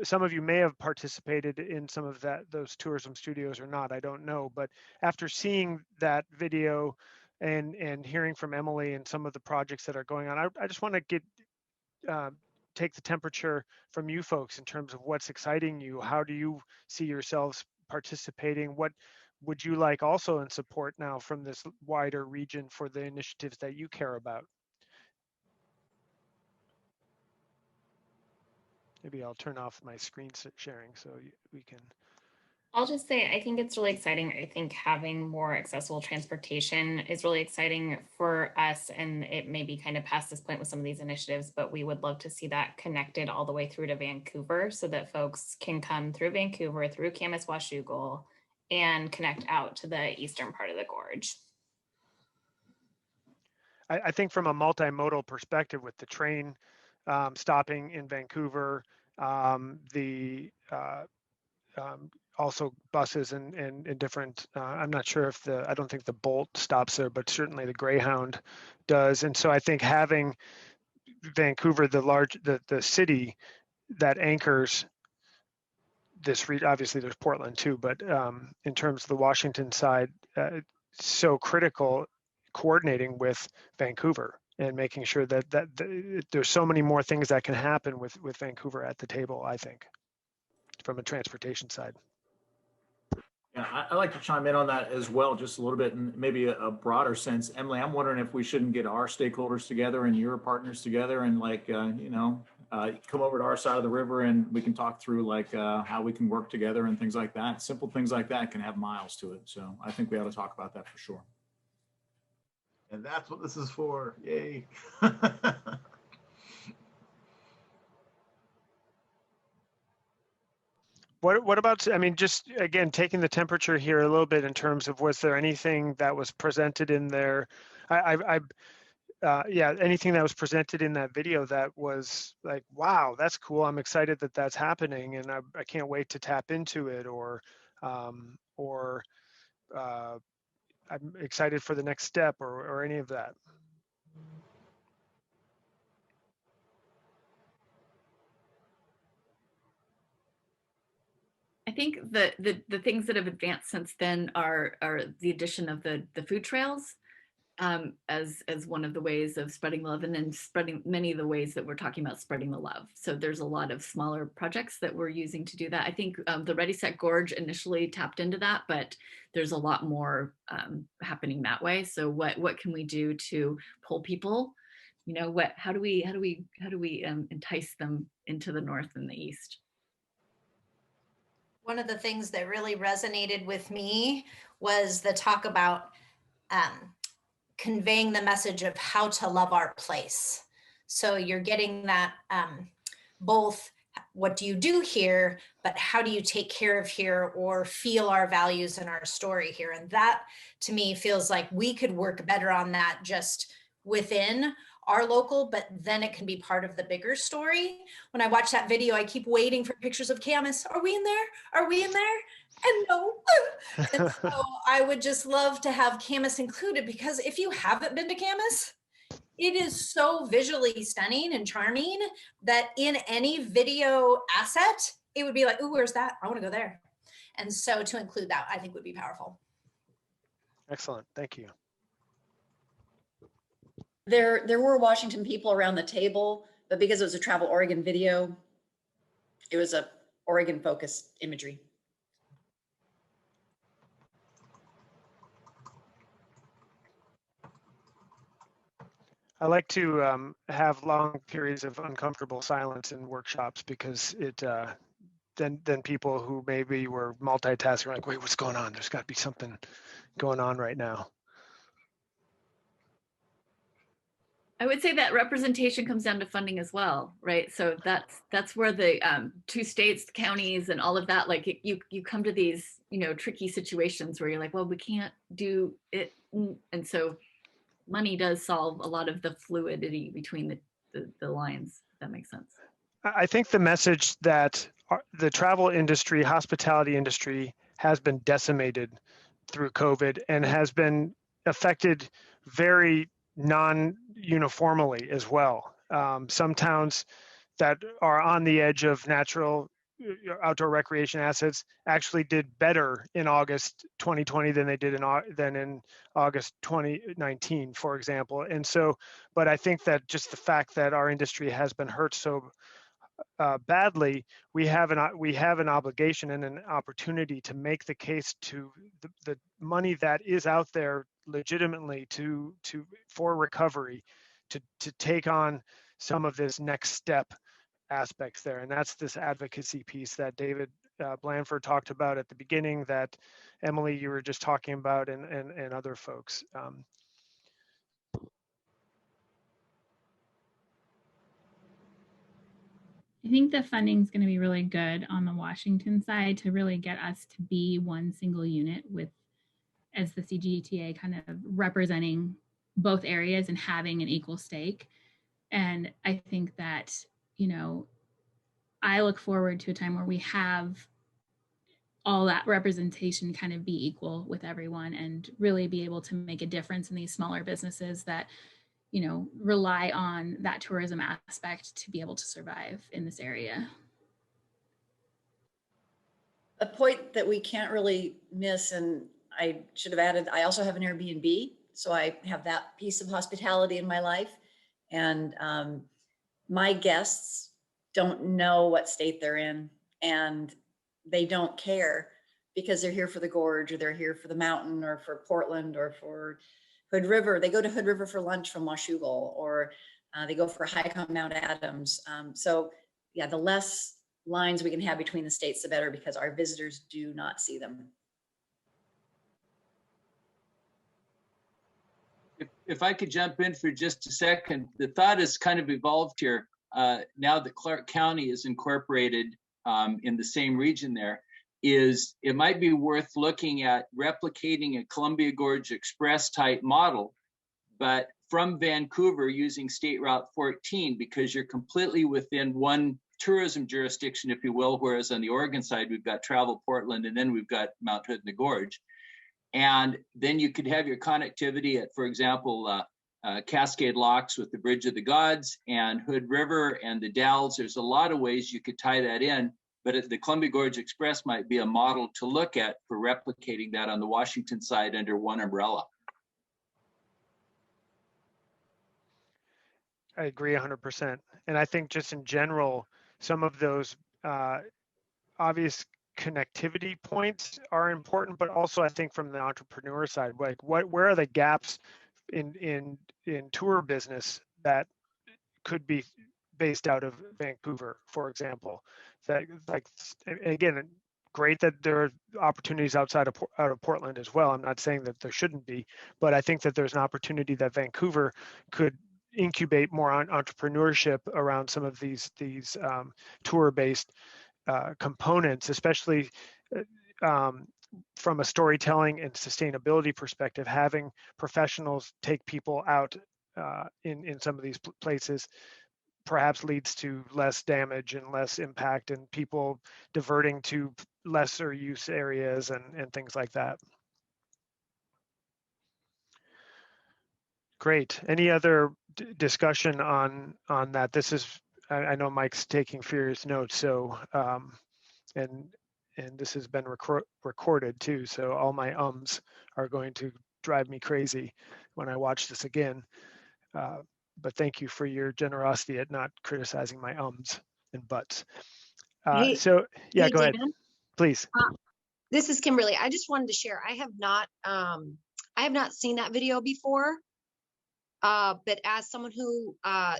some of you may have participated in some of those tourism studios or not, I don't know. But after seeing that video and hearing from Emily and some of the projects that are going on. I just want to get take the temperature from you folks in terms of what's exciting you. How do you see yourselves participating? What would you like also in support now from this wider region for the initiatives that you care about? Maybe I'll turn off my screen sharing so we can. I'll just say, I think it's really exciting. I think having more accessible transportation is really exciting for us. And it may be kind of past this point with some of these initiatives, but we would love to see that connected all the way through to Vancouver so that folks can come through Vancouver, through Camas Washougal, and connect out to the eastern part of the gorge. I think from a multimodal perspective with the train stopping in Vancouver, also buses and different, I'm not sure if I don't think the Bolt stops there, but certainly the Greyhound does. And so I think having Vancouver, the city that anchors this region, obviously there's Portland too, but in terms of the Washington side, so critical coordinating with Vancouver and making sure that there's so many more things that can happen with Vancouver at the table, I think, from a transportation side. Yeah, I'd like to chime in on that as well, just a little bit, and maybe a broader sense. Emily, I'm wondering if we shouldn't get our stakeholders together and your partners together and come over to our side of the river and we can talk through how we can work together and things like that. Simple things like that can have miles to it. So I think we ought to talk about that for sure. And that's what this is for. Yay. What about, I mean, just again, taking the temperature here a little bit in terms of, was there anything that was presented in there? Anything that was presented in that video that was like, wow, that's cool. I'm excited that that's happening and I can't wait to tap into it, or I'm excited for the next step, or any of that. I think the things that have advanced since then are the addition of the food trails as one of the ways of spreading love, and then spreading many of the ways that we're talking about spreading the love. So there's a lot of smaller projects that we're using to do that. I think the Ready Set Gorge initially tapped into that, but there's a lot more happening that way. So what can we do to pull people? How do we entice them into the north and the east? One of the things that really resonated with me was the talk about conveying the message of how to love our place. So you're getting that both what do you do here, but how do you take care of here or feel our values and our story here? And that to me feels like we could work better on that just within our local, but then it can be part of the bigger story. When I watch that video, I keep waiting for pictures of Camas. Are we in there? Are we in there? And no. And so I would just love to have Camas included, because if you haven't been to Camas, it is so visually stunning and charming that in any video asset, it would be like, ooh, where's that? I want to go there. And so to include that, I think would be powerful. Excellent. Thank you. There were Washington people around the table, but because it was a Travel Oregon video, it was a Oregon focused imagery. I like to have long periods of uncomfortable silence in workshops, because it then people who maybe were multitasking are like, wait, what's going on? There's got to be something going on right now. I would say that representation comes down to funding as well, right? So that's where the two states, counties, and all of that, like you come to these, tricky situations where you're like, well, we can't do it. And so money does solve a lot of the fluidity between the lines, if that makes sense. I think the message that the travel industry, hospitality industry has been decimated through COVID and has been affected very non-uniformly as well. Some towns that are on the edge of natural outdoor recreation assets actually did better in August 2020 than they did in August 2019, for example. And so, but I think that just the fact that our industry has been hurt so badly, we have an obligation and an opportunity to make the case to the money that is out there legitimately for recovery, to take on some of this next step aspects there. And that's this advocacy piece that David Blanford talked about at the beginning, that Emily, you were just talking about, and other folks. I think the funding is going to be really good on the Washington side to really get us to be one single unit with, as the CGTA, kind of representing both areas and having an equal stake. And I think that, you know, I look forward to a time where we have all that representation kind of be equal with everyone and really be able to make a difference in these smaller businesses that, you know, rely on that tourism aspect to be able to survive in this area. A point that we can't really miss, and I should have added, I also have an Airbnb, so I have that piece of hospitality in my life. And my guests don't know what state they're in, and they don't care because they're here for the gorge, or they're here for the mountain, or for Portland, or for Hood River. They go to Hood River for lunch from Washougal, or they go for a hike on Mount Adams. So yeah, the less lines we can have between the states, the better, because our visitors do not see them. If I could jump in for just a second, the thought has kind of evolved here. Now that Clark County is incorporated in the same region there, is it might be worth looking at replicating a Columbia Gorge Express type model, but from Vancouver using State Route 14, because you're completely within one tourism jurisdiction, if you will, whereas on the Oregon side, we've got Travel Portland, and then we've got Mount Hood and the Gorge. And then you could have your connectivity at, for example, Cascade Locks with the Bridge of the Gods and Hood River and the Dalles. There's a lot of ways you could tie that in, but the Columbia Gorge Express might be a model to look at for replicating that on the Washington side under one umbrella. I agree 100%. And I think just in general, some of those obvious connectivity points are important, but also I think from the entrepreneur side, like where are the gaps in tour business that could be based out of Vancouver, for example? That, like, again, great that there are opportunities out of Portland as well. I'm not saying that there shouldn't be, but I think that there's an opportunity that Vancouver could incubate more on entrepreneurship around some of these tour-based components, especially from a storytelling and sustainability perspective. Having professionals take people out in some of these places perhaps leads to less damage and less impact, and people diverting to lesser use areas and things like that. Great. Any other discussion on that? This is, I know Mike's taking furious notes, so and this has been recorded too, so all my ums are going to drive me crazy when I watch this again. But thank you for your generosity at not criticizing my ums and buts. So yeah, hey, go ahead, Dan. please. This is Kimberly. I just wanted to share. I have not seen that video before. But as someone who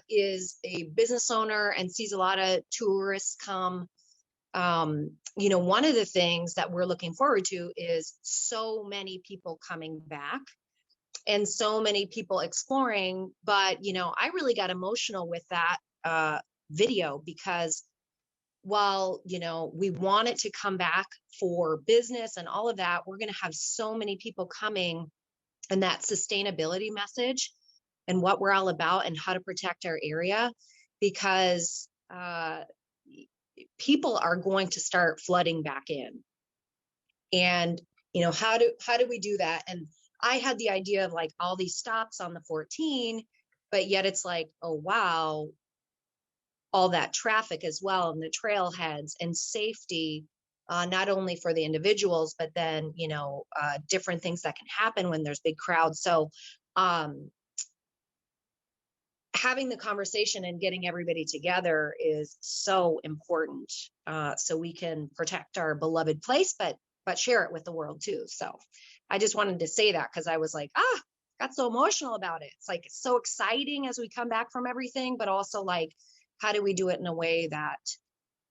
is a business owner and sees a lot of tourists come, you know, one of the things that we're looking forward to is so many people coming back and so many people exploring. But, you know, I really got emotional with that video, because while, you know, we want it to come back for business and all of that, we're going to have so many people coming, and that sustainability message and what we're all about and how to protect our area, because people are going to start flooding back in. And, you know, how do we do that? And I had the idea of like all these stops on the 14, but yet it's like, oh, wow, all that traffic as well, and the trailheads and safety, not only for the individuals, but then, you know, different things that can happen when there's big crowds. So having the conversation and getting everybody together is so important, so we can protect our beloved place, but share it with the world too. So I just wanted to say that, because I was like, got so emotional about it. It's like, it's so exciting as we come back from everything, but also like, how do we do it in a way that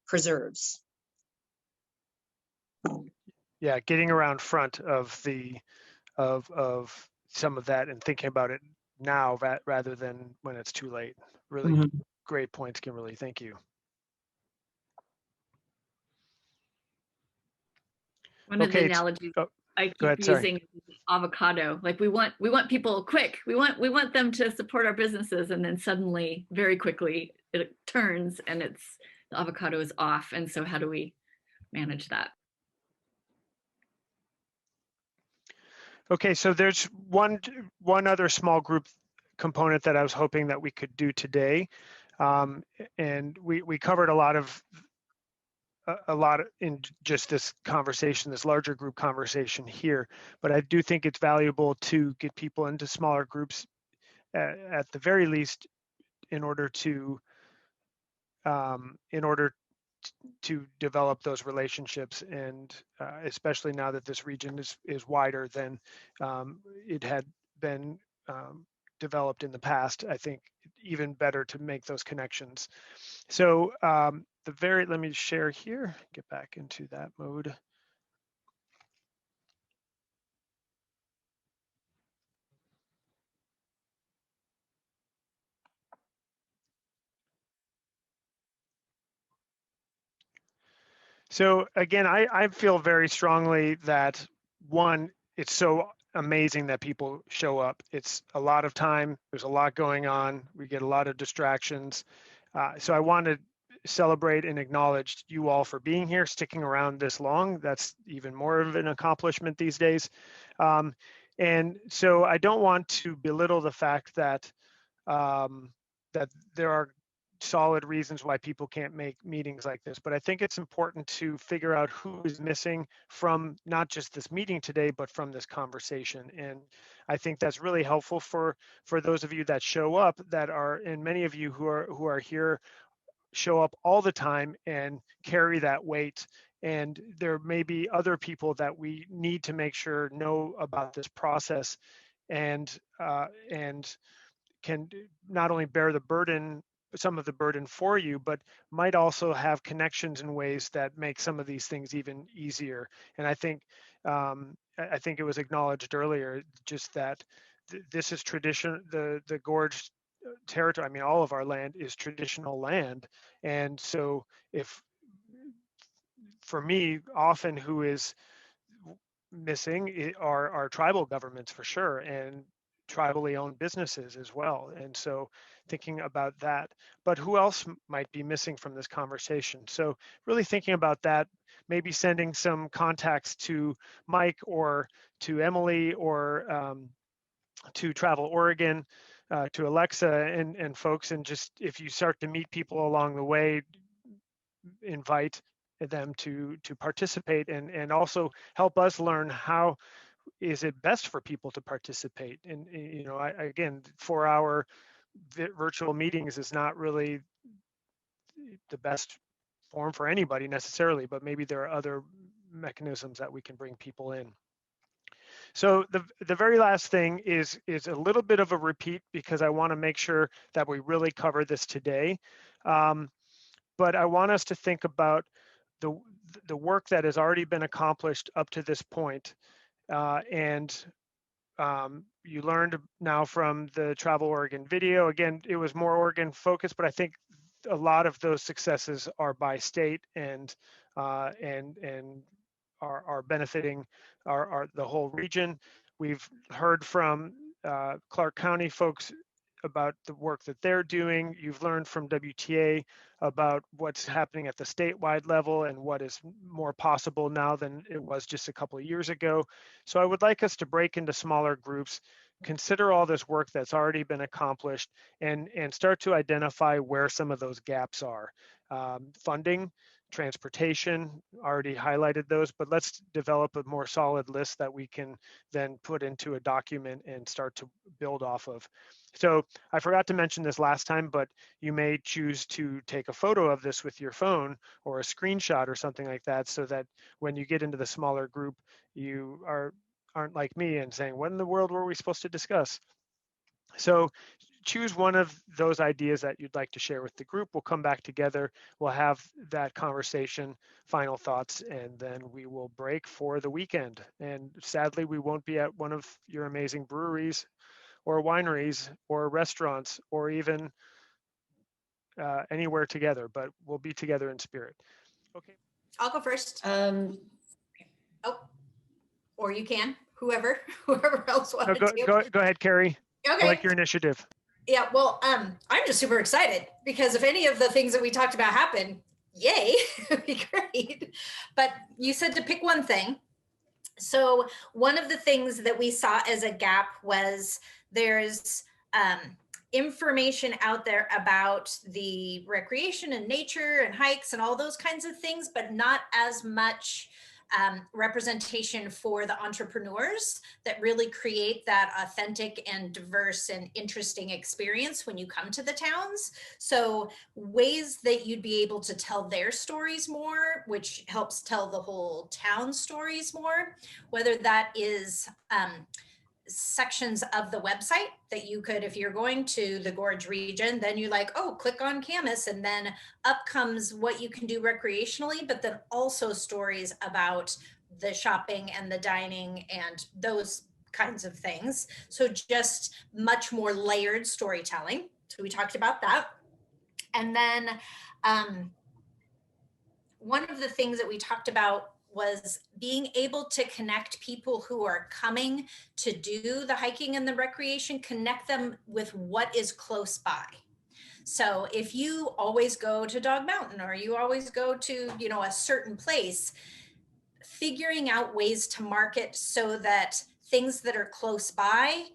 preserves? Yeah, getting around front of of some of that and thinking about it now rather than when it's too late. Really great points, Kimberly. Thank you. One of the analogies I keep using is avocado. Like we want people quick. We want them to support our businesses, and then suddenly, very quickly, it turns and the avocado is off. And so how do we manage that? Okay, so there's one other small group component that I was hoping that we could do today, and we covered a lot in just this conversation, this larger group conversation here. But I do think it's valuable to get people into smaller groups, at the very least, in order to develop those relationships, and especially now that this region is wider than it had been developed in the past. I think even better to make those connections. So let me share here, get back into that mode. So again, I feel very strongly that, one, it's so amazing that people show up. It's a lot of time. There's a lot going on. We get a lot of distractions. So I want to celebrate and acknowledge you all for being here, sticking around this long. That's even more of an accomplishment these days. And so I don't want to belittle the fact that that there are solid reasons why people can't make meetings like this, but I think it's important to figure out who is missing from not just this meeting today, but from this conversation. And I think that's really helpful for those of you that show up, that are, and many of you who are here show up all the time and carry that weight. And there may be other people that we need to make sure know about this process, and can not only bear the burden, some of the burden for you, but might also have connections in ways that make some of these things even easier. And I think it was acknowledged earlier, just that this is tradition. The Gorge territory, I mean, all of our land is traditional land, and so for me, often who is missing are tribal governments for sure, and tribally owned businesses as well. And so thinking about that, but who else might be missing from this conversation? So really thinking about that, maybe sending some contacts to Mike or to Emily or to Travel Oregon, to Alexa and folks, and just if you start to meet people along the way, invite them to participate, and also help us learn how is it best for people to participate. And again, 4-hour virtual meetings is not really the best form for anybody necessarily, but maybe there are other mechanisms that we can bring people in. So the very last thing is a little bit of a repeat, because I want to make sure that we really cover this today. But I want us to think about the work that has already been accomplished up to this point. And you learned now from the Travel Oregon video. Again, it was more Oregon focused, but I think a lot of those successes are by state and are benefiting the whole region. We've heard from Clark County folks about the work that they're doing. You've learned from WTA about what's happening at the statewide level and what is more possible now than it was just a couple of years ago. So I would like us to break into smaller groups consider all this work that's already been accomplished and start to identify where some of those gaps are. Funding, transportation, already highlighted those, but let's develop a more solid list that we can then put into a document and start to build off of. So I forgot to mention this last time, but you may choose to take a photo of this with your phone or a screenshot or something like that, so that when you get into the smaller group, you aren't like me and saying, what in the world were we supposed to discuss? So choose one of those ideas that you'd like to share with the group. We'll come back together. We'll have that conversation, final thoughts, and then we will break for the weekend. And sadly, we won't be at one of your amazing breweries or wineries or restaurants or even anywhere together, but we'll be together in spirit. Okay. I'll go first. Or you can, whoever else No, wanted to. go ahead, Carrie. Okay. I like your initiative. Yeah, well, I'm just super excited because if any of the things that we talked about happen, yay, it'd be great. But you said to pick one thing. So one of the things that we saw as a gap was there's information out there about the recreation and nature and hikes and all those kinds of things, but not as much representation for the entrepreneurs that really create that authentic and diverse and interesting experience when you come to the towns. So ways that you'd be able to tell their stories more, which helps tell the whole town stories more, whether that is sections of the website that you could, if you're going to the Gorge region, then you like, oh, click on Camas, and then up comes what you can do recreationally, but then also stories about the shopping and the dining and those kinds of things. So just much more layered storytelling. So we talked about that. And then one of the things that we talked about was being able to connect people who are coming to do the hiking and the recreation, connect them with what is close by. So if you always go to Dog Mountain or you always go to, a certain place, figuring out ways to market so that things that are close by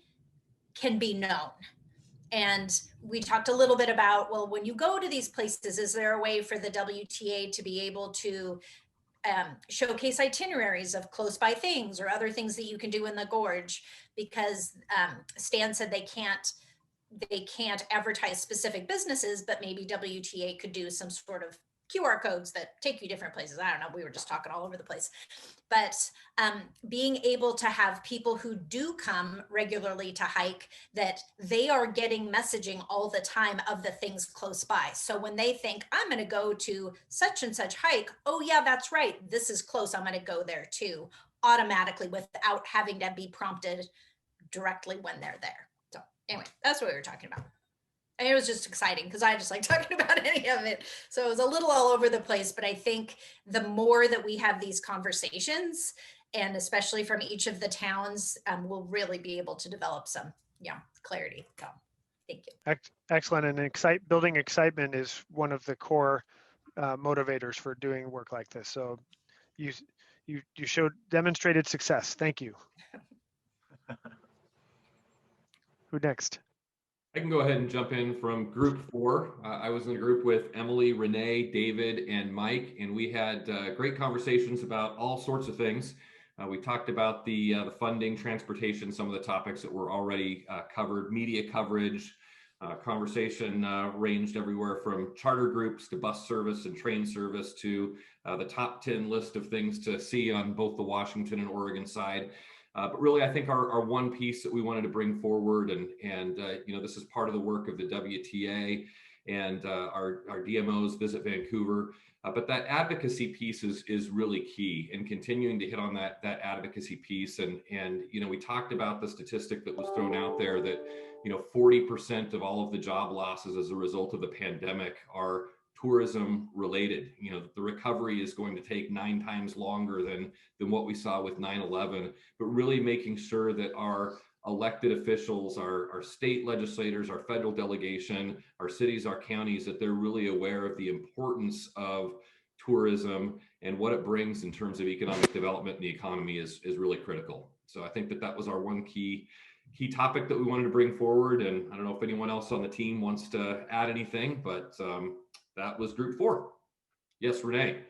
can be known. And we talked a little bit about, well, when you go to these places, is there a way for the WTA to be able to showcase itineraries of close by things or other things that you can do in the gorge? Because Stan said they can't advertise specific businesses, but maybe WTA could do some sort of QR codes that take you different places. I don't know. We were just talking all over the place. But being able to have people who do come regularly to hike, that they are getting messaging all the time of the things close by. So when they think, I'm going to go to such and such hike, oh yeah, that's right, this is close, I'm going to go there too, automatically without having to be prompted directly when they're there. So anyway, that's what we were talking about. And it was just exciting because I just like talking about any of it. So it was a little all over the place, but I think the more that we have these conversations, and especially from each of the towns, we'll really be able to develop some clarity. So thank you. Excellent. And building excitement is one of the core motivators for doing work like this. So you demonstrated success. Thank you. Who next? I can go ahead and jump in from group 4. I was in a group with Emily, Renee, David, and Mike, and we had great conversations about all sorts of things. We talked about the funding, transportation, some of the topics that were already covered, media coverage. Conversation ranged everywhere from charter groups to bus service and train service to the top 10 list of things to see on both the Washington and Oregon side. But really, I think our one piece that we wanted to bring forward, and this is part of the work of the WTA and our DMOs, Visit Vancouver. But that advocacy piece is really key, and continuing to hit on that advocacy piece. And we talked about the statistic that was thrown out there that 40% of all of the job losses as a result of the pandemic are tourism related. The recovery is going to take 9 times longer than what we saw with 9/11, but really making sure that our elected officials, our state legislators, our federal delegation, our cities, our counties, that they're really aware of the importance of tourism and what it brings in terms of economic development in the economy is really critical. So I think that was our one key. key topic that we wanted to bring forward. And I don't know if anyone else on the team wants to add anything, but that was group 4. Yes, Renee.